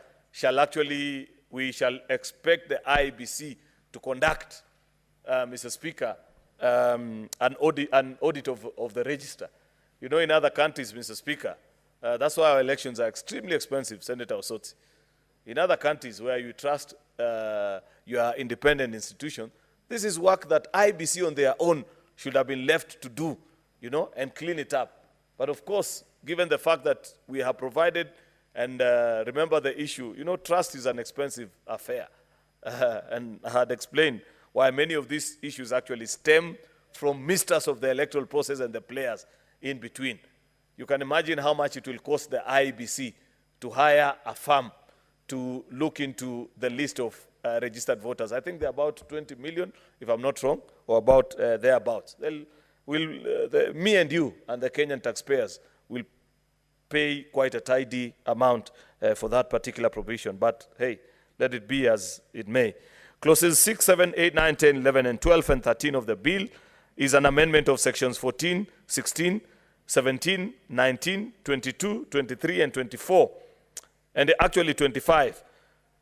we shall expect the IBC to conduct, Mr. Speaker, an audit of the register. You know, in other countries, Mr. Speaker, that's why our elections are extremely expensive, Senator Osotsi. In other countries where you trust your independent institution, this is work that IBC on their own should have been left to do, you know, and clean it up. But of course, given the fact that we have provided, and remember the issue, you know, trust is an expensive affair. And I had explained why many of these issues actually stem from mistrust of the electoral process and the players in between. You can imagine how much it will cost the IBC to hire a firm to look into the list of registered voters. I think they're about 20 million, if I'm not wrong, or about thereabouts. Me and you and the Kenyan taxpayers will pay quite a tidy amount for that particular provision. But hey, let it be as it may. Clauses 6, 7, 8, 9, 10, 11, and 12 and 13 of the bill is an amendment of sections 14, 16, 17, 19, 22, 23, and 24, and actually 25,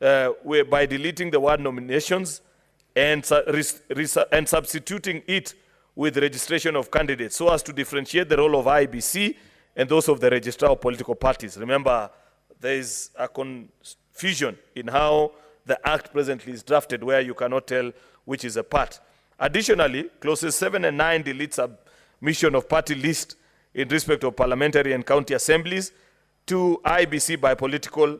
by deleting the word nominations and substituting it with registration of candidates so as to differentiate the role of IBC and those of the registrar of political parties. Remember, there is a confusion in how the act presently is drafted where you cannot tell which is a part. Additionally, clauses 7 and 9 delete submission of party list in respect of parliamentary and county assemblies to IBC by political,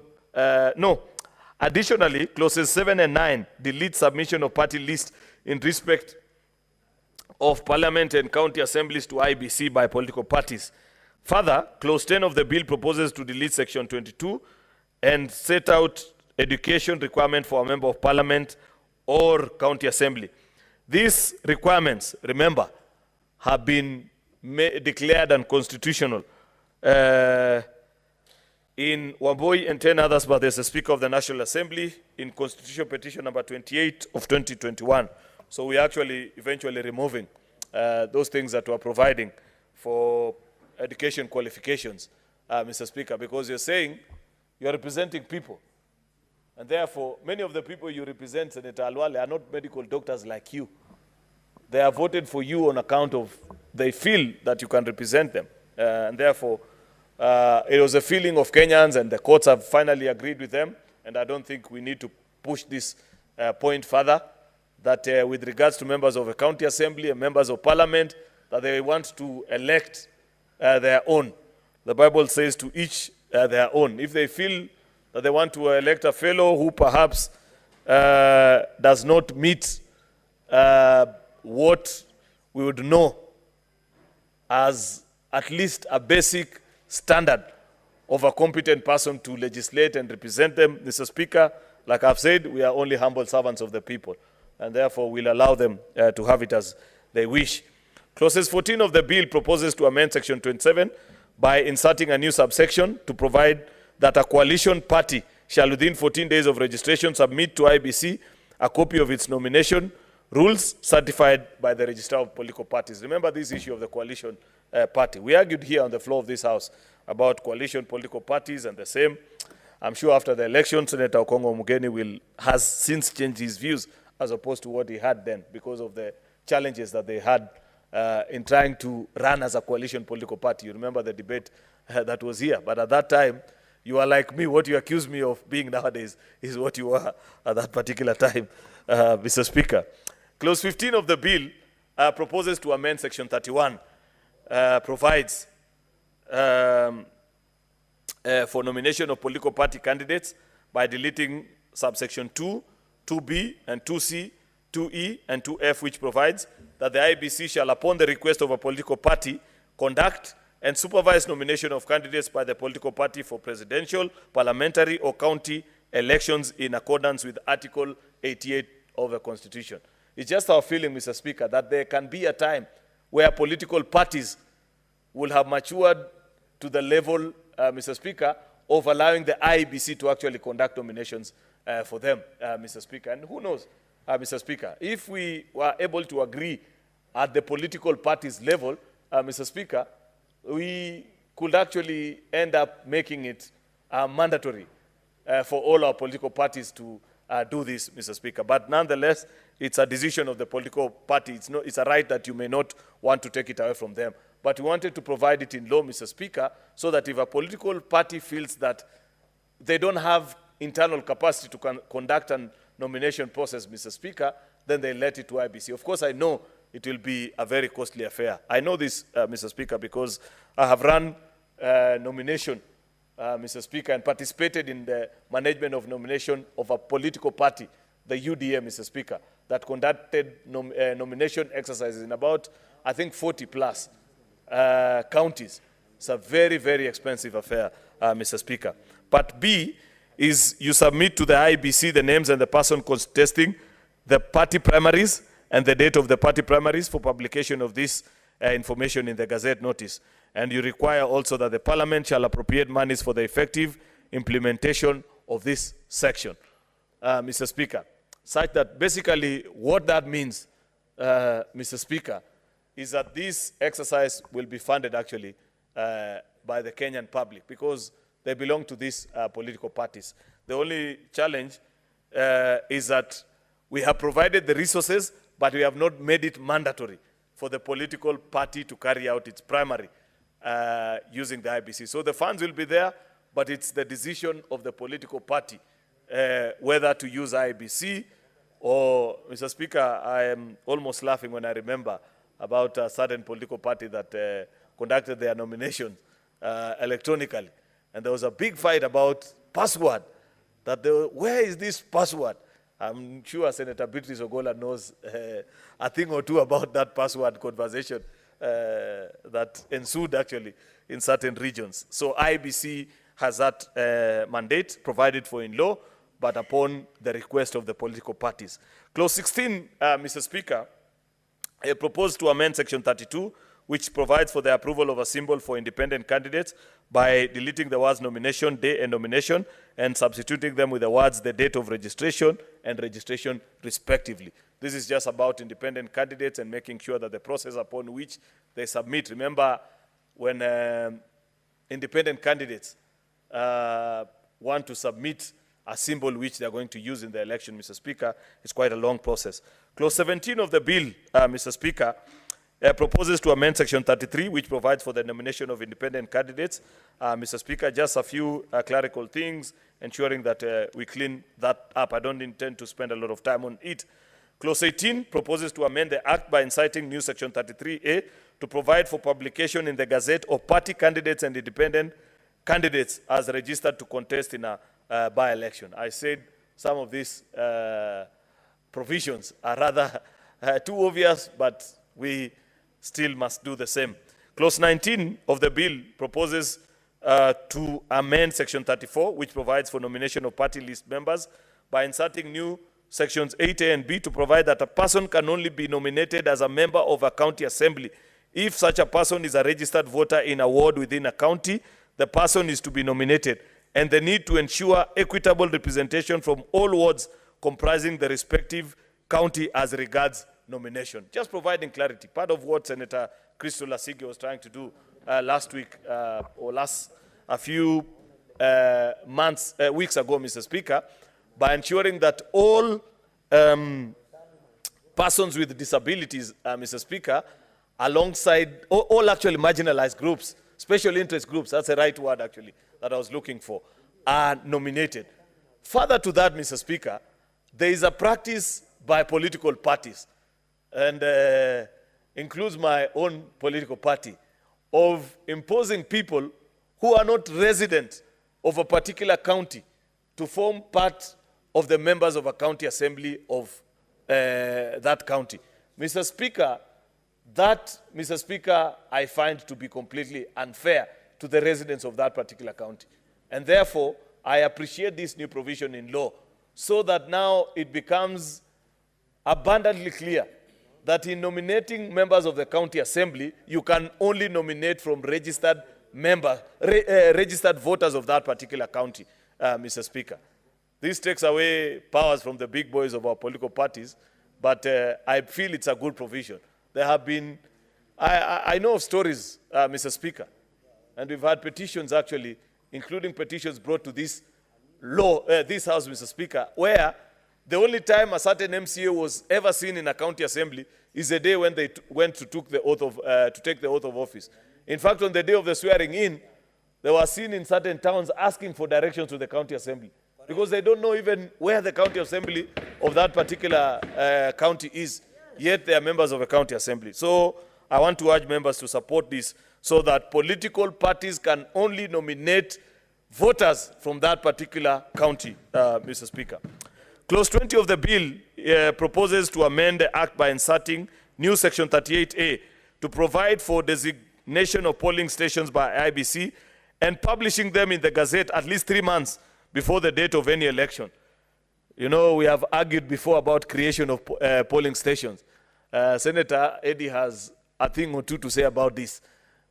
Additionally, clauses 7 and 9 delete submission of party list in respect of parliament and county assemblies to IBC by political parties. Further, clause 10 of the bill proposes to delete section 22 and set out education requirement for a member of parliament or county assembly. These requirements, remember, have been declared unconstitutional in Wamboi and 10 others by the Speaker of the National Assembly in Constitution Petition number 28 of 2021. So we are actually eventually removing those things that we are providing for education qualifications, Mr. Speaker, because you're saying you're representing people. And therefore, many of the people you represent, Senator Alwale, are not medical doctors like you. They have voted for you on account of they feel that you can represent them. And therefore, it was a feeling of Kenyans, and the courts have finally agreed with them. And I don't think we need to push this point further, that with regards to members of a county assembly and members of parliament, that they want to elect their own. The Bible says to each their own. If they feel that they want to elect a fellow who perhaps does not meet what we would know as at least a basic standard of a competent person to legislate and represent them. Mr. Speaker, like I've said, we are only humble servants of the people, and therefore we'll allow them to have it as they wish. Clause 14 of the bill proposes to amend Section 27 by inserting a new subsection to provide that a coalition party shall within 14 days of registration submit to IBC a copy of its nomination rules certified by the Registrar of Political Parties. Remember this issue of the coalition party. We argued here on the floor of this House about coalition political parties, and the same. I'm sure after the election, Senator Okongo Mugeni has since changed his views as opposed to what he had then because of the challenges that they had in trying to run as a coalition political party. You remember the debate that was here. But at that time, you are like me. What you accuse me of being nowadays is what you were at that particular time, Mr. Speaker. Clause 15 of the bill proposes to amend Section 31, provides for nomination of political party candidates by deleting subsection 2, 2B, and 2C, 2E, and 2F, which provides that the IBC shall, upon the request of a political party, conduct and supervise nomination of candidates by the political party for presidential, parliamentary, or county elections in accordance with Article 88 of the Constitution. It's just our feeling, Mr. Speaker, that there can be a time where political parties will have matured to the level, Mr. Speaker, of allowing the IBC to actually conduct nominations for them, Mr. Speaker. And who knows, Mr. Speaker, if we were able to agree at the political parties level, Mr. Speaker, we could actually end up making it mandatory for all our political parties to do this, Mr. Speaker. But nonetheless, it's a decision of the political party. It's a right that you may not want to take it away from them. But we wanted to provide it in law, Mr. Speaker, so that if a political party feels that they don't have internal capacity to conduct a nomination process, Mr. Speaker, then they let it to IBC. Of course, I know it will be a very costly affair. I know this, Mr. Speaker, because I have run nomination, Mr. Speaker, and participated in the management of nomination of a political party, the UDA, Mr. Speaker, that conducted nomination exercises in about, I think, 40 plus counties. It's a very, very expensive affair, Mr. Speaker. Part B is you submit to the IBC the names and the person contesting the party primaries and the date of the party primaries for publication of this information in the Gazette notice. And you require also that the Parliament shall appropriate monies for the effective implementation of this section, Mr. Speaker. Such that basically what that means, Mr. Speaker, is that this exercise will be funded actually by the Kenyan public because they belong to these political parties. The only challenge is that we have provided the resources, but we have not made it mandatory for the political party to carry out its primary using the IBC. So the funds will be there, but it's the decision of the political party whether to use IBC or, Mr. Speaker, I am almost laughing when I remember about a certain political party that conducted their nominations electronically. And there was a big fight about password. Where is this password? I'm sure Senator Beatrice Ogola knows a thing or two about that password conversation that ensued actually in certain regions. So IBC has that mandate provided for in law, but upon the request of the political parties. Clause 16, Mr. Speaker, proposed to amend Section 32, which provides for the approval of a symbol for independent candidates by deleting the words nomination, day, and nomination, and substituting them with the words the date of registration and registration respectively. This is just about independent candidates and making sure that the process upon which they submit. Remember, when independent candidates want to submit a symbol which they're going to use in the election, Mr. Speaker, it's quite a long process. Clause 17 of the bill, Mr. Speaker, proposes to amend Section 33, which provides for the nomination of independent candidates. Mr. Speaker, just a few clerical things, ensuring that we clean that up. I don't intend to spend a lot of time on it. Clause 18 proposes to amend the Act by inciting new Section 33A to provide for publication in the Gazette of party candidates and independent candidates as registered to contest in a by-election. I said some of these provisions are rather too obvious, but we still must do the same. Clause 19 of the bill proposes to amend Section 34, which provides for nomination of party list members, by inserting new Sections 8A and B to provide that a person can only be nominated as a member of a county assembly if such a person is a registered voter in a ward within a county. The person is to be nominated, and the need to ensure equitable representation from all wards comprising the respective county as regards nomination. Just providing clarity, part of what Senator Crystal Lasige was trying to do last week or a few weeks ago, Mr. Speaker, by ensuring that all persons with disabilities, Mr. Speaker, alongside all actually marginalized groups, special interest groups, that's the right word actually that I was looking for, are nominated. Further to that, Mr. Speaker, there is a practice by political parties, and includes my own political party, of imposing people who are not residents of a particular county to form part of the members of a county assembly of that county. Mr. Speaker, I find to be completely unfair to the residents of that particular county. And therefore, I appreciate this new provision in law, so that now it becomes abundantly clear that in nominating members of the county assembly, you can only nominate from registered registered voters of that particular county, Mr. Speaker. This takes away powers from the big boys of our political parties, but I feel it's a good provision. There have been, I know of stories, Mr. Speaker, and we've had petitions actually, including petitions brought to this law, this House, Mr. Speaker, where the only time a certain MCA was ever seen in a county assembly is the day when they went to take the oath of office. In fact, on the day of the swearing in, they were seen in certain towns asking for directions to the county assembly, because they don't know even where the county assembly of that particular county is, yet they are members of a county assembly. So I want to urge members to support this, so that political parties can only nominate voters from that particular county, Mr. Speaker. Clause 20 of the bill proposes to amend the Act by inserting new Section 38A to provide for designation of polling stations by IBC and publishing them in the Gazette at least 3 months before the date of any election. You know, we have argued before about creation of polling stations. Senator Eddie has a thing or two to say about this.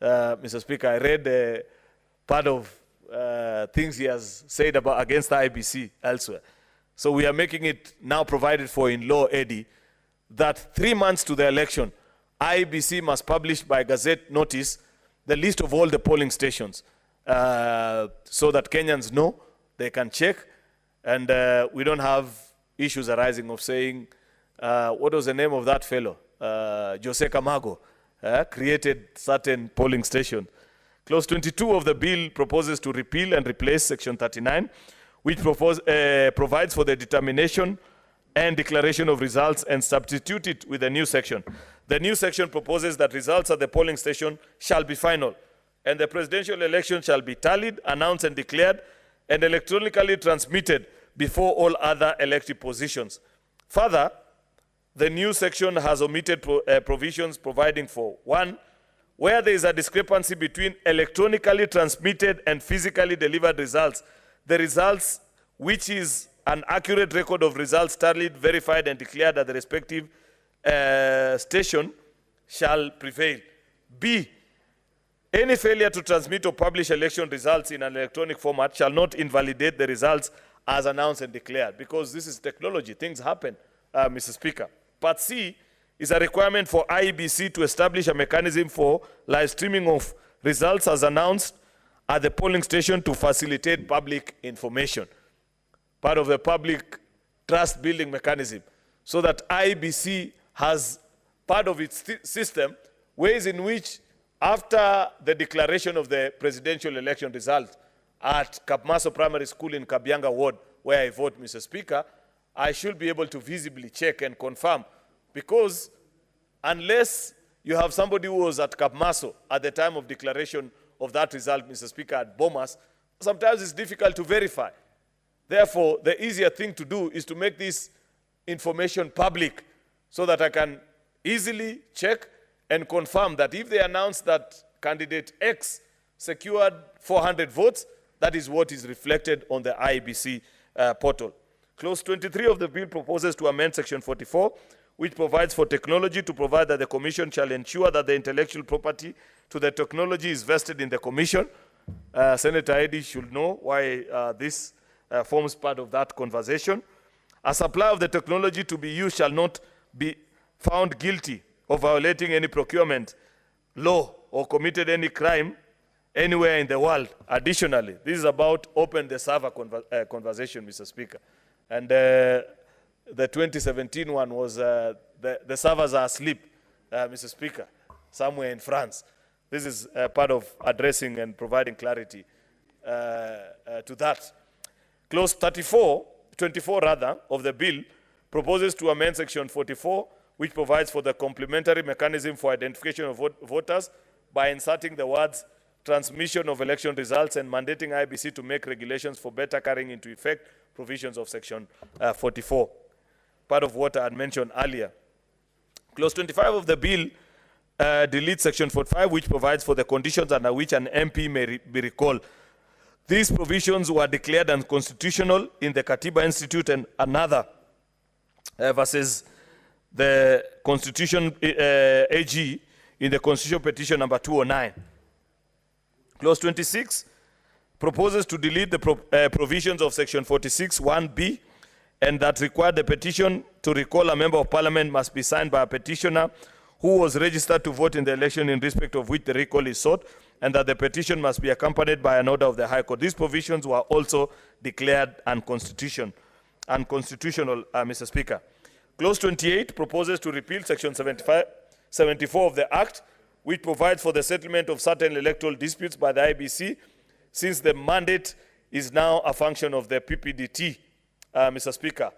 Mr. Speaker, I read part of things he has said about against the IBC elsewhere. So we are making it now provided for in law, Eddie, that 3 months to the election, IBC must publish by Gazette notice the list of all the polling stations, so that Kenyans know, they can check, and we don't have issues arising of saying, what was the name of that fellow? Jose Camargo created certain polling stations. Clause 22 of the bill proposes to repeal and replace Section 39, which provides for the determination and declaration of results, and substitute it with a new section. The new section proposes that results at the polling station shall be final, and the presidential election shall be tallied, announced, and declared, and electronically transmitted before all other elective positions. Further, the new section has omitted provisions providing for: 1, where there is a discrepancy between electronically transmitted and physically delivered results, the results, which is an accurate record of results tallied, verified, and declared at the respective station, shall prevail. B, any failure to transmit or publish election results in an electronic format shall not invalidate the results as announced and declared, because this is technology, things happen, Mr. Speaker. Part C is a requirement for IEBC to establish a mechanism for live streaming of results as announced at the polling station to facilitate public information, part of the public trust building mechanism, so that IEBC has part of its system ways in which, after the declaration of the presidential election result at Kapmaso Primary School in Kabianga Ward, where I vote, Mr. Speaker, I should be able to visibly check and confirm, because unless you have somebody who was at Kapmaso at the time of declaration of that result, Mr. Speaker, at Bomas, sometimes it's difficult to verify. Therefore, the easier thing to do is to make this information public, so that I can easily check and confirm that if they announce that candidate X secured 400 votes. That is what is reflected on the IEBC portal. Clause 23 of the bill proposes to amend Section 44, which provides for technology to provide that the Commission shall ensure that the intellectual property to the technology is vested in the Commission. Senator Eddy should know why this forms part of that conversation. A supplier of the technology to be used shall not be found guilty of violating any procurement law or committed any crime anywhere in the world. Additionally, this is about open the server conversation, Mr. Speaker. And the 2017 one was the servers are asleep, Mr. Speaker, somewhere in France. This is part of addressing and providing clarity to that. Clause 24 of the bill proposes to amend Section 44, which provides for the complementary mechanism for identification of voters by inserting the words transmission of election results and mandating IBC to make regulations for better carrying into effect provisions of Section 44, part of what I had mentioned earlier. Clause 25 of the bill deletes Section 45, which provides for the conditions under which an MP may be recalled. These provisions were declared unconstitutional in the Katiba Institute and another versus the Constitution AG in the Constitutional Petition number 209. Clause 26 proposes to delete the provisions of Section 46 1B, and that require the petition to recall a member of parliament must be signed by a petitioner who was registered to vote in the election in respect of which the recall is sought, and that the petition must be accompanied by an order of the High Court. These provisions were also declared unconstitutional, Mr. Speaker. Clause 28 proposes to repeal Section 74 of the Act, which provides for the settlement of certain electoral disputes by the IBC, since the mandate is now a function of the PPDT, Mr. Speaker,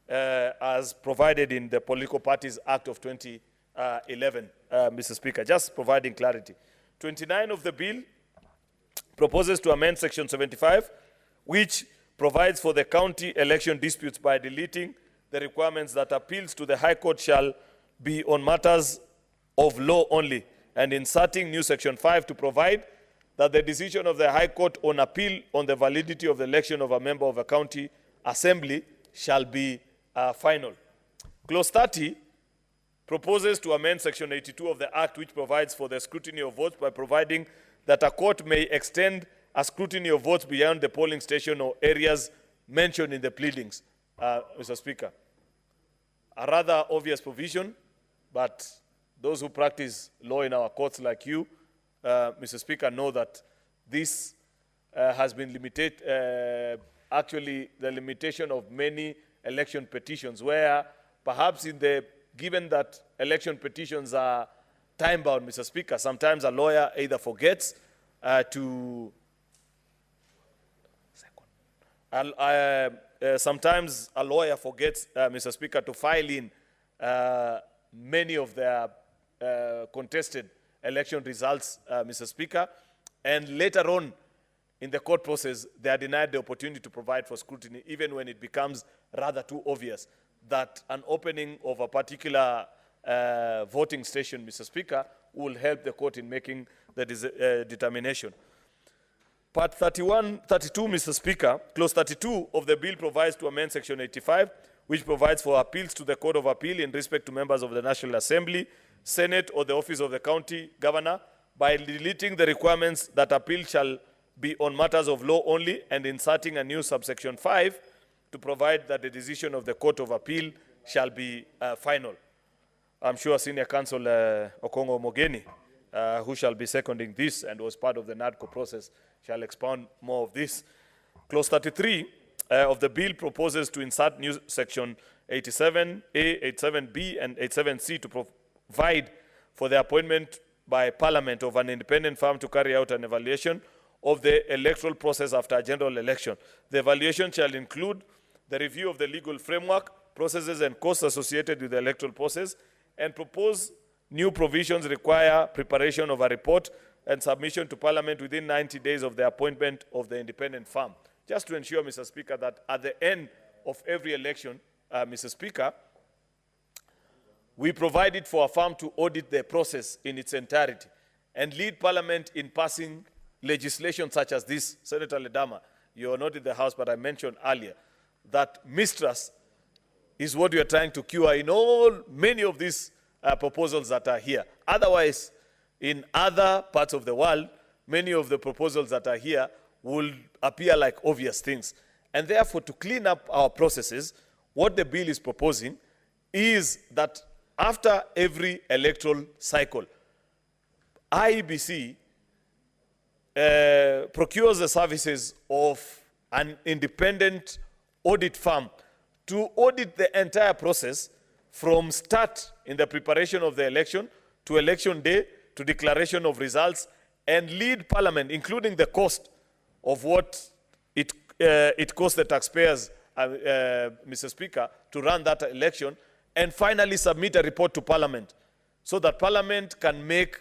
as provided in the Political Parties Act of 2011, Mr. Speaker, just providing clarity. 29 of the bill proposes to amend Section 75, which provides for the county election disputes by deleting the requirements that appeals to the High Court shall be on matters of law only, and inserting new Section 5 to provide that the decision of the High Court on appeal on the validity of the election of a member of a county assembly shall be final. Clause 30 proposes to amend Section 82 of the Act, which provides for the scrutiny of votes by providing that a court may extend a scrutiny of votes beyond the polling station or areas mentioned in the pleadings, Mr. Speaker. A rather obvious provision, but those who practice law in our courts like you, Mr. Speaker, know that this has been limited, actually the limitation of many election petitions, where perhaps given that election petitions are time-bound, Mr. Speaker, sometimes a lawyer either forgets sometimes a lawyer forgets, Mr. Speaker, to file in many of their contested election results, Mr. Speaker, and later on in the court process, they are denied the opportunity to provide for scrutiny, even when it becomes rather too obvious that an opening of a particular voting station, Mr. Speaker, will help the court in making the determination. Part 32, Mr. Speaker, Clause 32 of the bill provides to amend Section 85, which provides for appeals to the Court of Appeal in respect to members of the National Assembly, Senate, or the office of the county governor, by deleting the requirements that appeal shall be on matters of law only and inserting a new subsection 5 to provide that the decision of the Court of Appeal shall be final. I'm sure Senior Counsel Okongo Mogeni, who shall be seconding this and was part of the NADCO process, shall expound more of this. Clause 33 of the bill proposes to insert new section 87A, 87B, and 87C to provide for the appointment by Parliament of an independent firm to carry out an evaluation of the electoral process after a general election. The evaluation shall include the review of the legal framework, processes, and costs associated with the electoral process, and propose new provisions require preparation of a report and submission to Parliament within 90 days of the appointment of the independent firm. Just to ensure, Mr. Speaker, that at the end of every election, Mr. Speaker, we provided for a firm to audit the process in its entirety and lead Parliament in passing legislation such as this, Senator Ledama, you are not in the House, but I mentioned earlier that mistrust is what we are trying to cure in many of these proposals that are here. Otherwise, in other parts of the world, many of the proposals that are here will appear like obvious things. And therefore, to clean up our processes, what the bill is proposing is that after every electoral cycle, IEBC procures the services of an independent audit firm to audit the entire process from start in the preparation of the election to election day to declaration of results and lead Parliament, including the cost of what it costs the taxpayers, Mr. Speaker, to run that election, and finally submit a report to Parliament so that Parliament can make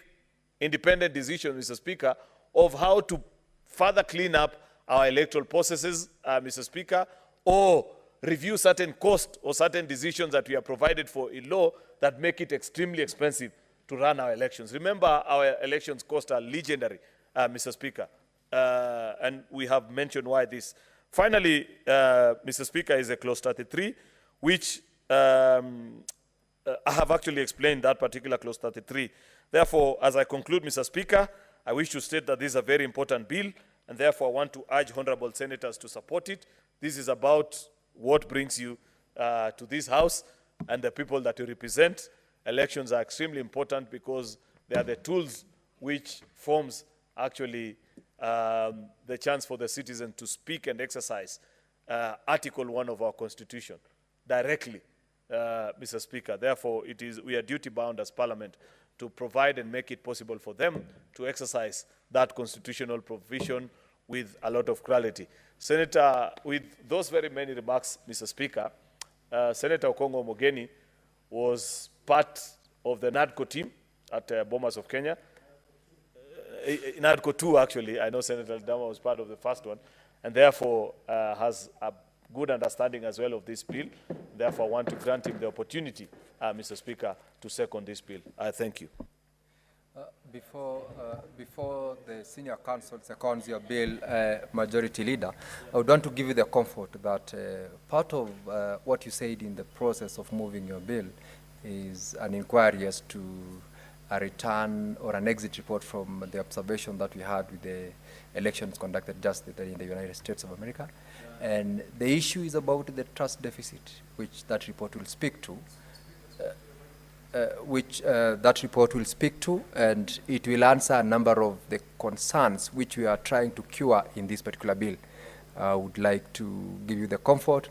independent decisions, Mr. Speaker, of how to further clean up our electoral processes, Mr. Speaker, or review certain costs or certain decisions that we are provided for in law that make it extremely expensive to run our elections. Remember, our elections cost are legendary, Mr. Speaker, and we have mentioned why this. Finally, Mr. Speaker, is a clause 33, which I have actually explained that particular clause 33. Therefore, as I conclude, Mr. Speaker, I wish to state that this is a very important bill, and therefore I want to urge honorable senators to support it. This is about what brings you to this House and the people that you represent. Elections are extremely important because they are the tools which forms actually the chance for the citizen to speak and exercise Article 1 of our Constitution directly, Mr. Speaker. Therefore, we are duty-bound as Parliament to provide and make it possible for them to exercise that constitutional provision with a lot of clarity. Senator, with those very many remarks, Mr. Speaker, Senator Okongo Omogeni was part of the NADCO team at Bomas of Kenya. NADCO 2, actually. I know Senator Ledama was part of the first one, and therefore has a good understanding as well of this bill. Therefore, I want to grant him the opportunity, Mr. Speaker, to second this bill. I thank you. Before the senior counsel seconds your bill, Majority Leader, I would want to give you the comfort that part of what you said in the process of moving your bill is an inquiry as to a return or an exit report from the observation that we had with the elections conducted just in the United States of America. And the issue is about the trust deficit, which that report will speak to. And it will answer a number of the concerns which we are trying to cure in this particular bill. I would like to give you the comfort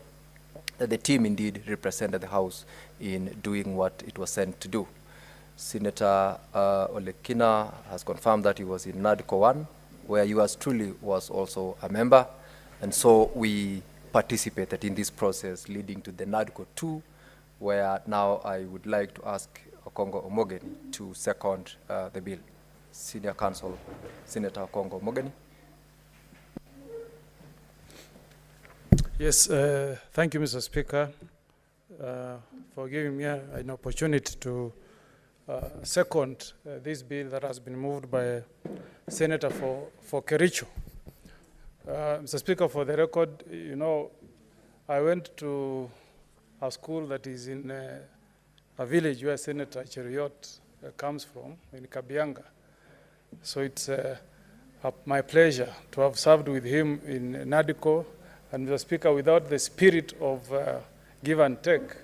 that the team indeed represented the House in doing what it was sent to do. Senator Olekina has confirmed that he was in NADCO 1, where yours truly was also a member, and so we participated in this process leading to the NADCO 2, where now I would like to ask Okongo Omogeni to second the bill. Senior Counsel, Senator Okongo Omogeni. Yes, thank you, Mr. Speaker, for giving me an opportunity to second this bill that has been moved by Senator for Kericho. Mr. Speaker, for the record, you know, I went to a school that is in a village where Senator Cheruiyot comes from, in Kabianga. So it's my pleasure to have served with him in NADCO. And Mr. Speaker, without the spirit of give and take,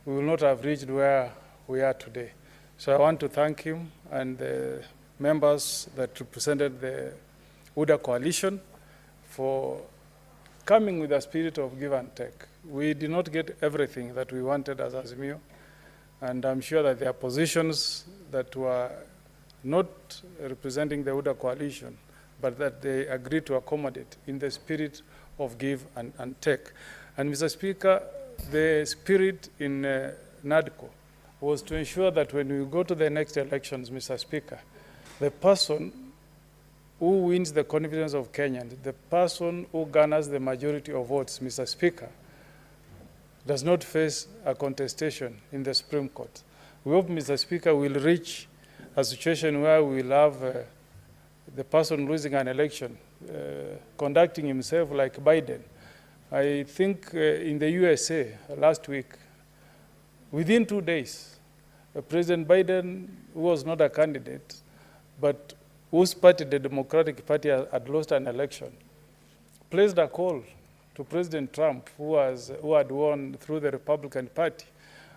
we will not have reached where we are today. So I want to thank him and the members that represented the UDA coalition for coming with a spirit of give and take. We did not get everything that we wanted as Azimio, and I'm sure that there are positions that were not representing the UDA coalition, but that they agreed to accommodate in the spirit of give and take. And Mr. Speaker, the spirit in NADCO was to ensure that when we go to the next elections, Mr. Speaker, the person who wins the confidence of Kenyans, the person who garners the majority of votes, Mr. Speaker, does not face a contestation in the Supreme Court. We hope, Mr. Speaker, we'll reach a situation where we'll have the person losing an election conducting himself like Biden. I think in the USA last week, within 2 days, President Biden, who was not a candidate, but whose party, the Democratic Party, had lost an election, placed a call to President Trump, who had won through the Republican Party,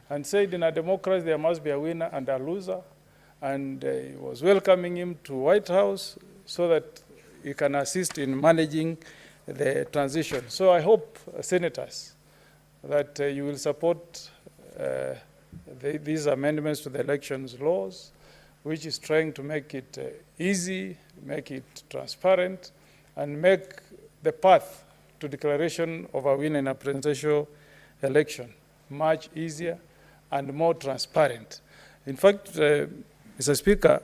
and said in a democracy there must be a winner and a loser, and he was welcoming him to White House so that he can assist in managing the transition. So I hope, senators, that you will support these amendments to the elections laws, which is trying to make it easy, make it transparent, and make the path to declaration of a winner in a presidential election much easier and more transparent. In fact, Mr. Speaker,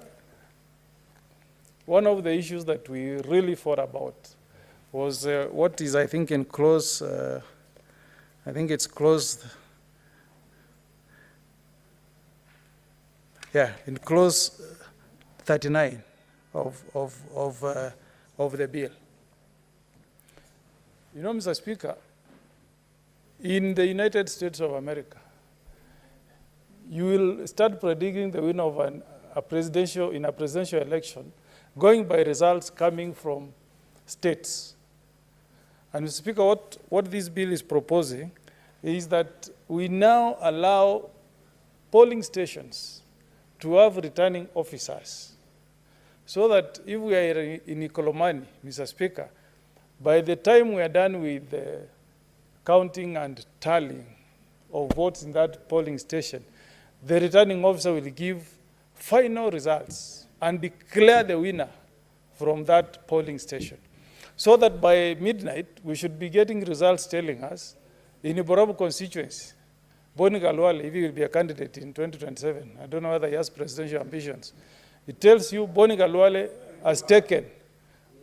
one of the issues that we really fought about was what is, I think, in clause, I think it's clause, yeah, in clause 39 of the bill. You know, Mr. Speaker, in the United States of America, you will start predicting the winner of a presidential election going by results coming from states. And Mr. Speaker, what this bill is proposing is that we now allow polling stations to have returning officers, so that if we are in Ikolomani, Mr. Speaker, by the time we are done with the counting and tallying of votes in that polling station, the returning officer will give final results and declare the winner from that polling station. So that by midnight, we should be getting results telling us, in Iborabu constituency, Boni Galwale, if he will be a candidate in 2027, I don't know whether he has presidential ambitions, it tells you Boni Galwale has taken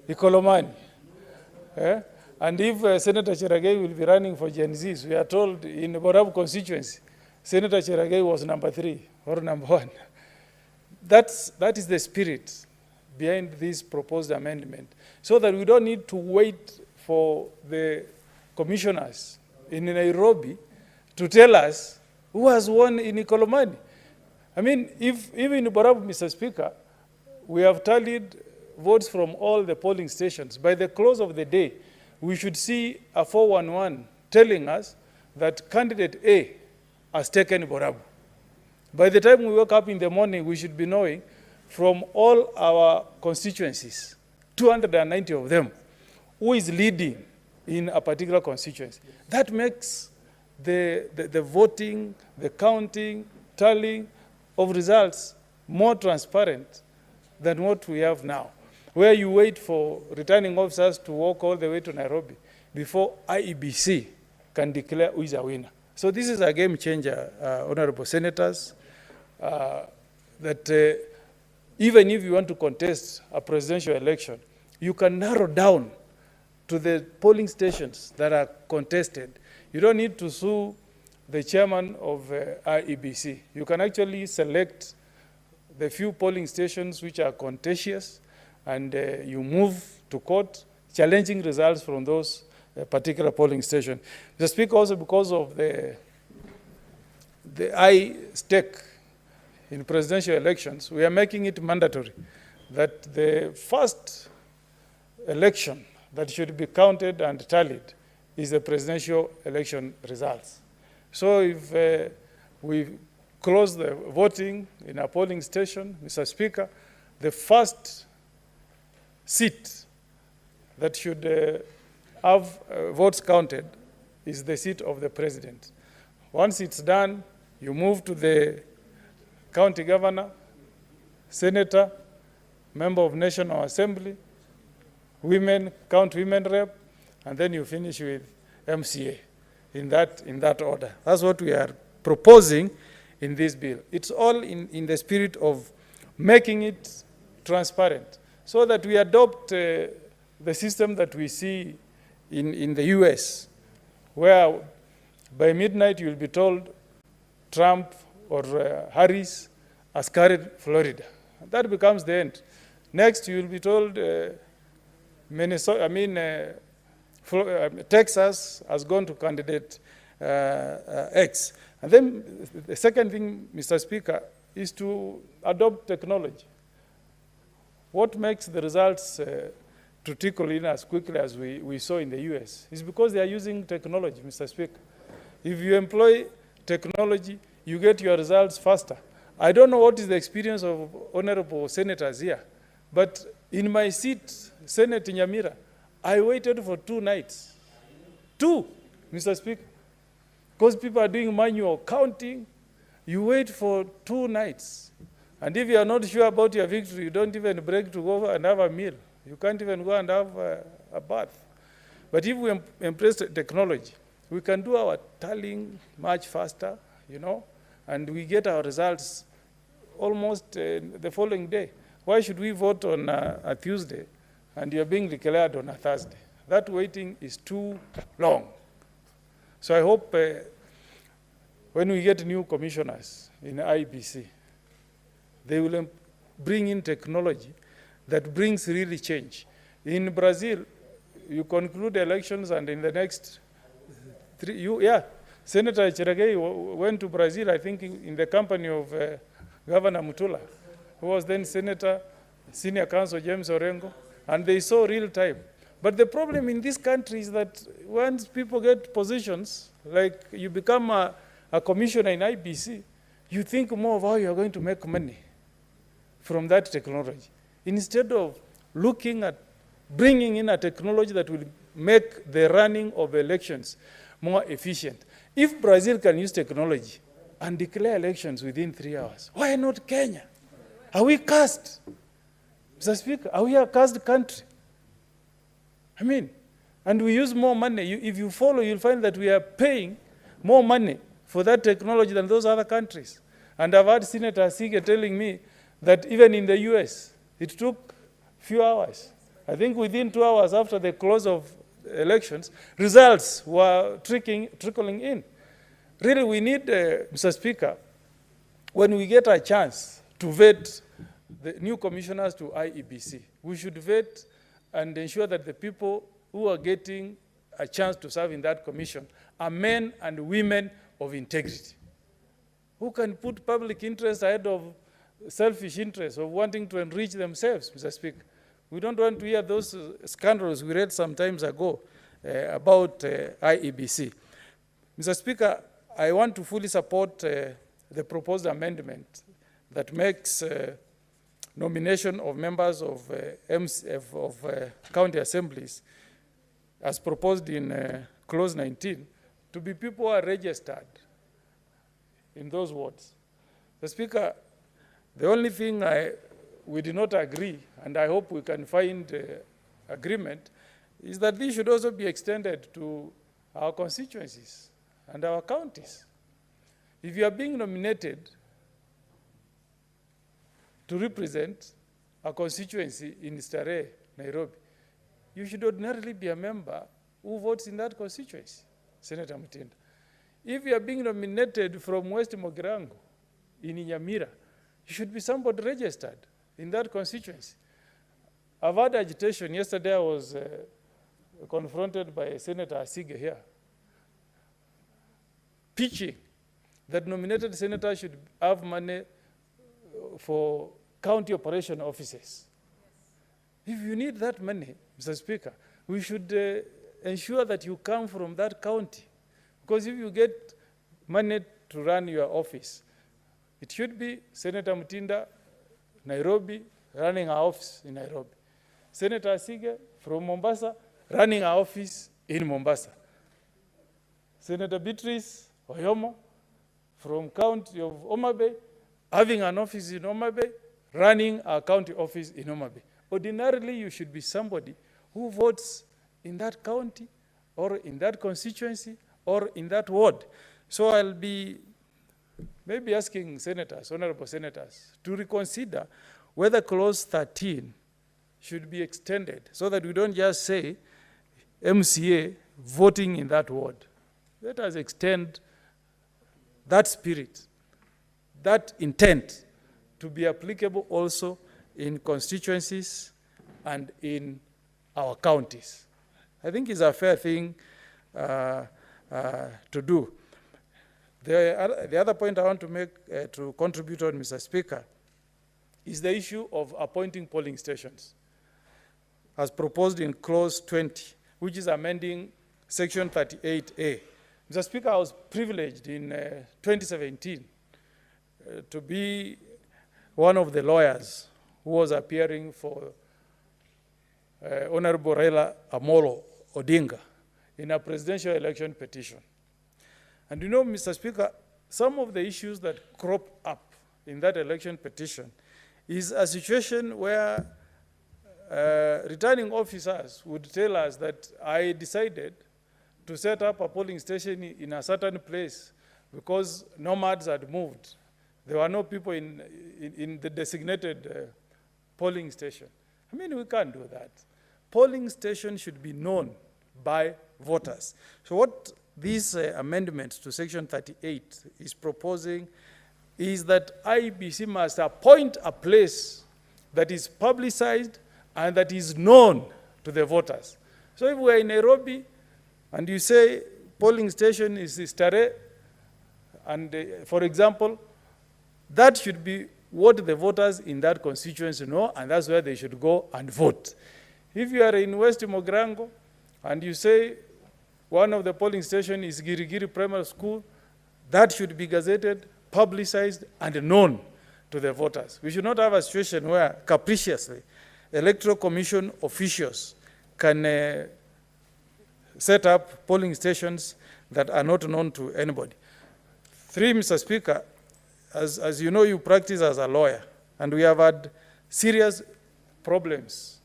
Ikolomani. And if Senator Cheragei will be running for Gen Zs, we are told in Iborabu constituency, Senator Cheragei was number 3 or number 1. That is the spirit behind this proposed amendment, so that we don't need to wait for the commissioners in Nairobi to tell us who has won in Ikolomani. I mean, if even in Iborabu, Mr. Speaker, we have tallied votes from all the polling stations, by the close of the day, we should see a 411 telling us that candidate A has taken Iborabu. By the time we wake up in the morning, we should be knowing from all our constituencies, 290 of them, who is leading in a particular constituency. That makes the voting, the counting, tallying of results more transparent than what we have now, where you wait for returning officers to walk all the way to Nairobi before IEBC can declare who is a winner. So this is a game changer, honorable senators, that even if you want to contest a presidential election, you can narrow down to the polling stations that are contested. You don't need to sue the chairman of IEBC. You can actually select the few polling stations which are contentious, and you move to court challenging results from those particular polling stations. Mr. Speaker, also because of the high stake in presidential elections, we are making it mandatory that the first election that should be counted and tallied is the presidential election results. So if we close the voting in a polling station, Mr. Speaker, the first seat that should have votes counted is the seat of the president. Once it's done, you move to the county governor, senator, member of National Assembly, women, county women rep, and then you finish with MCA in that order. That's what we are proposing in this bill. It's all in the spirit of making it transparent, so that we adopt the system that we see in the US, where by midnight you'll be told Trump or Harris has carried Florida. That becomes the end. Next, you will be told Texas has gone to candidate X. And then the second thing, Mr. Speaker, is to adopt technology. What makes the results to trickle in as quickly as we saw in the US is because they are using technology, Mr. Speaker. If you employ technology, you get your results faster. I don't know what is the experience of honorable senators here, but in my seat, Senate in Nyamira, I waited for 2 nights. 2, Mr. Speaker. Because people are doing manual counting, you wait for 2 nights. And if you are not sure about your victory, you don't even break to go and have a meal. You can't even go and have a bath. But if we embrace technology, we can do our tallying much faster, you know, and we get our results almost the following day. Why should we vote on a Tuesday and you're being declared on a Thursday? That waiting is too long. So I hope when we get new commissioners in IBC, they will bring in technology that brings really change. In Brazil, you conclude elections and in the next 3, Senator Chiragei went to Brazil, I think in the company of Governor Mutula, who was then Senator, Senior Counsel James Orengo, and they saw real time. But the problem in this country is that once people get positions, like you become a commissioner in IBC, you think more of how you're going to make money from that technology, instead of looking at bringing in a technology that will make the running of elections more efficient. If Brazil can use technology and declare elections within 3 hours, why not Kenya? Are we cursed? Mr. Speaker, are we a cursed country? I mean, and we use more money. If you follow, you'll find that we are paying more money for that technology than those other countries. And I've had Senator Sige telling me that even in the US, it took few hours. I think within 2 hours after the close of elections, results were trickling in. Really, we need, Mr. Speaker, when we get a chance to vet the new commissioners to IEBC, we should vet and ensure that the people who are getting a chance to serve in that commission are men and women of integrity, who can put public interest ahead of selfish interest of wanting to enrich themselves, Mr. Speaker. We don't want to hear those scandals we read some times ago about IEBC. Mr. Speaker, I want to fully support the proposed amendment that makes nomination of members of county assemblies, as proposed in clause 19, to be people who are registered in those wards. The Speaker, the only thing we did not agree, and I hope we can find agreement, is that this should also be extended to our constituencies and our counties. If you are being nominated to represent a constituency in Starehe, Nairobi, you should ordinarily be a member who votes in that constituency, Senator Mutinda. If you are being nominated from West Mogirango in Nyamira, you should be somebody registered in that constituency. I've had agitation. Yesterday I was confronted by Senator Asige here, pitching that nominated senators should have money for county operation offices. If you need that money, Mr. Speaker, we should ensure that you come from that county. Because if you get money to run your office, it should be Senator Mutinda, Nairobi, running our office in Nairobi. Senator Asige from Mombasa, running our office in Mombasa. Senator Beatrice Oyomo from county of Homa Bay, having an office in Homa Bay, running our county office in Homa Bay. Ordinarily, you should be somebody who votes in that county or in that constituency or in that ward. So I'll be maybe asking senators, honorable senators, to reconsider whether clause 13 should be extended so that we don't just say MCA voting in that ward. Let us extend that spirit, that intent to be applicable also in constituencies and in our counties. I think it's a fair thing to do. The other point I want to make to contribute on, Mr. Speaker, is the issue of appointing polling stations, as proposed in clause 20, which is amending section 38A. Mr. Speaker, I was privileged in 2017 to be one of the lawyers who was appearing for Honorable Raila Amolo Odinga in a presidential election petition. And you know, Mr. Speaker, some of the issues that crop up in that election petition is a situation where returning officers would tell us that I decided to set up a polling station in a certain place because nomads had moved. There were no people in the designated polling station. I mean, we can't do that. Polling station should be known by voters. So what this amendment to section 38 is proposing is that IBC must appoint a place that is publicized and that is known to the voters. So if we're in Nairobi and you say polling station is Stare, and for example, that should be what the voters in that constituency know, and that's where they should go and vote. If you are in West Mogrango and you say one of the polling stations is Girigiri Primary School, that should be gazetted, publicized, and known to the voters. We should not have a situation where capriciously Electoral Commission officials can set up polling stations that are not known to anybody. 3, Mr. Speaker, as you know, you practice as a lawyer, and we have had serious problems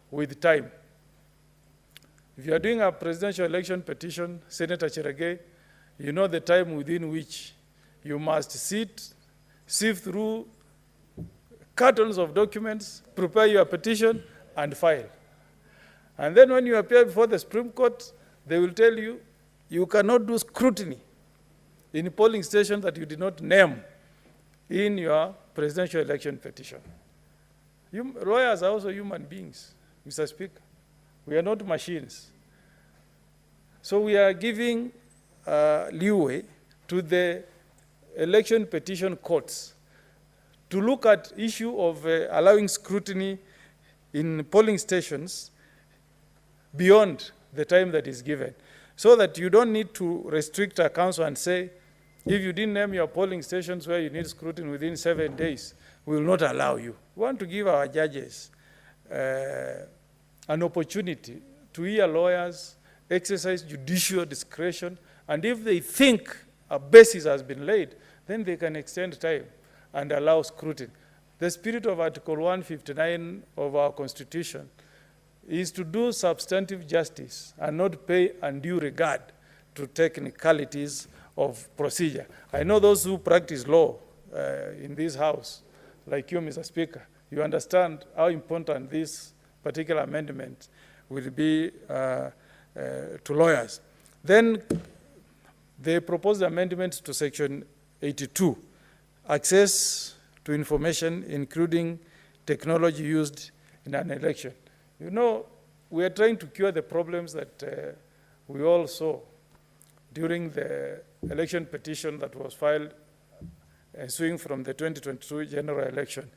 with time. If you are doing a presidential election petition, Senator Cherage, you know the time within which you must sit, sift through cartons of documents, prepare your petition, and file. And then when you appear before the Supreme Court, they will tell you, you cannot do scrutiny in a polling station that you did not name in your presidential election petition. Lawyers are also human beings, Mr. Speaker. We are not machines. So we are giving leeway to the election petition courts to look at issue of allowing scrutiny in polling stations beyond the time that is given, so that you don't need to restrict a council and say, if you didn't name your polling stations where you need scrutiny within 7 days, we will not allow you. We want to give our judges an opportunity to hear lawyers, exercise judicial discretion, and if they think a basis has been laid, then they can extend time and allow scrutiny. The spirit of Article 159 of our Constitution is to do substantive justice and not pay undue regard to technicalities of procedure. I know those who practice law in this House, like you, Mr. Speaker, you understand how important this particular amendment will be to lawyers. Then they proposed amendments to Section 82, access to information, including technology used in an election. You know, we are trying to cure the problems that we all saw during the election petition that was filed ensuing from the 2022 general election.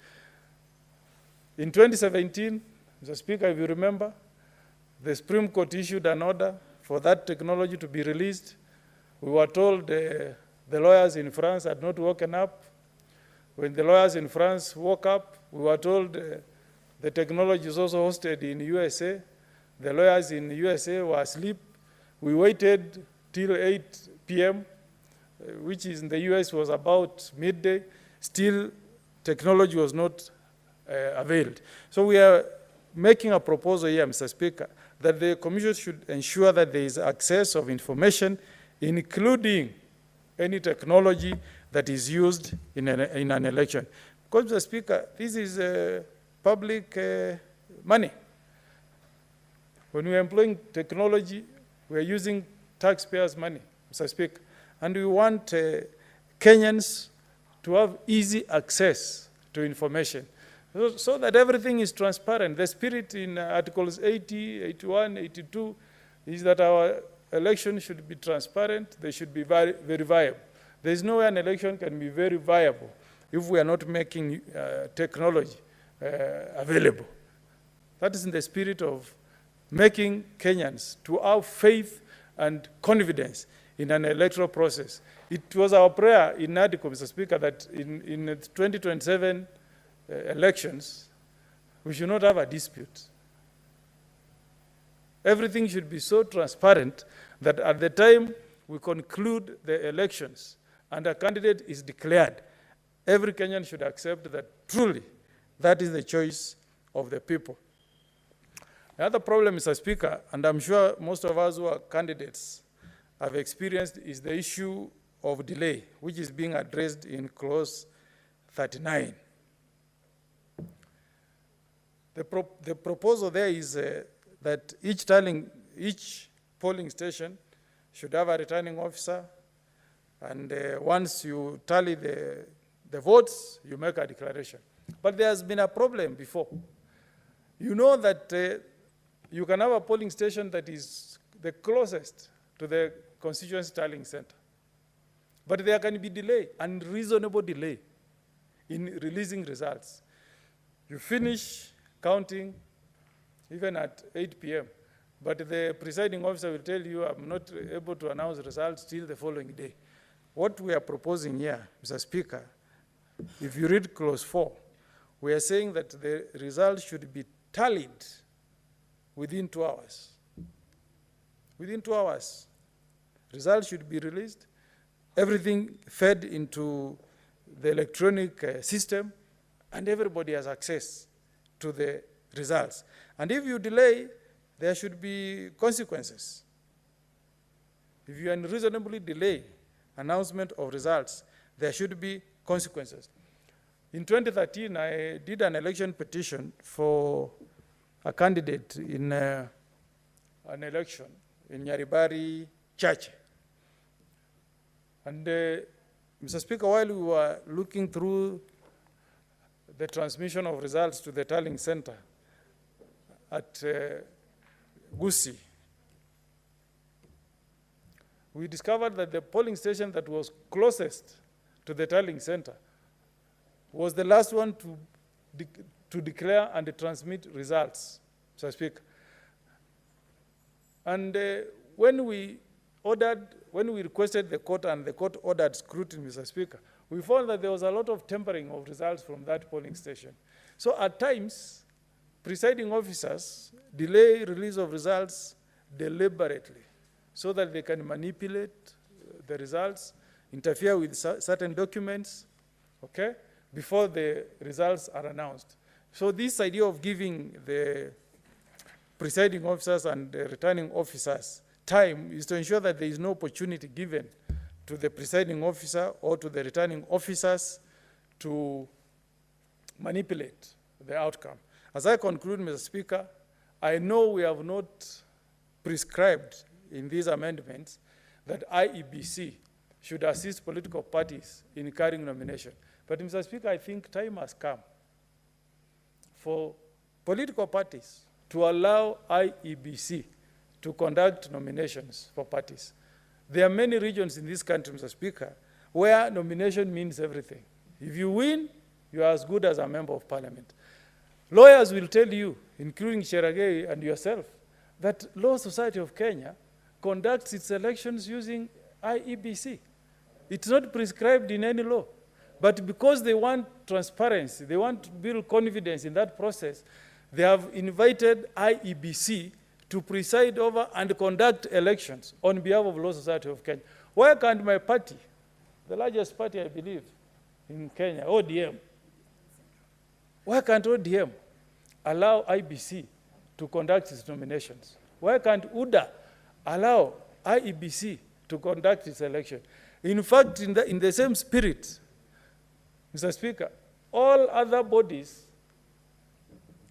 In 2017, Mr. Speaker, if you remember, the Supreme Court issued an order for that technology to be released. We were told the lawyers in France had not woken up. When the lawyers in France woke up, we were told the technology is also hosted in USA. The lawyers in USA were asleep. We waited till 8 p.m., which is in the US was about midday. Still, technology was not availed. So we are making a proposal here, Mr. Speaker, that the Commission should ensure that there is access of information, including any technology that is used in an election. Because, Mr. Speaker, this is public money. When we are employing technology, we are using taxpayers' money, Mr. Speaker. And we want Kenyans to have easy access to information. so that everything is transparent. The spirit in Articles 80, 81, 82 is that our elections should be transparent, they should be very viable. There is no way an election can be very viable if we are not making technology available. That is in the spirit of making Kenyans to have faith and confidence in an electoral process. It was our prayer in NADCO, Mr. Speaker, that in 2027 elections, we should not have a dispute. Everything should be so transparent that at the time we conclude the elections and a candidate is declared, every Kenyan should accept that truly that is the choice of the people. The other problem, Mr. Speaker, and I'm sure most of us who are candidates have experienced, is the issue of delay, which is being addressed in clause 39. The proposal there is that each polling station should have a returning officer, and once you tally the votes, you make a declaration. But there has been a problem before. You know that you can have a polling station that is the closest to the constituency tallying center. But there can be delay, unreasonable delay, in releasing results. You finish counting even at 8 p.m., but the presiding officer will tell you, I'm not able to announce results till the following day. What we are proposing here, Mr. Speaker, if you read clause 4, we are saying that the results should be tallied within 2 hours. Within 2 hours, results should be released, everything fed into the electronic system, and everybody has access to the results. And if you delay, there should be consequences. If you unreasonably delay announcement of results, there should be consequences. In 2013, I did an election petition for a candidate in an election in Nyaribari Church. And Mr. Speaker, while we were looking through the transmission of results to the tallying center at Gusii, we discovered that the polling station that was closest to the tallying center was the last one to declare and transmit results, Mr. Speaker. And when we requested the court and the court ordered scrutiny, Mr. Speaker, we found that there was a lot of tampering of results from that polling station. So at times, presiding officers delay release of results deliberately so that they can manipulate the results, interfere with certain documents, okay, before the results are announced. So this idea of giving the presiding officers and the returning officers time is to ensure that there is no opportunity given to the presiding officer or to the returning officers to manipulate the outcome. As I conclude, Mr. Speaker, I know we have not prescribed in these amendments that IEBC should assist political parties in carrying nomination. But, Mr. Speaker, I think time has come for political parties to allow IEBC to conduct nominations for parties. There are many regions in this country, Mr. Speaker, where nomination means everything. If you win, you are as good as a member of parliament. Lawyers will tell you, including Cheragei and yourself, that Law Society of Kenya conducts its elections using IEBC. It's not prescribed in any law. But because they want transparency, they want to build confidence in that process, they have invited IEBC to preside over and conduct elections on behalf of Law Society of Kenya. Why can't my party, the largest party, I believe, in Kenya, ODM, why can't ODM allow IBC to conduct its nominations? Why can't UDA allow IEBC to conduct its election? In fact, in the same spirit, Mr. Speaker, all other bodies,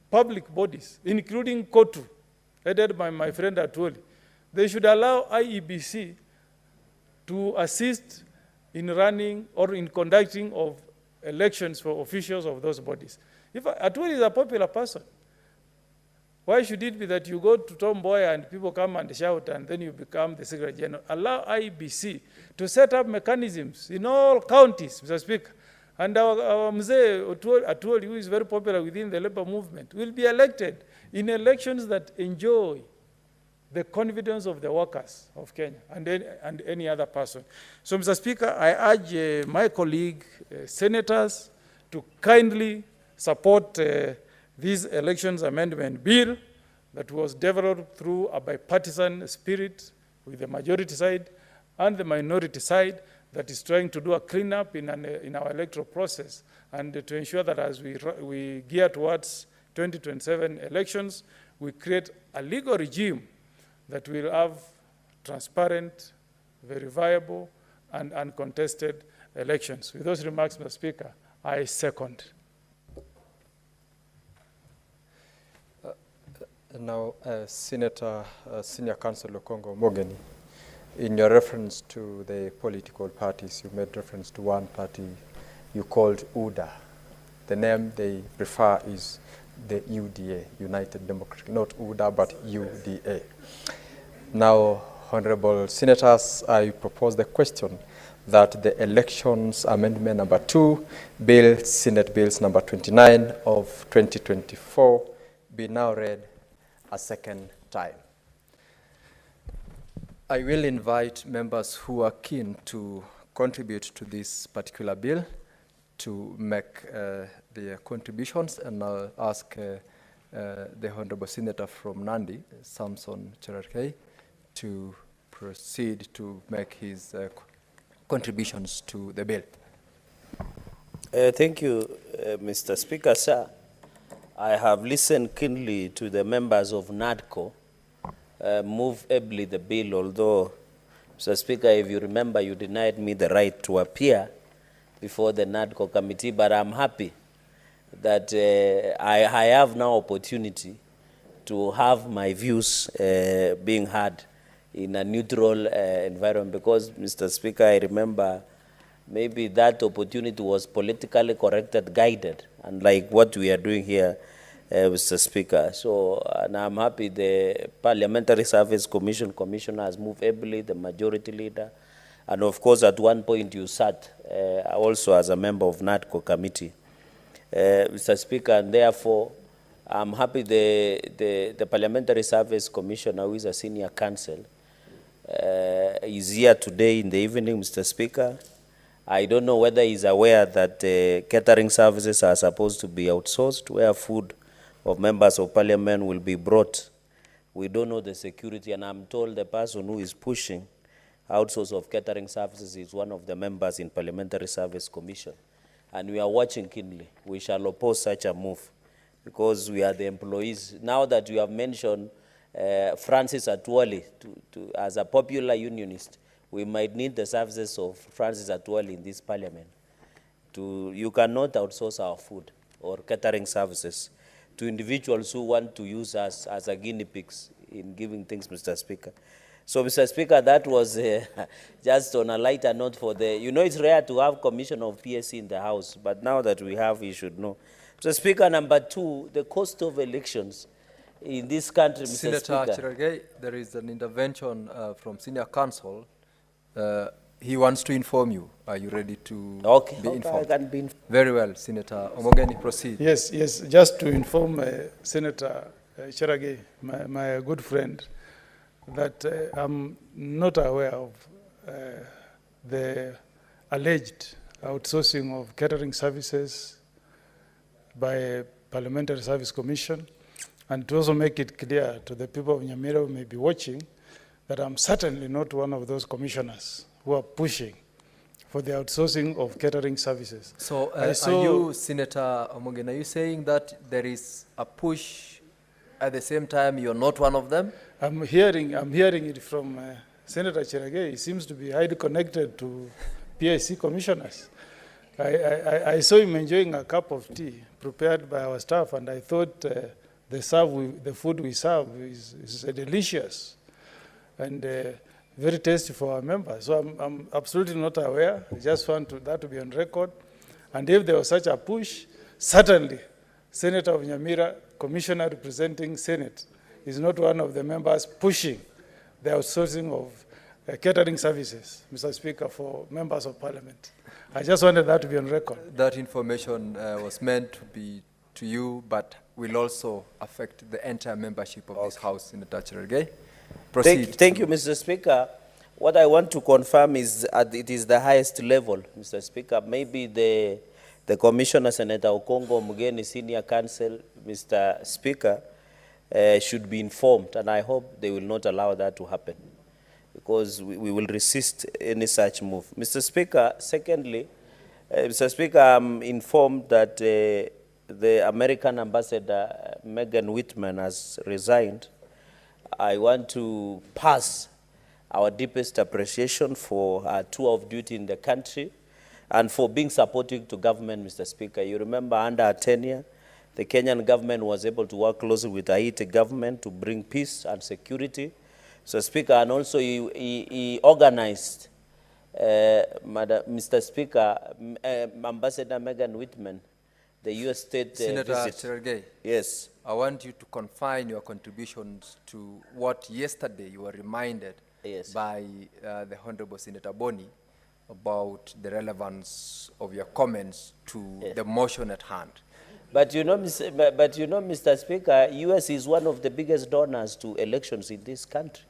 public bodies, including KOTU, headed by my friend Atwoli, they should allow IEBC to assist in running or in conducting of elections for officials of those bodies. If Atwoli is a popular person, why should it be that you go to Tom Mboya and people come and shout and then you become the Secretary General? Allow IBC to set up mechanisms in all counties, Mr. Speaker. And our Mzee Atwoli, who is very popular within the labor movement, will be elected in elections that enjoy the confidence of the workers of Kenya and any other person. So, Mr. Speaker, I urge my colleague senators to kindly support this elections amendment bill that was developed through a bipartisan spirit with the majority side and the minority side that is trying to do a cleanup in our electoral process and to ensure that as we gear towards 2027 elections, we create a legal regime that will have transparent, verifiable, and uncontested elections. With those remarks, Mr. Speaker, I second. Now, Senator Senior Counsel Okongo Mogeni, in your reference to the political parties, you made reference to one party you called UDA. The name they prefer is the UDA, United Democratic, not UDA, but UDA. Now, Honorable Senators, I propose the question that the Elections Amendment number 2, Bill, Senate Bills number 29 of 2024, be now read a second time. I will invite members who are keen to contribute to this particular bill to make their contributions, and I'll ask the Honorable Senator from Nandi, Samson Cherargei, to proceed to make his contributions to the bill. Thank you, Mr. Speaker, sir. I have listened keenly to the members of NADCO move ably the bill, although, Mr. Speaker, if you remember, you denied me the right to appear before the NADCO committee, but I'm happy that I have now opportunity to have my views being heard in a neutral environment, because, Mr. Speaker, I remember maybe that opportunity was politically corrected, guided, unlike what we are doing here, Mr. Speaker. So, and I'm happy the Parliamentary Service Commissioner has moved ably, the majority leader, and of course at one point you sat also as a member of NADCO committee, Mr. Speaker, and therefore I'm happy the Parliamentary Service Commissioner, who is a senior counsel, is here today in the evening, Mr. Speaker. I don't know whether he's aware that catering services are supposed to be outsourced, where food of members of parliament will be brought. We don't know the security, and I'm told the person who is pushing outsource of catering services is one of the members in Parliamentary Service Commission. And we are watching keenly. We shall oppose such a move because we are the employees. Now that you have mentioned Francis Atwoli as a popular unionist, we might need the services of Francis Atwoli in this parliament. You cannot outsource our food or catering services to individuals who want to use us as a guinea pigs in giving things, Mr. Speaker. So, Mr. Speaker, that was just on a lighter note for the, you know, it's rare to have commission of PSC in the House, but now that we have, you should know. Mr. Speaker, number 2, the cost of elections in this country, Mr. Senator Speaker. Cherargei, there is an intervention from Senior Counsel. He wants to inform you. Are you ready to be informed? I can be informed. Very well, Senator Omogeni, proceed. Yes, just to inform Senator Cherargei, my good friend, that I'm not aware of the alleged outsourcing of catering services by a Parliamentary Service Commission, and to also make it clear to the people of Nyamira who may be watching that I'm certainly not one of those commissioners who are pushing for the outsourcing of catering services. So are you, Senator Omogeni, are you saying that there is a push at the same time you're not one of them? I'm hearing it from Senator Cherargei. He seems to be highly connected to PIC commissioners. I saw him enjoying a cup of tea prepared by our staff, and I thought the food we serve is delicious and very tasty for our members. So I'm absolutely not aware. I just want that to be on record. And if there was such a push, certainly Senator of Nyamira, Commissioner representing Senate, is not one of the members pushing the outsourcing of catering services, Mr. Speaker, for members of Parliament. I just wanted that to be on record. That information was meant to be to you, but will also affect the entire membership of this House in the Dutcher. Okay? Proceed. Thank you, Mr. Speaker. What I want to confirm is it is the highest level, Mr. Speaker. Maybe the Commissioner, Senator Okongo Mugeni, Senior Counsel, Mr. Speaker, should be informed, and I hope they will not allow that to happen, because we will resist any such move. Mr. Speaker, secondly, Mr. Speaker, I'm informed that the American Ambassador, Megan Whitman, has resigned. I want to pass our deepest appreciation for her tour of duty in the country and for being supportive to government, Mr. Speaker. You remember under her tenure, the Kenyan government was able to work closely with the Haiti government to bring peace and security. So, Speaker, and also he organized, Mr. Speaker, Ambassador Megan Whitman, the U.S. State Senator visit. Cherargei, yes. I want you to confine your contributions to what yesterday you were reminded by the Honorable Senator Boni about the relevance of your comments to the motion at hand. But you know, Mr. Speaker, U.S. is one of the biggest donors to elections in this country.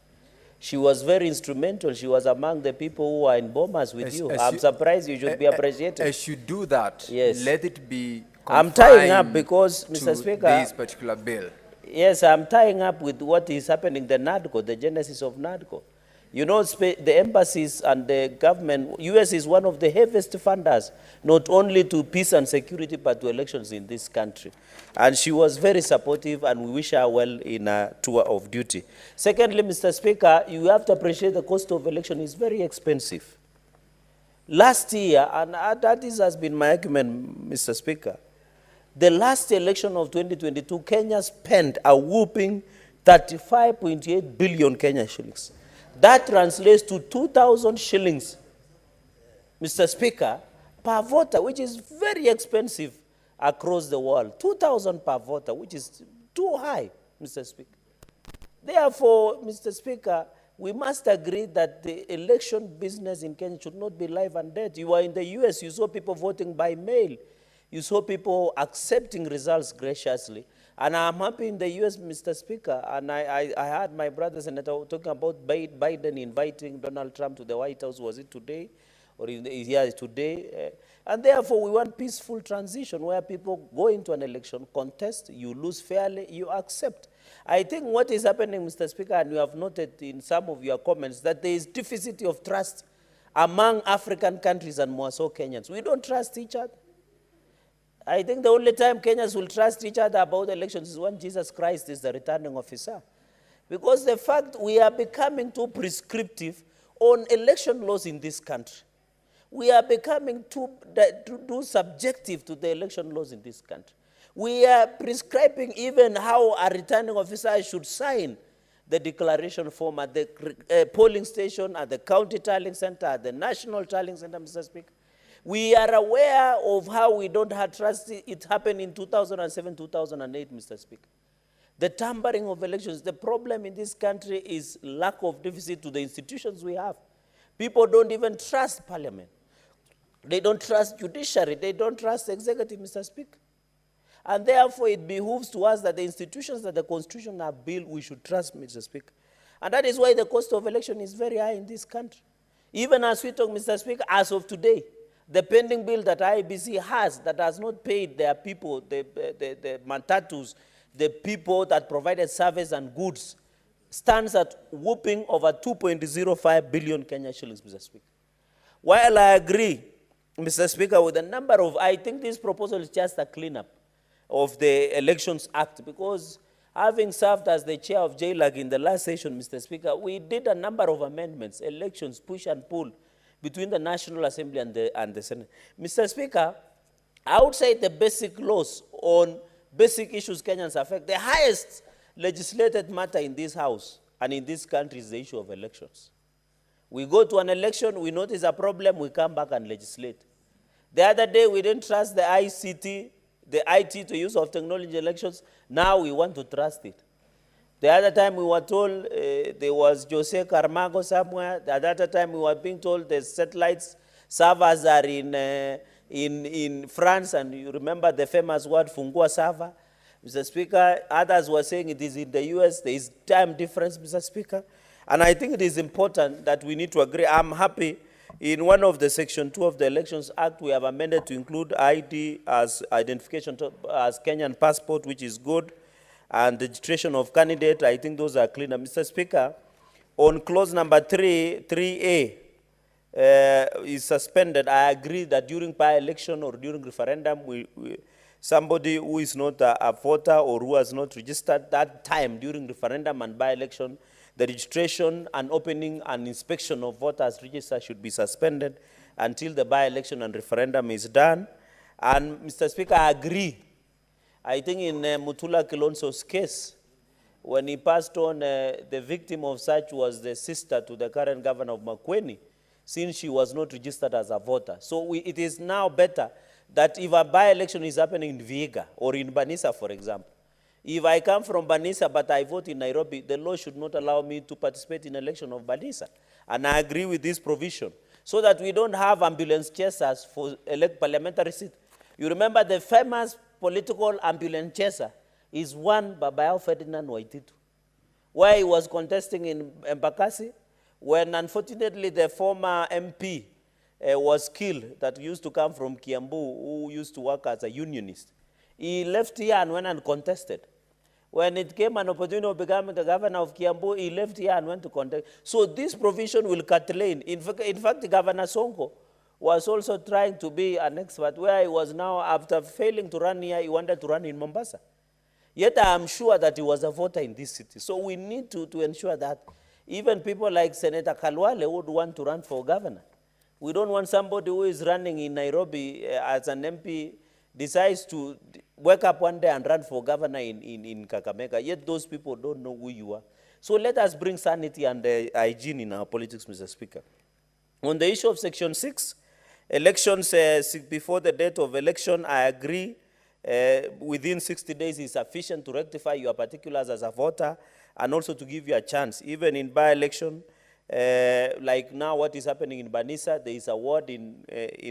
She was very instrumental. She was among the people who are in bombers with you. I'm surprised. You should be appreciated. As you do that, let it be I'm tying up because, Mr. Speaker, this particular bill. Yes, I'm tying up with what is happening, the NADCO, the genesis of NADCO. You know, the embassies and the government, U.S. is one of the heaviest funders, not only to peace and security, but to elections in this country. And she was very supportive, and we wish her well in her tour of duty. Secondly, Mr. Speaker, you have to appreciate the cost of election is very expensive. Last year, and that has been my argument, Mr. Speaker, the last election of 2022, Kenya spent a whooping 35.8 billion Kenya shillings. That translates to 2,000 shillings, Mr. Speaker, per voter, which is very expensive across the world. 2,000 per voter, which is too high, Mr. Speaker. Therefore, Mr. Speaker, we must agree that the election business in Kenya should not be life and death. You were in the U.S., you saw people voting by mail. You saw people accepting results graciously. And I'm happy in the U.S., Mr. Speaker, and I heard my brother Senator talking about Biden inviting Donald Trump to the White House. Was it today? Or today? And therefore, we want peaceful transition where people go into an election, contest, you lose fairly, you accept. I think what is happening, Mr. Speaker, and you have noted in some of your comments, that there is deficit of trust among African countries and more so Kenyans. We don't trust each other. I think the only time Kenyans will trust each other about elections is when Jesus Christ is the returning officer. Because the fact we are becoming too prescriptive on election laws in this country. We are becoming too subjective to the election laws in this country. We are prescribing even how a returning officer should sign the declaration form at the polling station, at the county tallying center, at the national tallying center, Mr. Speaker. We are aware of how we don't have trust. It happened in 2007, 2008, Mr. Speaker. The tampering of elections. The problem in this country is lack of deficit to the institutions we have. People don't even trust Parliament. They don't trust judiciary. They don't trust executive, Mr. Speaker. And therefore, it behooves to us that the institutions that the Constitution have built, we should trust, Mr. Speaker. And that is why the cost of election is very high in this country. Even as we talk, Mr. Speaker, as of today, the pending bill that IEBC has not paid their people, the matatus, the people that provided service and goods, stands at whooping over 2.05 billion Kenya shillings, Mr. Speaker. While I agree, Mr. Speaker, with a number of, I think this proposal is just a cleanup of the Elections Act, because having served as the chair of JLAG in the last session, Mr. Speaker, we did a number of amendments, elections, push and pull, between the National Assembly and the Senate. Mr. Speaker, outside the basic laws on basic issues Kenyans affect, the highest legislated matter in this House and in this country is the issue of elections. We go to an election, we notice a problem, we come back and legislate. The other day, we didn't trust the ICT, the IT to use of technology in elections. Now we want to trust it. The other time we were told there was Jose Carmago somewhere. The other time we were being told the satellites servers are in France, and you remember the famous word Fungua server. Mr. Speaker, others were saying it is in the US. There is time difference, Mr. Speaker. And I think it is important that we need to agree. I'm happy in one of the Section 2 of the Elections Act, we have amended to include ID as identification as Kenyan passport, which is good, and registration of candidate. I think those are cleaner. Mr. Speaker, on clause number 3A, is suspended. I agree that during by-election or during referendum, somebody who is not a voter or who has not registered that time during referendum and by-election, the registration and opening and inspection of voters' registers should be suspended until the by-election and referendum is done. And Mr. Speaker, I agree. I think in Mutula Kilonso's case, when he passed on, the victim of such was the sister to the current governor of Makueni, since she was not registered as a voter. So it is now better that if a by-election is happening in Vihiga or in Banisa, for example, if I come from Banisa but I vote in Nairobi, the law should not allow me to participate in election of Banisa. And I agree with this provision, so that we don't have ambulance chasers for elect parliamentary seat. You remember the famous political ambulance chaser is one Babayao Ferdinand Waititu, where he was contesting in Embakasi, when unfortunately the former MP was killed, that used to come from Kiambu, who used to work as a unionist. He left here and went and contested. When it came an opportunity of becoming the governor of Kiambu, he left here and went to contest. So this provision will cut lane. In fact, Governor Sonko was also trying to be an expert, where he was now, after failing to run here, he wanted to run in Mombasa. Yet I am sure that he was a voter in this city. So we need to ensure that even people like Senator Kalwale would want to run for governor. We don't want somebody who is running in Nairobi as an MP decides to wake up one day and run for governor in Kakamega, yet those people don't know who you are. So let us bring sanity and hygiene in our politics, Mr. Speaker. On the issue of Section 6, elections before the date of election, I agree, within 60 days is sufficient to rectify your particulars as a voter and also to give you a chance. Even in by-election, like now what is happening in Banisa, there is a ward in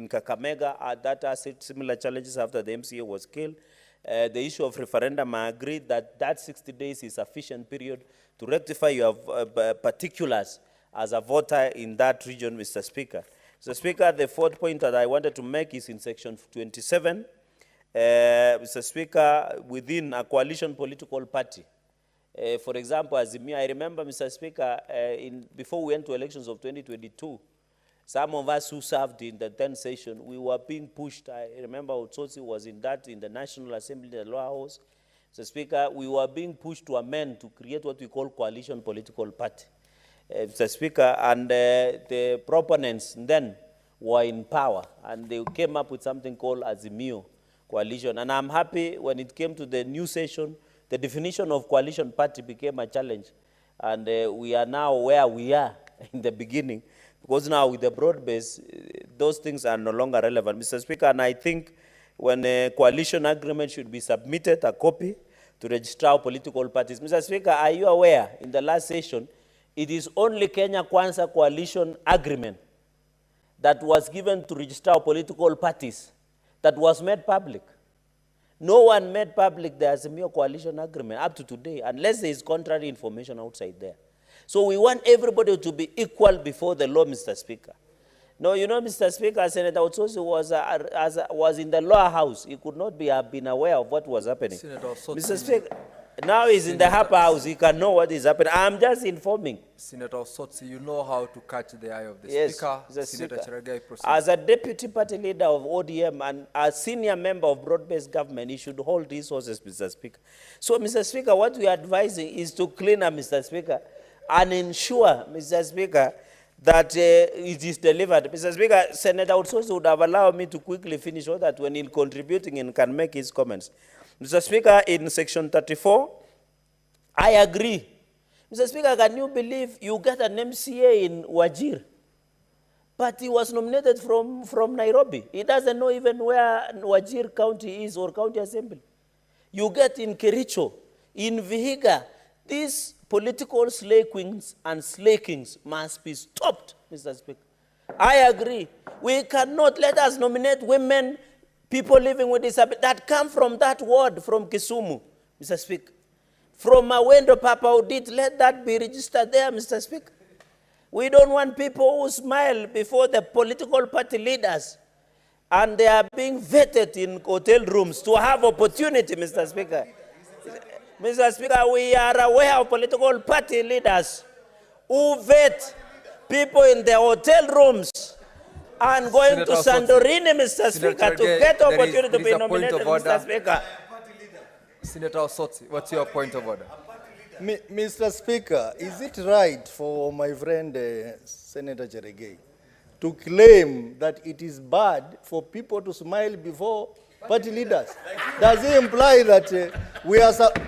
Kakamega that has similar challenges after the MCA was killed. The issue of referendum, I agree that 60 days is sufficient period to rectify your particulars as a voter in that region, Mr. Speaker. Mr. Speaker, the fourth point that I wanted to make is in Section 27. Mr. Speaker, within a coalition political party, for example, Azimio, I remember, Mr. Speaker, before we went to elections of 2022, some of us who served in the 10th session, we were being pushed. I remember Otsotsi was in the National Assembly, the Lower House. Mr. Speaker, we were being pushed to amend to create what we call coalition political party. Mr. Speaker, and the proponents then were in power, and they came up with something called Azimio coalition. And I'm happy when it came to the new session, the definition of coalition party became a challenge. And we are now where we are in the beginning, because now with the broad base, those things are no longer relevant. Mr. Speaker, and I think when a coalition agreement should be submitted, a copy, to register political parties. Mr. Speaker, are you aware, in the last session, it is only Kenya Kwanza coalition agreement that was given to register political parties that was made public. No one made public the Azimio coalition agreement up to today, unless there is contrary information outside there. So we want everybody to be equal before the law, Mr. Speaker. No, you know, Mr. Speaker, Senator Otsosi was in the lower house. He could not have been aware of what was happening. Mr. Speaker, now he's in the upper house. He can know what is happening. I'm just informing. Senator Sotsi, you know how to catch the eye of the Yes, Speaker. the Senator Speaker. Cheregai, proceed. As a deputy party leader of ODM and a senior member of broad-based government, he should hold these horses, Mr. Speaker. So, Mr. Speaker, what we are advising is to clean up, Mr. Speaker, and ensure, Mr. Speaker, that it is delivered. Mr. Speaker, Senator Otsosi would have allowed me to quickly finish so that when he's contributing and can make his comments. Mr. Speaker, in Section 34, I agree. Mr. Speaker, can you believe you get an MCA in Wajir? but he was nominated from Nairobi. He doesn't know even where Wajir County is or County Assembly. You get in Kericho, in Vihiga, these political slakings and slakings must be stopped, Mr. Speaker. I agree. We cannot let us nominate women, people living with disability, that come from that ward, from Kisumu, Mr. Speaker. From Awendo, Papa Udit, let that be registered there, Mr. Speaker. We don't want people who smile before the political party leaders and they are being vetted in hotel rooms to have opportunity, Mr. Speaker. Mr. Speaker, we are aware of political party leaders who vet people in the hotel rooms and going Senator to Santorini, Mr. Speaker, to get opportunity to be nominated, Mr. Speaker. Senator Osotsi, what's your point of order? Mr. Speaker, is it right for my friend Senator Cherargei to claim that it is bad for people to smile before party leaders? Does it imply that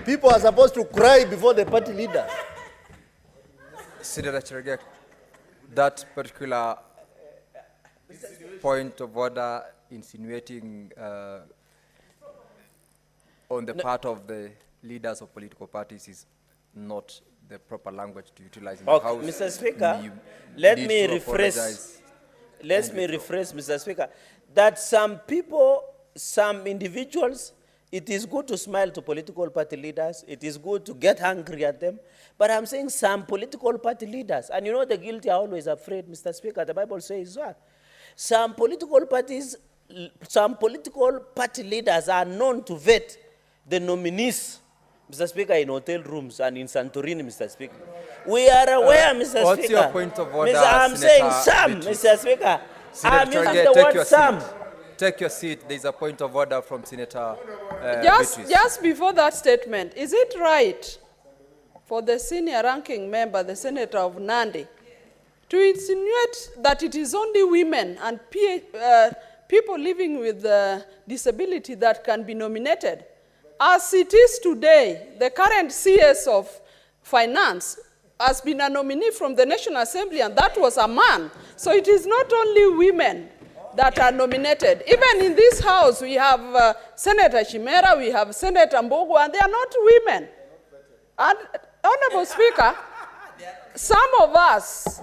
people are supposed to cry before the party leaders? Senator Cherargei, that particular point of order insinuating on the part of the leaders of political parties is not the proper language to utilize in the House. Mr. Speaker, let me rephrase, Mr. Speaker, that some people, some individuals, it is good to smile to political party leaders, it is good to get angry at them, but I'm saying some political party leaders, and you know the guilty are always afraid, Mr. Speaker, the Bible says what? Some political party leaders are known to vet the nominees, Mr. Speaker, in hotel rooms and in Santorini, Mr. Speaker. We are aware, Mr. Speaker. What's your point of order, I'm saying some, Mr. Speaker. I'm using the word some. Take your seat. There's a point of order from Senator Just before that statement, is it right for the senior ranking member, the Senator of Nandi, to insinuate that it is only women and people living with disability that can be nominated? As it is today, the current CS of Finance has been a nominee from the National Assembly, and that was a man. So it is not only women that are nominated. Even in this House, we have Senator Chimera, we have Senator Mbogo, and they are not women. And, Honorable Speaker, some of us,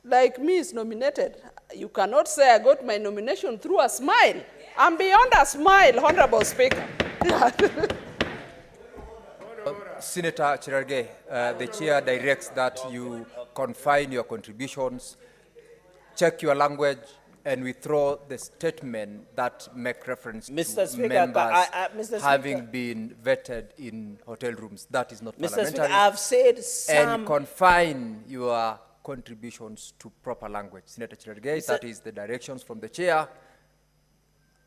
like me, is nominated. You cannot say I got my nomination through a smile. I'm beyond a smile, Honorable Speaker. Senator Cherargei, the chair directs that you confine your contributions, check your language, and withdraw the statement that make reference Mr. to Speaker, members Mr. having Speaker, been vetted in hotel rooms. That is not Mr. parliamentary. Speaker, I've said some. And confine your contributions to proper language. Senator Cherargei, that is the directions from the chair.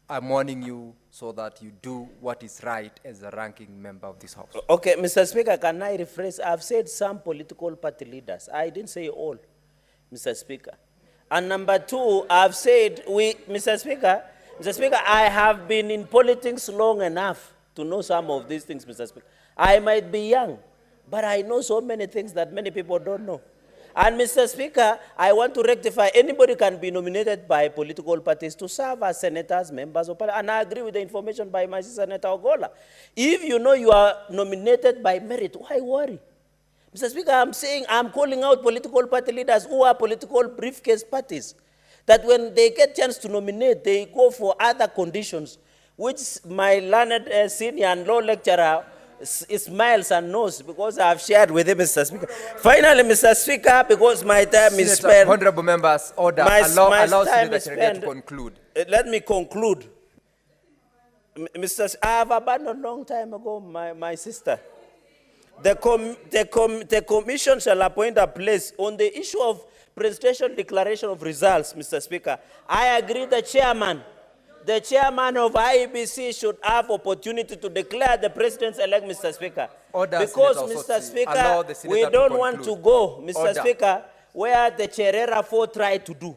I'm warning you so that you do what is right as a ranking member of this House. Okay, Mr. Speaker, can I rephrase? I've said some political party leaders. I didn't say all, Mr. Speaker. And number two, I've said Mr. Speaker, I have been in politics long enough to know some of these things, Mr. Speaker. I might be young, but I know so many things that many people don't know. And Mr. Speaker, I want to rectify, anybody can be nominated by political parties to serve as senators, members of parliament, and I agree with the information by my Senator Ogola. If you know you are nominated by merit, why worry? Mr. Speaker, I'm saying, I'm calling out political party leaders who are political briefcase parties, that when they get chance to nominate, they go for other conditions, which my learned senior and law lecturer smiles and knows, because I have shared with him, Mr. Speaker. Finally, Mr. Speaker, because my time is spent. Honorable members, order. Allow Senator Cherargei to conclude. Let me conclude. Mr. I have abandoned long time ago my sister. The commission shall appoint a place on the issue of presentation declaration of results, Mr. Speaker. I agree the chairman of IEBC should have opportunity to declare the president-elect, Mr. Speaker. Order, because, Senator Mr. Speaker, we don't want to go, Mr. Speaker, where the Cherera 4 tried to do.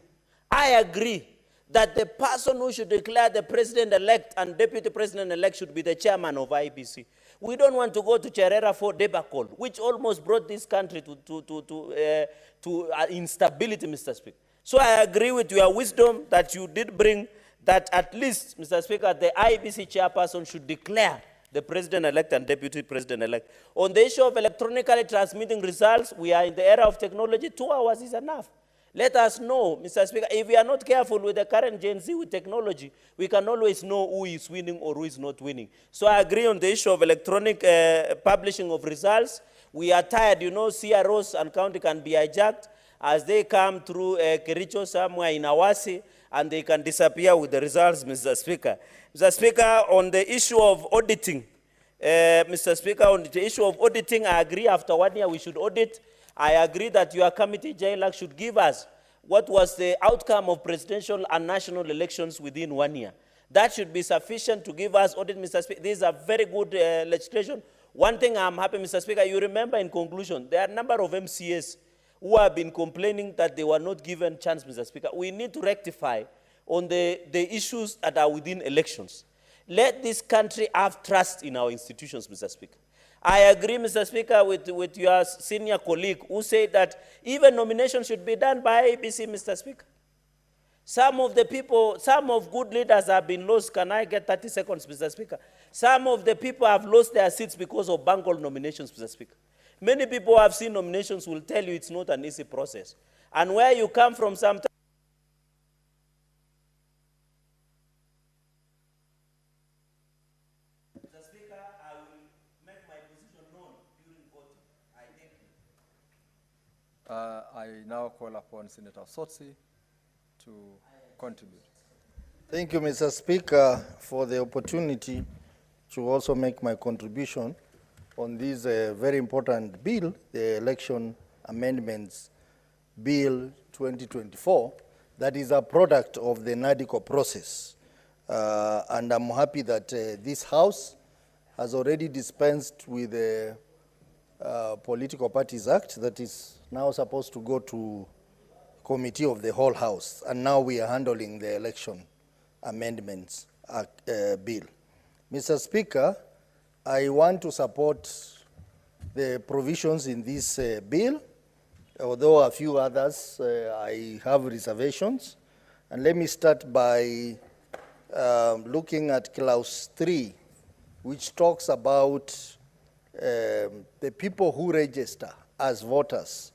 I agree that the person who should declare the president-elect and deputy president-elect should be the chairman of IEBC. We don't want to go to Cherera 4 debacle, which almost brought this country to instability, Mr. Speaker. So I agree with your wisdom that you did bring that at least, Mr. Speaker, the IEBC chairperson should declare the president-elect and deputy president-elect. On the issue of electronically transmitting results, we are in the era of technology. 2 hours is enough. Let us know, Mr. Speaker, if we are not careful with the current Gen Z with technology, we can always know who is winning or who is not winning. So I agree on the issue of electronic publishing of results. We are tired, you know, CROs and county can be hijacked as they come through Kericho somewhere in Awasi, and they can disappear with the results, Mr. Speaker. Mr. Speaker, on the issue of auditing, Mr. Speaker, on the issue of auditing, I agree after 1 year we should audit. I agree that your committee, JLAC, should give us what was the outcome of presidential and national elections within 1 year. That should be sufficient to give us audit, Mr. Speaker. This is a very good legislation. One thing I'm happy, Mr. Speaker, you remember in conclusion, there are a number of MCAs who have been complaining that they were not given chance, Mr. Speaker. We need to rectify on the issues that are within elections. Let this country have trust in our institutions, Mr. Speaker. I agree, Mr. Speaker, with your senior colleague who said that even nominations should be done by ABC, Mr. Speaker. Some of the people, some of good leaders have been lost. Can I get 30 seconds, Mr. Speaker? Some of the people have lost their seats because of bungled nominations, Mr. Speaker. Many people who have seen nominations will tell you it's not an easy process. And where you come from sometimes, Mr. Speaker, I will make my position known during voting. I thank you. I now call upon Senator Sotsi to contribute. Thank you, Mr. Speaker, for the opportunity to also make my contribution on this very important bill, the Election Amendments Bill 2024, that is a product of the NADICO process. And I'm happy that this House has already dispensed with the Political Parties Act that is now supposed to go to Committee of the whole House. And now we are handling the Election Amendments Act, Bill. Mr. Speaker, I want to support the provisions in this bill, although a few others I have reservations. And let me start by looking at clause 3, which talks about the people who register as voters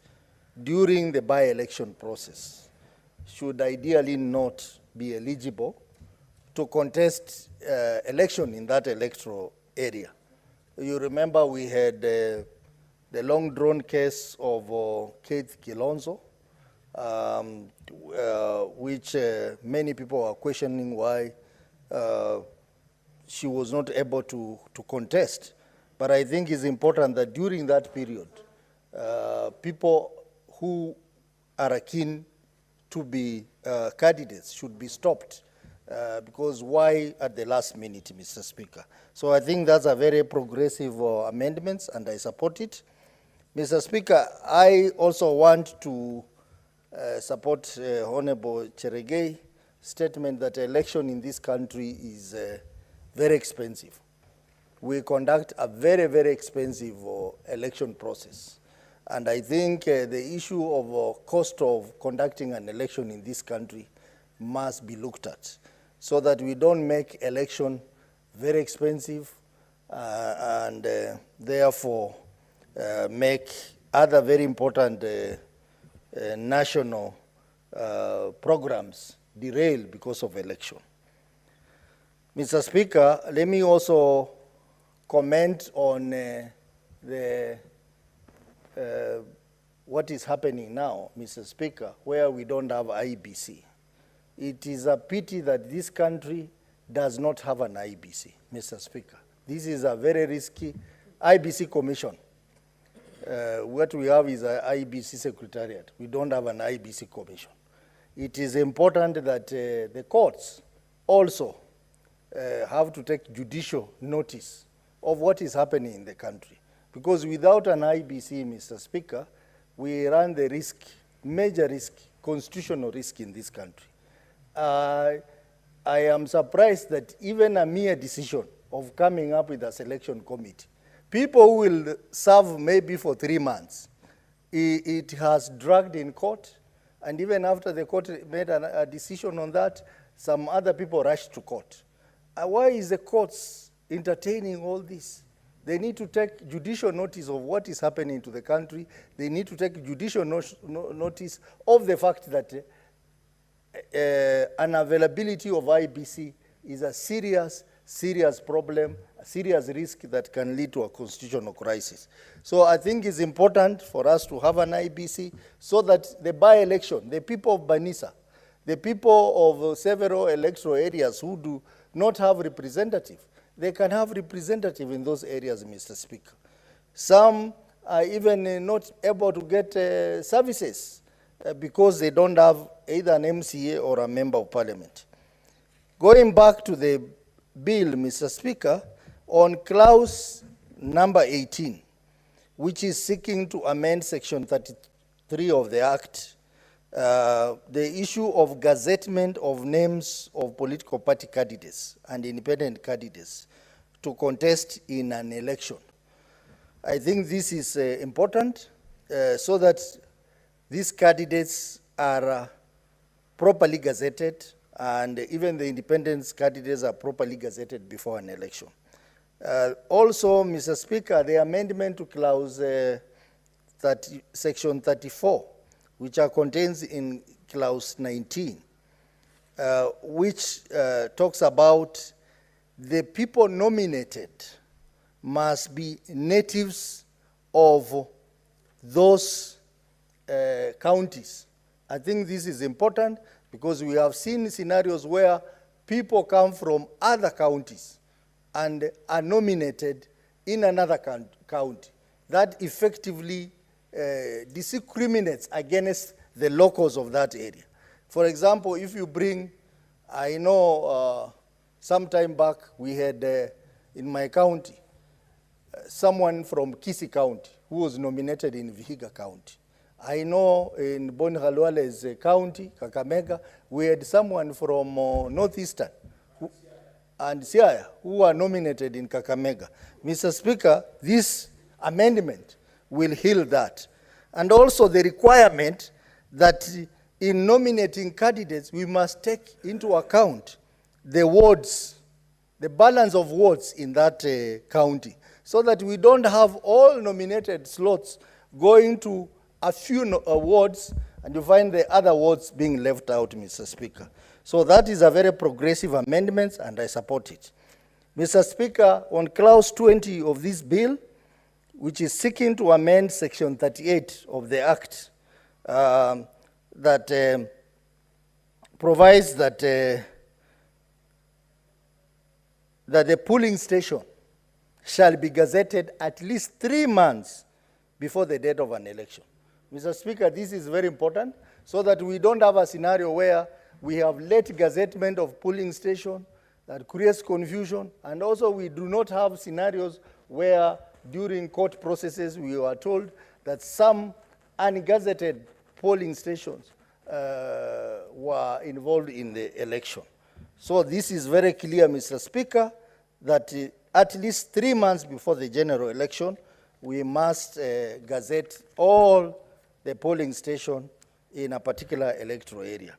during the by-election process should ideally not be eligible to contest election in that electoral area. You remember we had the long-drawn case of Keith Kilonzo, which many people are questioning why she was not able to contest. But I think it's important that during that period, people who are keen to be candidates should be stopped. Because why at the last minute, Mr. Speaker? So I think that's a very progressive amendment, and I support it. Mr. Speaker, I also want to support Honorable Cheregei's statement that election in this country is very expensive. We conduct a very, very expensive election process. And I think the issue of cost of conducting an election in this country must be looked at, so that we don't make election very expensive and therefore make other very important national programs derail because of election. Mr. Speaker, let me also comment on what is happening now, Mr. Speaker, where we don't have IBC. It is a pity that this country does not have an IBC, Mr. Speaker. This is a very risky IBC commission. What we have is an IBC secretariat. We don't have an IBC commission. It is important that the courts also have to take judicial notice of what is happening in the country. Because without an IBC, Mr. Speaker, we run the risk, major risk, constitutional risk in this country. I am surprised that even a mere decision of coming up with a selection committee, people will serve maybe for 3 months. It has dragged in court, And even after the court made a decision on that, some other people rushed to court. Why is the courts entertaining all this? They need to take judicial notice of what is happening to the country. They need to take judicial notice of the fact that unavailability of IBC is a serious problem, a serious risk that can lead to a constitutional crisis. So I think it's important for us to have an IBC so that the by-election, the people of Banisa, the people of several electoral areas who do not have representative, they can have representative in those areas, Mr. Speaker. Some are even not able to get services because they don't have either an MCA or a member of parliament. Going back to the bill, Mr. Speaker, on clause number 18, which is seeking to amend section 33 of the Act, the issue of gazettement of names of political party candidates and independent candidates to contest in an election. I think this is important so that these candidates are properly gazetted, and even the independent candidates are properly gazetted before an election. Also, Mr. Speaker, the amendment to clause section 34, which are contained in clause 19, which talks about the people nominated must be natives of those counties. I think this is important because we have seen scenarios where people come from other counties and are nominated in another county. That effectively discriminates against the locals of that area. For example, if you bring, I know some time back we had in my county, someone from Kisii County who was nominated in Vihiga County. I know in Bonhalwale's county, Kakamega, we had someone from Northeastern and Siaya who were nominated in Kakamega. Mr. Speaker, this amendment will heal that. And also the requirement that in nominating candidates, we must take into account the wards, the balance of wards in that county, so that we don't have all nominated slots going to a few wards and you find the other wards being left out, Mr. Speaker. So that is a very progressive amendment and I support it. Mr. Speaker, on clause 20 of this bill, which is seeking to amend section 38 of the Act, that provides that the polling station shall be gazetted at least 3 months before the date of an election. Mr. Speaker, this is very important so that we don't have a scenario where we have late gazettement of polling station that creates confusion, and also we do not have scenarios where during court processes we were told that some ungazetted polling stations were involved in the election. So this is very clear, Mr. Speaker, that at least 3 months before the general election, we must gazette all the polling station in a particular electoral area.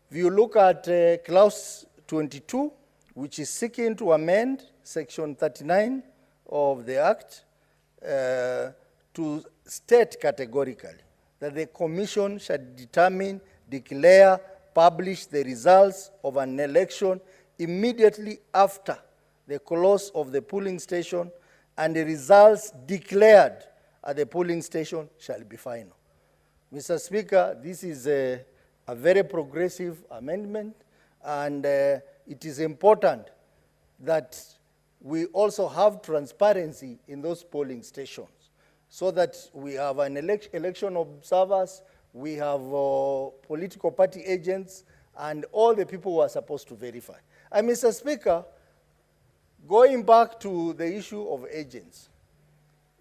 If you look at clause 22, which is seeking to amend section 39 of the Act to state categorically that the Commission shall determine, declare, publish the results of an election immediately after the close of the polling station, and the results declared at the polling station shall be final. Mr. Speaker, this is a very progressive amendment, and it is important that we also have transparency in those polling stations so that we have an election observers, we have political party agents, and all the people who are supposed to verify. And Mr. Speaker, going back to the issue of agents,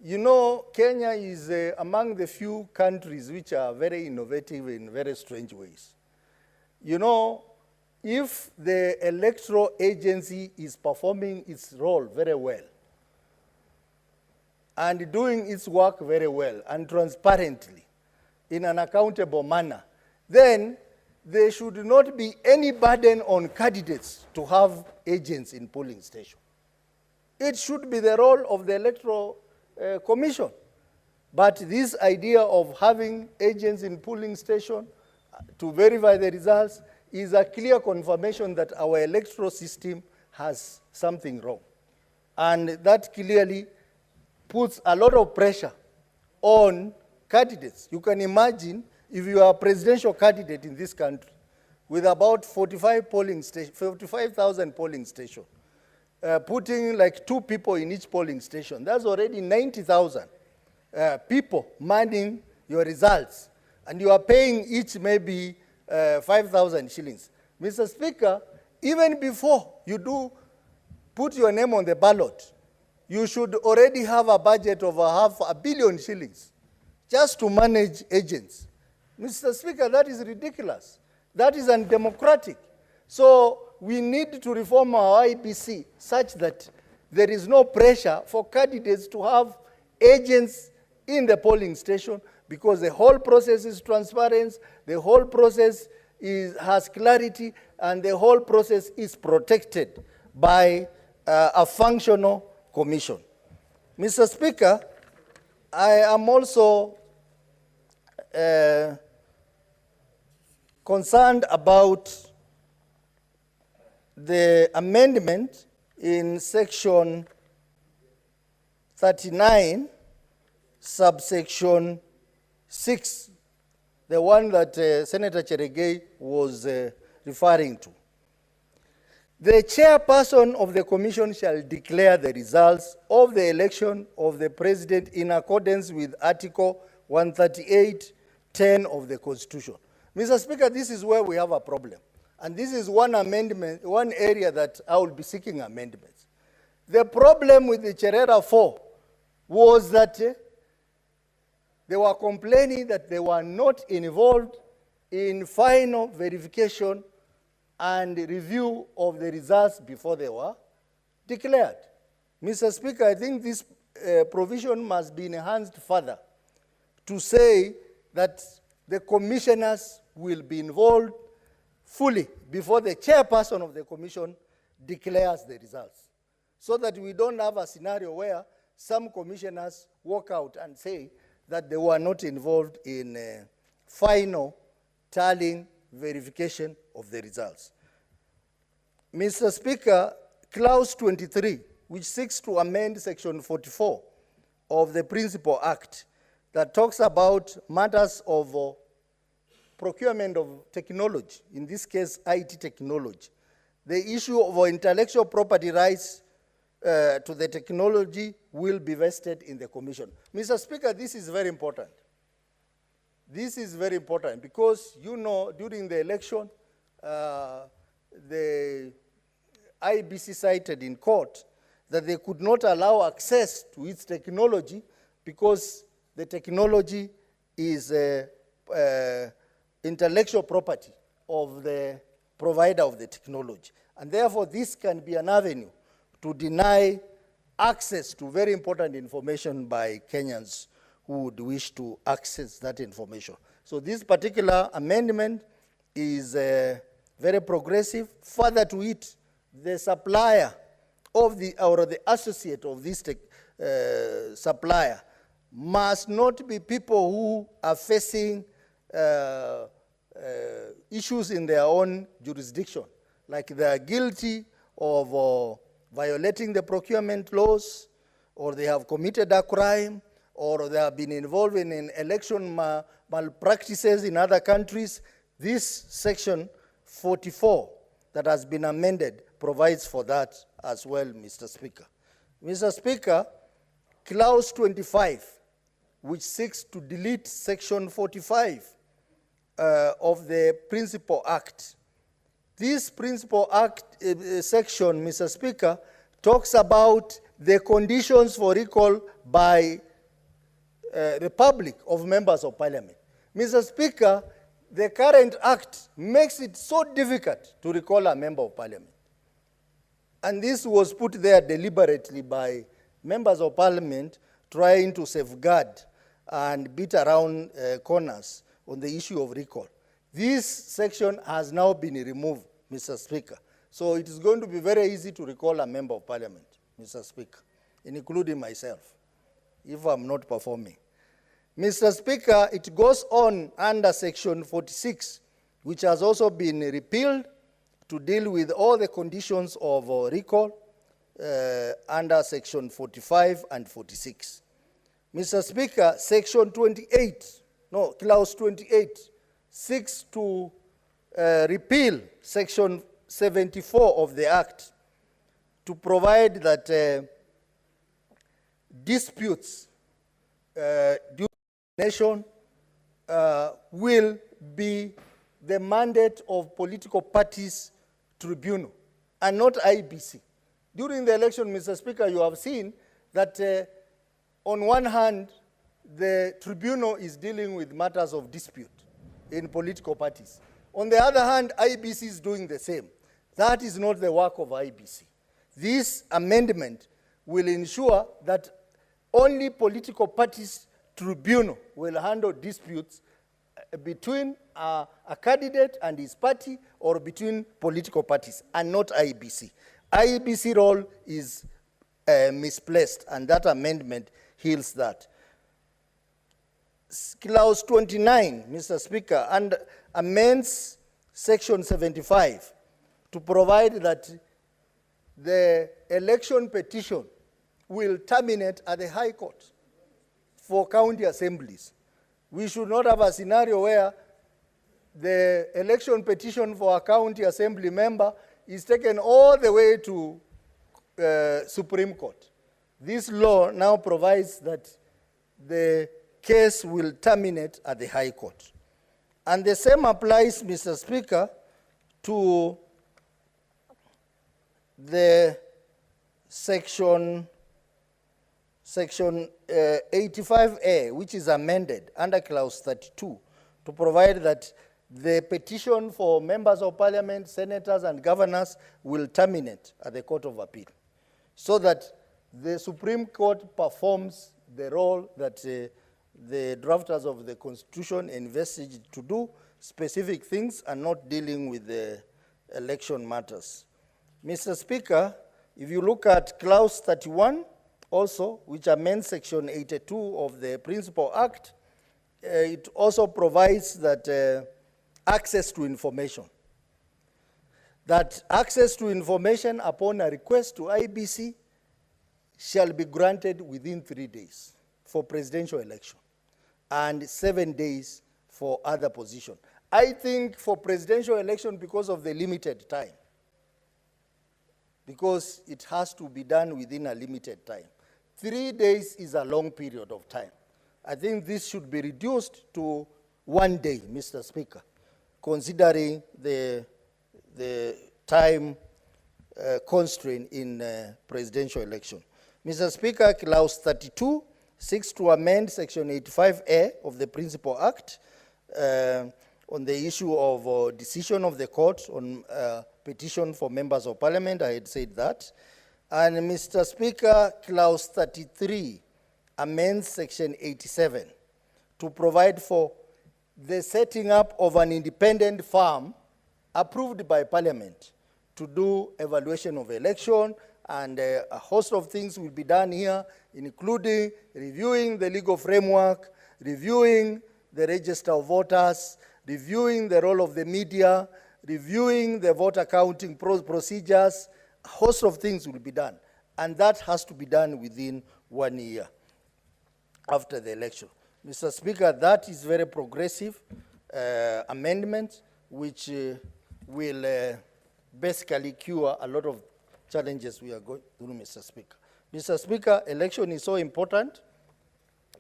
you know, Kenya is among the few countries which are very innovative in very strange ways. You know, if the electoral agency is performing its role very well and doing its work very well and transparently, in an accountable manner, then there should not be any burden on candidates to have agents in polling stations. It should be the role of the Electoral Commission. But this idea of having agents in polling stations to verify the results is a clear confirmation that our electoral system has something wrong. And that clearly puts a lot of pressure on candidates. You can imagine if you are a presidential candidate in this country with about 45,000 polling stations, putting like 2 people in each polling station, that's already 90,000 people manning your results. And you are paying each maybe 5,000 shillings. Mr. Speaker, even before you do put your name on the ballot, you should already have a budget of $500 million shillings just to manage agents. Mr. Speaker, that is ridiculous. That is undemocratic. So we need to reform our IBC such that there is no pressure for candidates to have agents in the polling station, because the whole process is transparent, the whole process has clarity, and the whole process is protected by a functional commission. Mr. Speaker, I am also concerned about the amendment in section 39, subsection 6, the one that Senator Cheregei was referring to. The chairperson of the commission shall declare the results of the election of the president in accordance with Article 138(10) of the Constitution. Mr. Speaker, this is where we have a problem. And this is one amendment, one area that I will be seeking amendments. The problem with the Cherera 4 was that they were complaining that they were not involved in final verification and review of the results before they were declared. Mr. Speaker, I think this provision must be enhanced further to say that the commissioners will be involved fully before the chairperson of the commission declares the results, so that we don't have a scenario where some commissioners walk out and say that they were not involved in final tallying verification of the results. Mr. Speaker, clause 23, which seeks to amend section 44 of the Principal Act that talks about matters of procurement of technology, in this case IT technology. The issue of intellectual property rights to the technology will be vested in the commission. Mr. Speaker, this is very important. This is very important because, you know, during the election, the IBC cited in court that they could not allow access to its technology because the technology is intellectual property of the provider of the technology. And therefore, this can be an avenue to deny access to very important information by Kenyans who would wish to access that information. So this particular amendment is very progressive. Further to it, the supplier of the, or the associate of this supplier must not be people who are facing issues in their own jurisdiction, like they are guilty of violating the procurement laws, or they have committed a crime, or they have been involved in election malpractices in other countries. This section 44 that has been amended provides for that as well, Mr. Speaker. Mr. Speaker, clause 25, which seeks to delete section 45 of the Principal Act. This Principal Act section, Mr. Speaker, talks about the conditions for recall by the public of members of parliament. Mr. Speaker, the current act makes it so difficult to recall a member of parliament. And this was put there deliberately by members of parliament trying to safeguard and beat around corners on the issue of recall. This section has now been removed, Mr. Speaker. So it is going to be very easy to recall a member of parliament, Mr. Speaker, including myself, if I'm not performing. Mr. Speaker, it goes on under section 46, which has also been repealed to deal with all the conditions of recall under section 45 and 46. Mr. Speaker, section 28, no, clause 28, seeks to repeal section 74 of the Act to provide that disputes due to the nation will be the mandate of political parties tribunal and not IBC. During the election, Mr. Speaker, you have seen that on one hand, the tribunal is dealing with matters of dispute in political parties. On the other hand, IBC is doing the same. That is not the work of IBC. This amendment will ensure that only political parties tribunal will handle disputes between a candidate and his party or between political parties and not IBC. IBC role is misplaced, and that amendment heals that. Clause 29, Mr. Speaker, and amends section 75 to provide that the election petition will terminate at the High Court for county assemblies. We should not have a scenario where the election petition for a county assembly member is taken all the way to Supreme Court. This law now provides that the case will terminate at the High Court. And the same applies, Mr. Speaker, to the section 85A, which is amended under clause 32, to provide that the petition for members of parliament, senators, and governors will terminate at the Court of Appeal, so that the Supreme Court performs the role that the drafters of the Constitution envisaged to do, specific things, and not dealing with the election matters. Mr. Speaker, if you look at clause 31, also, which amends section 82 of the Principal Act, it also provides that access to information. That access to information upon a request to IBC shall be granted within 3 days for presidential election and 7 days for other position. I think for presidential election, because of the limited time, because it has to be done within a limited time. 3 days is a long period of time. I think this should be reduced to 1 day, Mr. Speaker, considering the time constraint in presidential election. Mr. Speaker, clause 32 seeks to amend section 85A of the Principal Act on the issue of decision of the court on petition for members of parliament. I had said that. And Mr. Speaker, clause 33 amends section 87 to provide for the setting up of an independent firm approved by parliament to do evaluation of election, and a host of things will be done here, including reviewing the legal framework, reviewing the register of voters, reviewing the role of the media, reviewing the voter counting procedures. A host of things will be done, and that has to be done within 1 year after the election. Mr. Speaker, that is very progressive amendment, which will basically cure a lot of challenges we are going through, Mr. Speaker. Mr. Speaker, election is so important,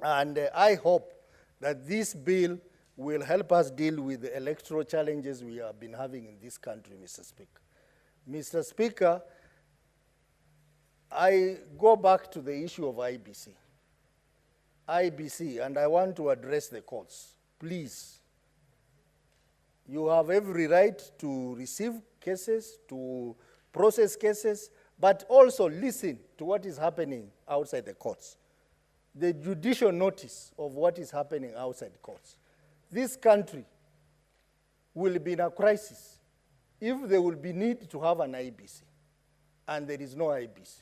and I hope that this bill will help us deal with the electoral challenges we have been having in this country, Mr. Speaker. Mr. Speaker, I go back to the issue of IBC. IBC, and I want to address the courts. Please, you have every right to receive cases, to process cases, but also listen to what is happening outside the courts. the judicial notice of what is happening outside courts. This country will be in a crisis if there will be need to have an IBC, and there is no IBC.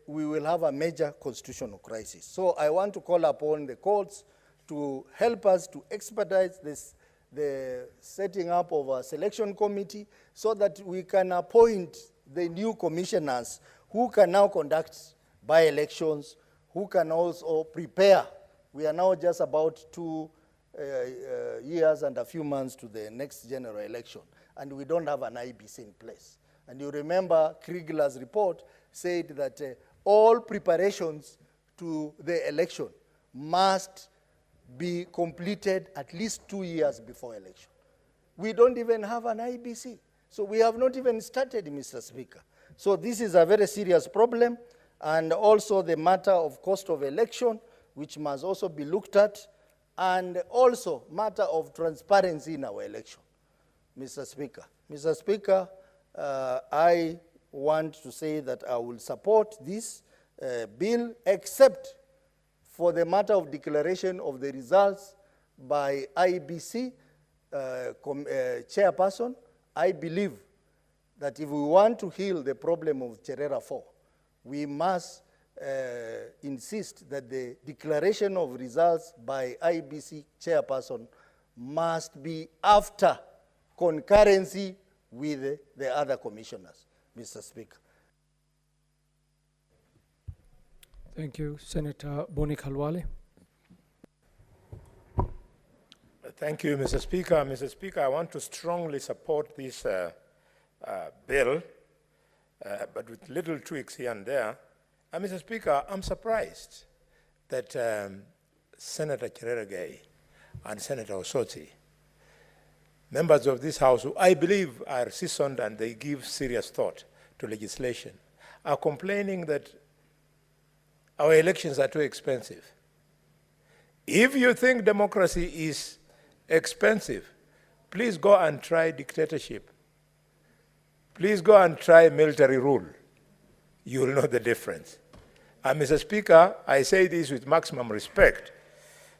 We will have a major constitutional crisis. So I want to call upon the courts to help us to expedite the setting up of a selection committee so that we can appoint the new commissioners who can now conduct by-elections, who can also prepare. We are now just about 2 years and a few months to the next general election, and we don't have an IBC in place. And you remember Kriegler's report said that all preparations to the election must be completed at least 2 years before election. We don't even have an IBC. So we have not even started, Mr. Speaker. So this is a very serious problem, and also the matter of cost of election, which must also be looked at, and also matter of transparency in our election, Mr. Speaker. Mr. Speaker, I want to say that I will support this bill, except for the matter of declaration of the results by IBC chairperson. I believe that if we want to heal the problem of Cherera 4, we must insist that the declaration of results by IBC chairperson must be after concurrency with the other commissioners, Mr. Speaker. Thank you. Senator Boni Khalwale. Thank you, Mr. Speaker. Mr. Speaker, I want to strongly support this bill, but with little tweaks here and there. Mr. Speaker, I'm surprised that Senator Cherera and Senator Osoti, members of this House, who I believe are seasoned and they give serious thought to legislation, are complaining that our elections are too expensive. If you think democracy is expensive, please go and try dictatorship. Please go and try military rule. You will know the difference. And Mr. Speaker, I say this with maximum respect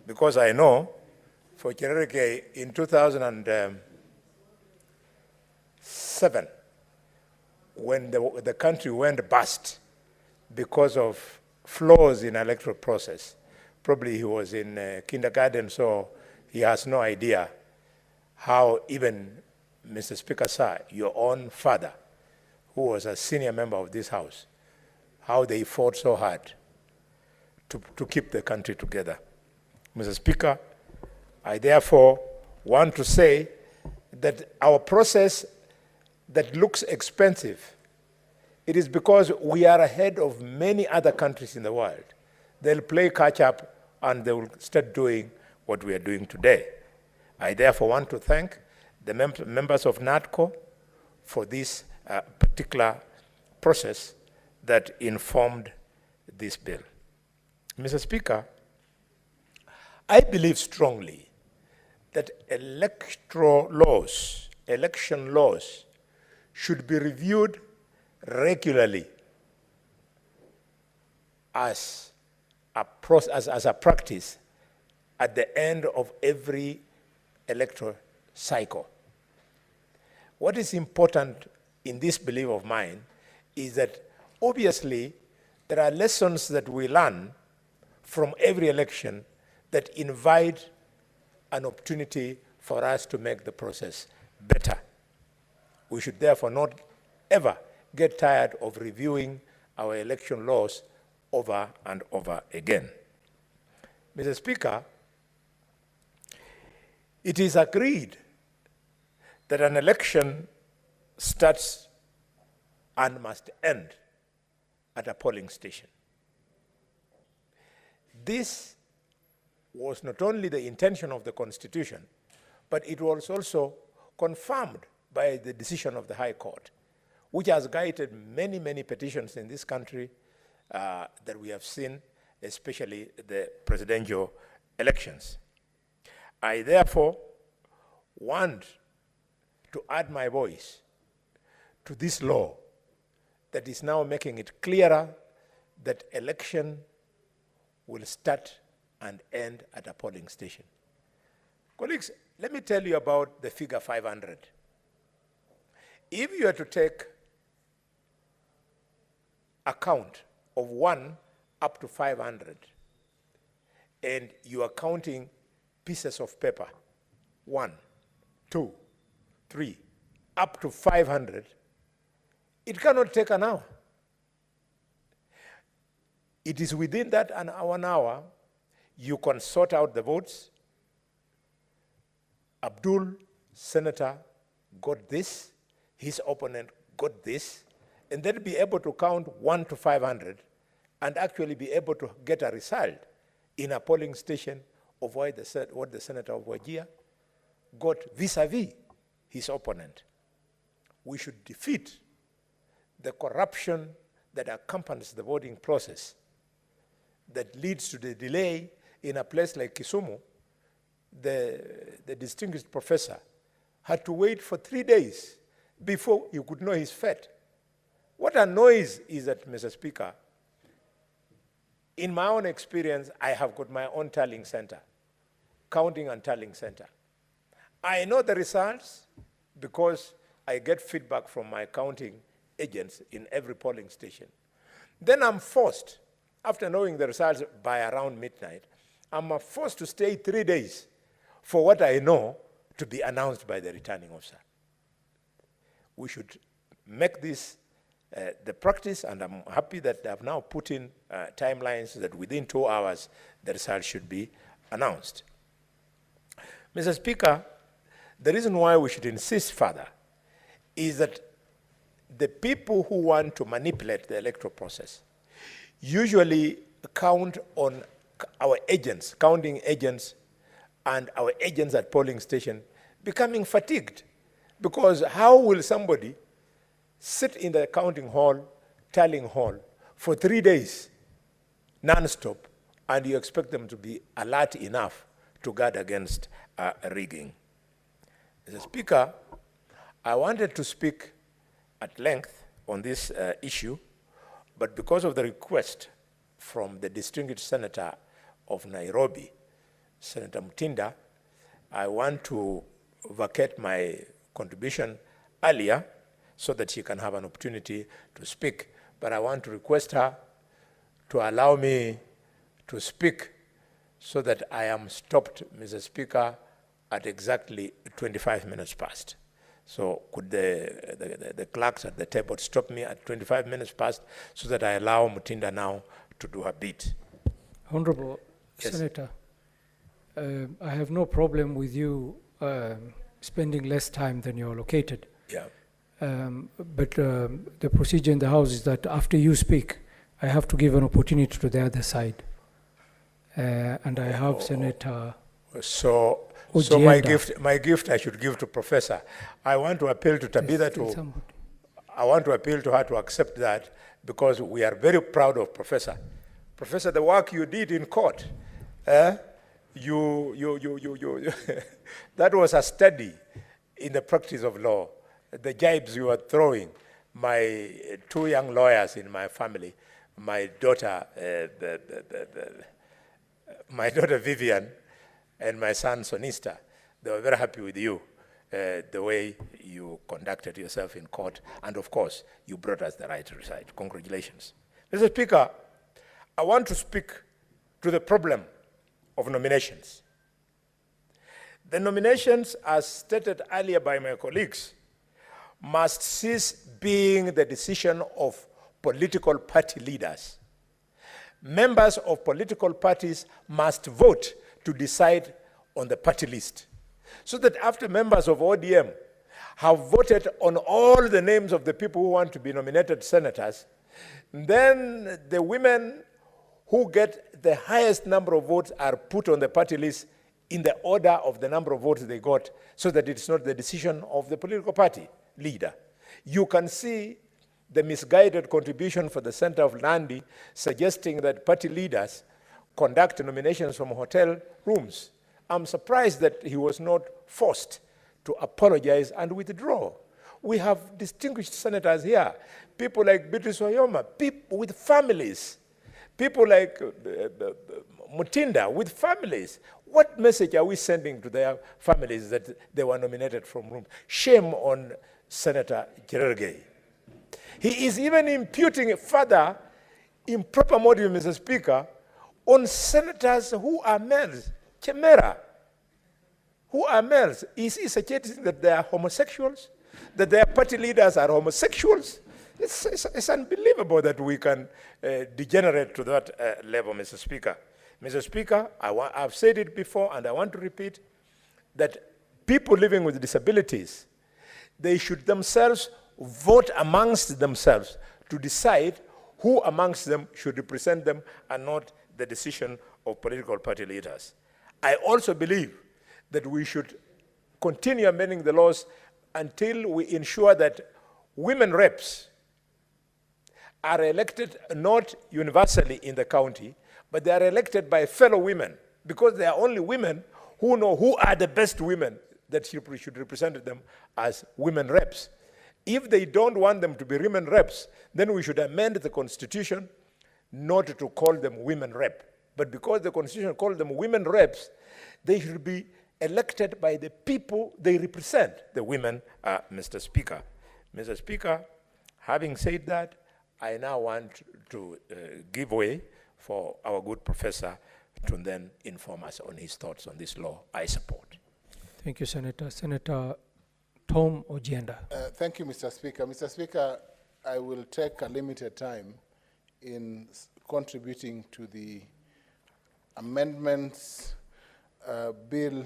because I know for Cherera in 2007, when the country went bust because of flaws in electoral process, probably he was in kindergarten, so he has no idea how even, Mr. Speaker, sir, your own father, who was a senior member of this House, how they fought so hard to keep the country together. Mr. Speaker, I therefore want to say that our process that looks expensive, it is because we are ahead of many other countries in the world. They'll play catch up and they will start doing what we are doing today. I therefore want to thank the members of NATCO for this particular process that informed this bill. Mr. Speaker, I believe strongly that election laws should be reviewed regularly as a practice at the end of every electoral cycle. What is important in this belief of mine is that obviously there are lessons that we learn from every election that invite an opportunity for us to make the process better. We should therefore not ever get tired of reviewing our election laws over and over again. Mr. Speaker, it is agreed that an election starts and must end at a polling station. This was not only the intention of the Constitution, but it was also confirmed by the decision of the High Court, which has guided many, many petitions in this country that we have seen, especially the presidential elections. I therefore want to add my voice to this law that is now making it clearer that election will start and end at a polling station. Colleagues, let me tell you about the figure 500. If you are to take account of 1 up to 500, and you are counting pieces of paper, 1, 2, 3, up to 500, it cannot take an hour. It is within that 1 hour, you can sort out the votes. Abdul, senator, got this, his opponent got this, and then be able to count 1 to 500 and actually be able to get a result in a polling station of what the senator of Wajir got vis-a-vis his opponent. We should defeat the corruption that accompanies the voting process that leads to the delay in a place like Kisumu. The distinguished professor had to wait for 3 days before he could know his fate. What annoys is that, Mr. Speaker, in my own experience, I have got my own tallying center, counting and tallying center. I know the results because I get feedback from my counting agents in every polling station. Then I'm forced, after knowing the results by around midnight, I'm forced to stay 3 days for what I know to be announced by the returning officer. We should make this the practice, and I'm happy that they have now put in timelines that within 2 hours the results should be announced. Mr. Speaker, the reason why we should insist further is that the people who want to manipulate the electoral process usually count on our agents, counting agents, and our agents at polling station becoming fatigued. Because how will somebody sit in the counting hall, tallying hall, for 3 days, non-stop, and you expect them to be alert enough to guard against rigging? Mr. Speaker, I wanted to speak at length on this issue, but because of the request from the distinguished senator of Nairobi, Senator Mutinda, I want to vacate my contribution earlier so that she can have an opportunity to speak. But I want to request her to allow me to speak so that I am stopped, Mr. Speaker, at exactly 25 minutes past. So could the clerks at the table stop me at 25 minutes past so that I allow Mutinda now to do her bit? Honorable Yes. Senator, I have no problem with you spending less time than you're allocated. Yeah. But the procedure in the House is that after you speak, I have to give an opportunity to the other side. And I have Senator So Ojienda. my gift I should give to Professor. I want to appeal to Tabitha I want to appeal to her to accept that because we are very proud of Professor. Professor, the work you did in court, that was a study in the practice of law. The jibes you were throwing, my 2 young lawyers in my family, my daughter, my daughter Vivian, and my son Sonista, they were very happy with you, the way you conducted yourself in court, and of course, you brought us the right result. Congratulations. Mr. Speaker, I want to speak to the problem of nominations. The nominations, as stated earlier by my colleagues, must cease being the decision of political party leaders. Members of political parties must vote to decide on the party list, so that after members of ODM have voted on all the names of the people who want to be nominated senators, then the women who get the highest number of votes are put on the party list in the order of the number of votes they got, so that it's not the decision of the political party leader. You can see the misguided contribution for the center of Nandi suggesting that party leaders conduct nominations from hotel rooms. I'm surprised that he was not forced to apologize and withdraw. We have distinguished senators here, people like Beatrice Oyoma, people with families, People like Mutinda with families. What message are we sending to their families that they were nominated from room? Shame on Senator Cherargei. He is even imputing further improper motive, Mr. Speaker, on senators who are males. Chimera, who are males. Is he suggesting that they are homosexuals? That their party leaders are homosexuals? It's unbelievable that we can degenerate to that level, Mr. Speaker. Mr. Speaker, I've said it before and I want to repeat that people living with disabilities, they should themselves vote amongst themselves to decide who amongst them should represent them and not the decision of political party leaders. I also believe that we should continue amending the laws until we ensure that women reps are elected not universally in the county, but they are elected by fellow women, because they are only women who know who are the best women that should represent them as women reps. If they don't want them to be women reps, then we should amend the constitution not to call them women rep. But because the constitution calls them women reps, they should be elected by the people they represent, the women, Mr. Speaker. Mr. Speaker, having said that, I now want to give way for our good professor to then inform us on his thoughts on this law I support. Thank you, Senator. Senator Tom Ojienda. Thank you, Mr. Speaker. Mr. Speaker, I will take a limited time in contributing to the amendments bill,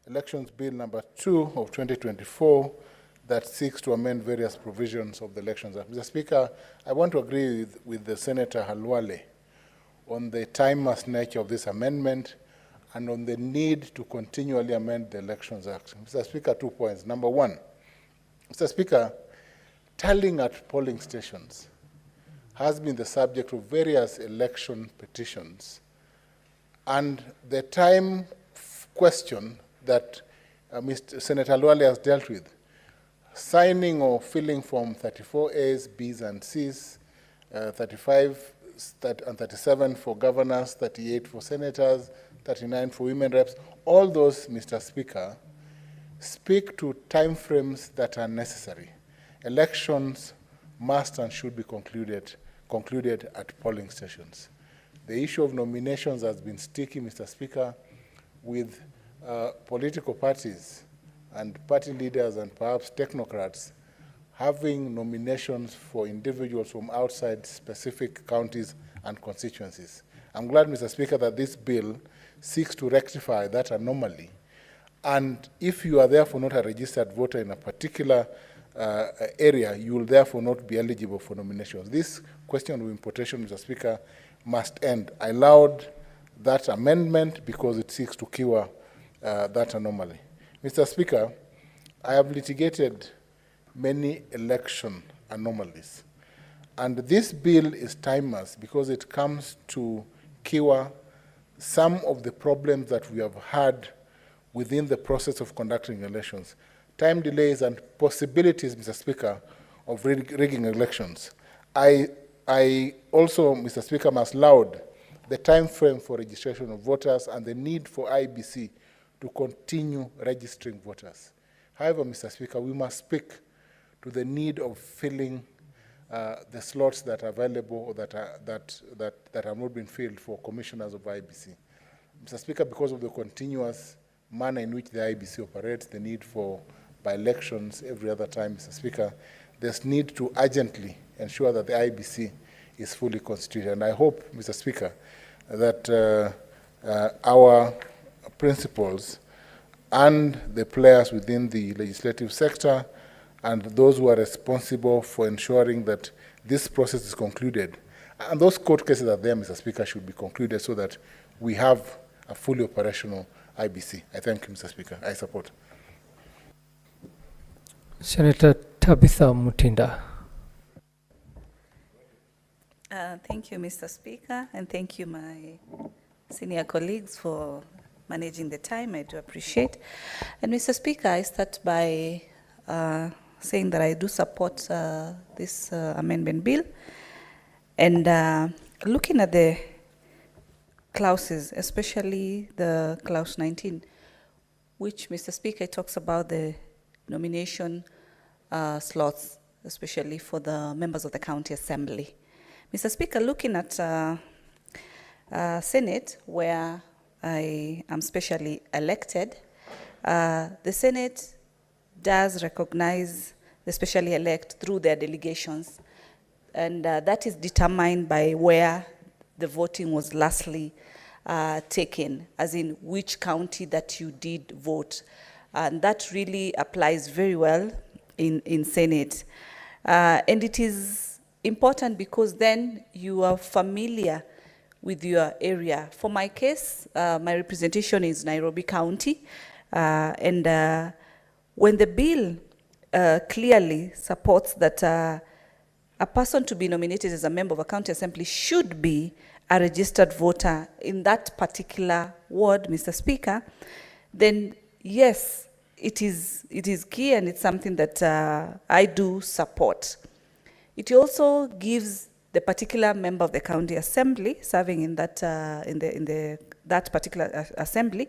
Elections Bill number 2 of 2024 that seeks to amend various provisions of the Elections Act. Mr. Speaker, I want to agree with the Senator Halwale on the timeless nature of this amendment and on the need to continually amend the Elections Act. Mr. Speaker, 2 points. Number one, Mr. Speaker, tallying at polling stations has been the subject of various election petitions, and the time question that Mr. Senator Halwale has dealt with, signing or filling Form 34As, Bs, and Cs, 35 and 37 for governors, 38 for senators, 39 for women reps, all those, Mr. Speaker, speak to timeframes that are necessary. Elections must and should be concluded at polling stations. The issue of nominations has been sticky, Mr. Speaker, with political parties and party leaders and perhaps technocrats having nominations for individuals from outside specific counties and constituencies. I'm glad, Mr. Speaker, that this bill seeks to rectify that anomaly. And if you are therefore not a registered voter in a particular area, you will therefore not be eligible for nominations. This question of importation, Mr. Speaker, must end. I allowed that amendment because it seeks to cure that anomaly. Mr. Speaker, I have litigated many election anomalies. And this bill is timeless because it comes to cure some of the problems that we have had within the process of conducting elections. Time delays and possibilities, Mr. Speaker, of rigging elections. I also, Mr. Speaker, must laud the time frame for registration of voters and the need for IBC to continue registering voters. However, Mr. Speaker, we must speak to the need of filling the slots that are available or that have not been filled for commissioners of IBC. Mr. Speaker, because of the continuous manner in which the IBC operates, the need for by-elections every other time, Mr. Speaker, there's need to urgently ensure that the IBC is fully constituted. And I hope, Mr. Speaker, that our principals and the players within the legislative sector and those who are responsible for ensuring that this process is concluded, and those court cases are there, Mr. Speaker, should be concluded so that we have a fully operational IBC. I thank you, Mr. Speaker. I support. Senator Tabitha Mutinda. Thank you, Mr. Speaker, and thank you, my senior colleagues, for managing the time. I do appreciate. And Mr. Speaker, I start by saying that I do support this amendment bill, and looking at the clauses, especially the clause 19, which, Mr. Speaker, talks about the nomination slots, especially for the members of the County Assembly. Mr. Speaker, looking at Senate, where I am specially elected, the Senate does recognize the specially elect through their delegations, and that is determined by where the voting was lastly taken, as in which county that you did vote. And that really applies very well in Senate. And it is important because then you are familiar with your area. For my case, my representation is Nairobi County, and when the bill clearly supports that a person to be nominated as a member of a county assembly should be a registered voter in that particular ward, Mr. Speaker, then yes, it is key, and it's something that I do support. It also gives the particular member of the county assembly serving in that that particular assembly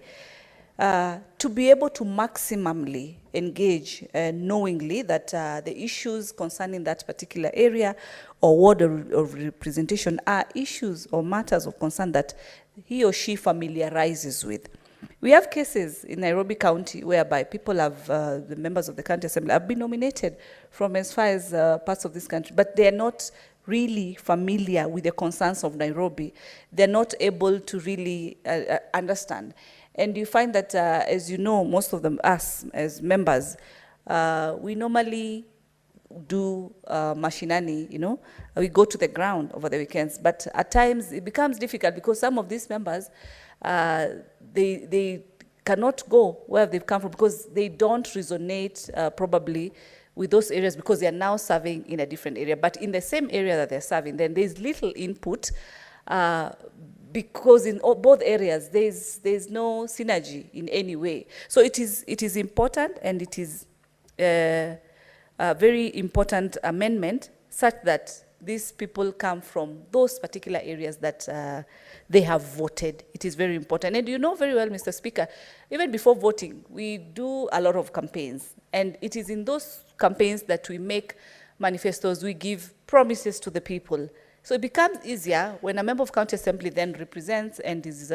to be able to maximally engage knowingly that the issues concerning that particular area or ward of representation are issues or matters of concern that he or she familiarizes with. We have cases in Nairobi County whereby people have, the members of the county assembly have been nominated from as far as parts of this country, but they are not really familiar with the concerns of Nairobi. They're not able to really understand. And you find that, as you know, most of them, us as members, we normally do mashinani, you know, we go to the ground over the weekends, but at times it becomes difficult because some of these members, they cannot go where they've come from because they don't resonate probably with those areas because they are now serving in a different area. But in the same area that they're serving, then there's little input because in both areas there's no synergy in any way. So it is important, and it is a very important amendment such that these people come from those particular areas that they have voted. It is very important. And you know very well, Mr. Speaker, even before voting, we do a lot of campaigns. And it is in those campaigns that we make manifestos, we give promises to the people. So it becomes easier when a member of county assembly then represents and is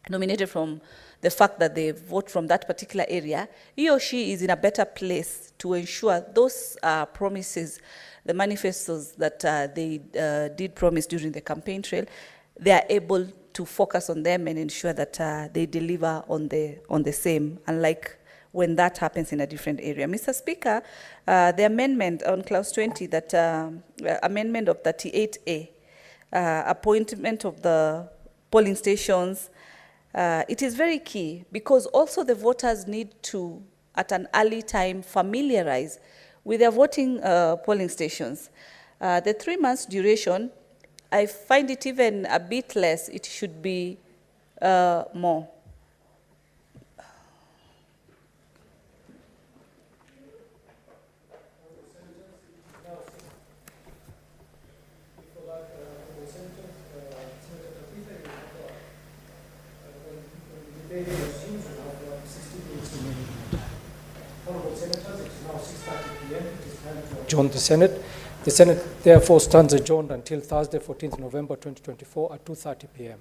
nominated from the fact that they vote from that particular area, he or she is in a better place to ensure those promises, the manifestos that they did promise during the campaign trail, they are able to focus on them and ensure that they deliver on the same, unlike when that happens in a different area. Mr. Speaker, the amendment on clause 20, that amendment of 38A, appointment of the polling stations, it is very key because also the voters need to, at an early time, familiarize with their voting polling stations. The 3 months duration, I find it even a bit less. It should be more. Adjourn the Senate. The Senate therefore stands adjourned until Thursday, 14th November 2024 at 2:30 p.m.